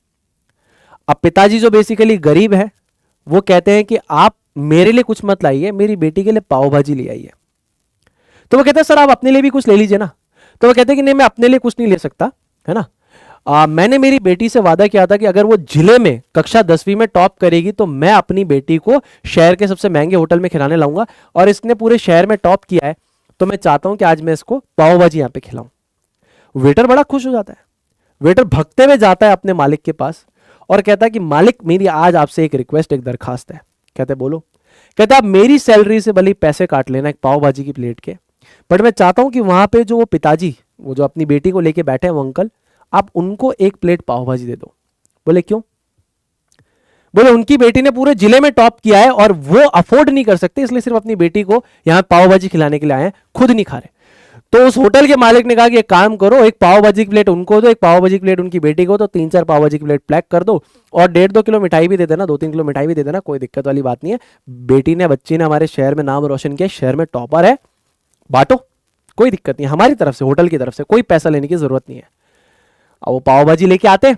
अब पिताजी जो बेसिकली गरीब है, वो कहते हैं कि आप मेरे लिए कुछ मत लाइए, मेरी बेटी के लिए पाव भाजी ले आइए। तो वो कहते हैं सर आप अपने लिए भी कुछ ले लीजिए ना। तो वो कहते हैं कि नहीं मैं अपने लिए कुछ नहीं ले सकता, है ना। मैंने मेरी बेटी से वादा किया था कि अगर वो जिले में कक्षा 10वीं में टॉप करेगी तो मैं अपनी बेटी को शहर के सबसे महंगे होटल में खिलाने लाऊंगा, और इसने पूरे शहर में टॉप किया है, तो मैं चाहता हूं कि आज मैं इसको पाव भाजी यहां पे खिलाऊं। वेटर बड़ा खुश हो जाता है। वेटर भगते हुए जाता है अपने मालिक के पास और कहता है कि मालिक मेरी आज आपसे एक रिक्वेस्ट, एक दरखास्त है। कहते बोलो। कहते आप मेरी सैलरी से भले पैसे काट लेना एक पाव भाजी की प्लेट के, बट मैं चाहता हूं कि वहां पे जो वो पिताजी, वो जो अपनी बेटी को लेके बैठे हैं वो अंकल, आप उनको एक प्लेट पाव भाजी दे दो। बोले क्यों? बोले उनकी बेटी ने पूरे जिले में टॉप किया है और वो अफोर्ड नहीं कर सकते, इसलिए सिर्फ अपनी बेटी को यहां पाव भाजी खिलाने के लिए आए हैं, खुद नहीं खा रहे। तो उस होटल के मालिक ने कहा कि एक काम करो, एक पाव भाजी की प्लेट उनको दो, एक पाव भाजी की प्लेट उनकी बेटी को, तो 3-4 पाव भाजी की प्लेट पैक कर दो, और 1.5-2 किलो मिठाई भी दे देना, 2-3 किलो मिठाई भी दे देना, कोई दिक्कत वाली बात नहीं है। बेटी ने, बच्ची ने हमारे शहर में नाम रोशन किया, शहर में टॉपर है, बांटो, कोई दिक्कत नहीं, हमारी तरफ से, होटल की तरफ से कोई पैसा लेने की जरूरत नहीं है। अब वो पाव भाजी लेके आते हैं,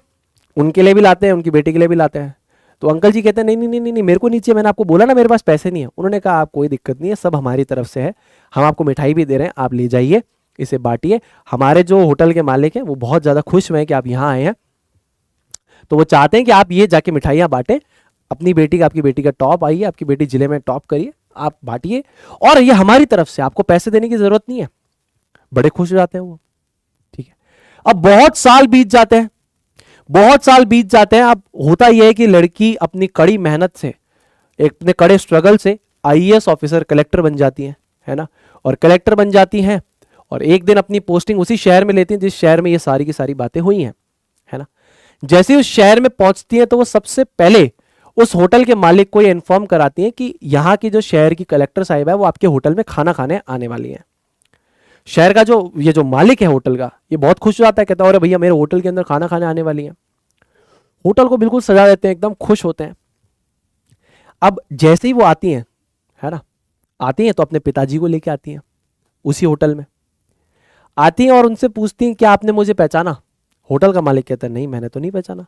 उनके लिए भी लाते हैं, उनकी बेटी के लिए भी लाते हैं। तो अंकल जी कहते हैं नहीं नहीं नहीं नहीं, मेरे को नहीं चाहिए, मैंने आपको बोला ना मेरे पास पैसे नहीं है। उन्होंने कहा आप कोई दिक्कत नहीं है, सब हमारी तरफ से है, हम आपको मिठाई भी दे रहे हैं, आप ले जाइए, इसे बांटिए। हमारे जो होटल के मालिक हैं वो बहुत ज्यादा खुश हुए हैं कि आप यहाँ आए हैं, तो वो चाहते हैं कि आप ये जाके मिठाइयाँ बांटें, अपनी बेटी का, आपकी बेटी का टॉप आइए, आपकी बेटी जिले में टॉप करिए, आप बांटिए, और ये हमारी तरफ से, आपको पैसे देने की जरूरत नहीं है। बड़े खुश हो जाते हैं वो, ठीक है। अब बहुत साल बीत जाते हैं, बहुत साल बीत जाते हैं। अब होता यह है कि लड़की अपनी कड़ी मेहनत से, अपने कड़े स्ट्रगल से आईएएस ऑफिसर, कलेक्टर बन जाती है, है ना, और कलेक्टर बन जाती हैं और एक दिन अपनी पोस्टिंग उसी शहर में लेती हैं जिस शहर में ये सारी की सारी बातें हुई हैं, है ना। जैसे ही उस शहर में पहुंचती हैं तो वो सबसे पहले उस होटल के मालिक को ये इन्फॉर्म कराती हैं कि यहाँ की जो शहर की कलेक्टर साहिबा है वो आपके होटल में खाना खाने आने वाली हैं। शहर का जो मालिक है होटल का, ये बहुत खुश हो जाता है, कहता है अरे भैया मेरे होटल के अंदर खाना खाने आने वाली हैं। होटल को बिल्कुल सजा देते हैं, एकदम खुश होते हैं। अब जैसे ही वो आती हैं, है ना, आती हैं तो अपने पिताजी को लेके आती हैं उसी होटल में, आती हैं और उनसे पूछती हैं क्या आपने मुझे पहचाना। होटल का मालिक कहता है नहीं मैंने तो नहीं पहचाना।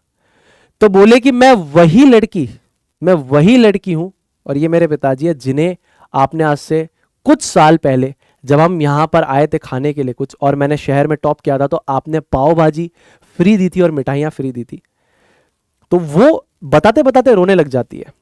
तो बोले कि मैं वही लड़की हूं और ये मेरे पिताजी है जिन्हें आपने आज से कुछ साल पहले जब हम यहां पर आए थे खाने के लिए कुछ, और मैंने शहर में टॉप किया था, तो आपने पाव भाजी फ्री दी थी और मिठाइयां फ्री दी थी। तो वो बताते बताते रोने लग जाती है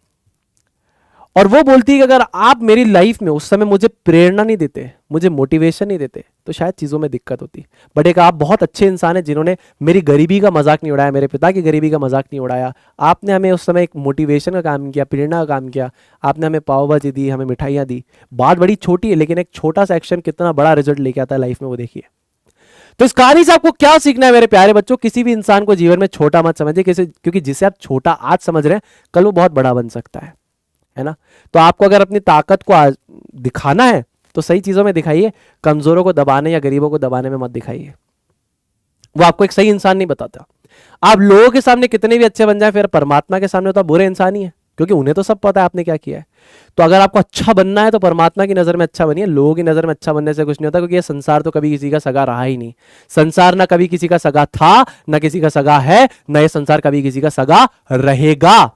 और वो बोलती है कि अगर आप मेरी लाइफ में उस समय मुझे प्रेरणा नहीं देते, मुझे मोटिवेशन नहीं देते, तो शायद चीज़ों में दिक्कत होती। बट एक आप बहुत अच्छे इंसान हैं जिन्होंने मेरी गरीबी का मजाक नहीं उड़ाया, मेरे पिता की गरीबी का मजाक नहीं उड़ाया। आपने हमें उस समय एक मोटिवेशन का काम किया, प्रेरणा का काम किया। आपने हमें पाव भाजी दी, हमें मिठाइयाँ दी। बात बड़ी छोटी है लेकिन एक छोटा सा एक्शन कितना बड़ा रिजल्ट लेके आता है लाइफ में, वो देखिए। तो इस कहानी से आपको क्या सीखना है मेरे प्यारे बच्चों? किसी भी इंसान को जीवन में छोटा मत समझिए, क्योंकि जिसे आप छोटा आज समझ रहे हैं कल वो बहुत बड़ा बन सकता है ना। तो आपको अगर अपनी ताकत को दिखाना है तो सही चीजों में दिखाइए, कमजोरों को दबाने या गरीबों को दबाने में मत दिखाइए। वो आपको एक सही इंसान नहीं बताता। आप लोगों के सामने कितने भी अच्छे बन जाए, फिर परमात्मा के सामने तो आप बुरे इंसान ही है, क्योंकि उन्हें तो सब पता है आपने क्या किया है। तो अगर आपको अच्छा बनना है तो परमात्मा की नजर में अच्छा बनिए, लोगों की नजर में अच्छा बनने से कुछ नहीं होता, क्योंकि ये संसार तो कभी किसी का सगा रहा ही नहीं। संसार ना कभी किसी का सगा था, ना किसी का सगा है, ना ये संसार कभी किसी का सगा रहेगा।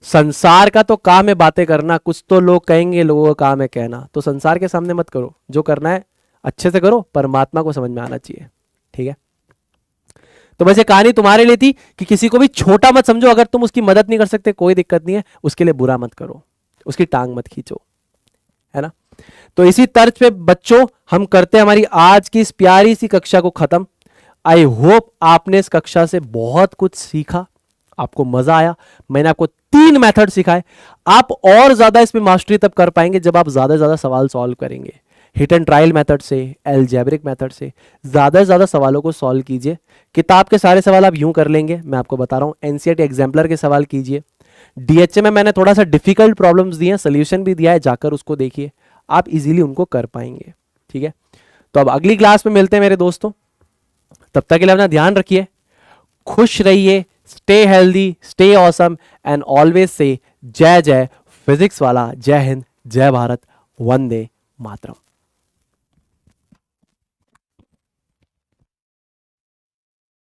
संसार का तो काम है बातें करना, कुछ तो लोग कहेंगे, लोगों का काम है कहना। तो संसार के सामने मत करो, जो करना है अच्छे से करो, परमात्मा को समझ में आना चाहिए, ठीक है। तो बस ये कहानी तुम्हारे लिए थी कि किसी को भी छोटा मत समझो। अगर तुम उसकी मदद नहीं कर सकते कोई दिक्कत नहीं है, उसके लिए बुरा मत करो, उसकी टांग मत खींचो, है ना। तो इसी तर्ज पे बच्चों हम करते हैं हमारी आज की इस प्यारी सी कक्षा को खत्म। आई होप आपने इस कक्षा से बहुत कुछ सीखा, आपको मजा आया। मैंने आपको 3 मेथड सिखाए। आप और ज्यादा इसमें मास्टरी तब कर पाएंगे जब आप ज्यादा से ज्यादा सवाल सॉल्व करेंगे। हिट एंड ट्रायल मेथड से, एल्जेब्रिक मेथड से ज्यादा से ज्यादा सवालों को सॉल्व कीजिए। किताब के सारे सवाल आप यूं कर लेंगे, मैं आपको बता रहा हूं। एनसीईआरटी एग्जाम्पलर के सवाल कीजिए। डीएचए में मैंने थोड़ा सा डिफिकल्ट प्रॉब्लम्स दिए हैं, सोल्यूशन भी दिया है, जाकर उसको देखिए, आप इजीली उनको कर पाएंगे, ठीक है। तो अब अगली क्लास में मिलते हैं मेरे दोस्तों, तब तक के लिए अपना ध्यान रखिए, खुश रहिए, stay healthy, stay awesome and always say जय जय फिजिक्स वाला। जय हिंद, जय भारत, वंदे मातरम।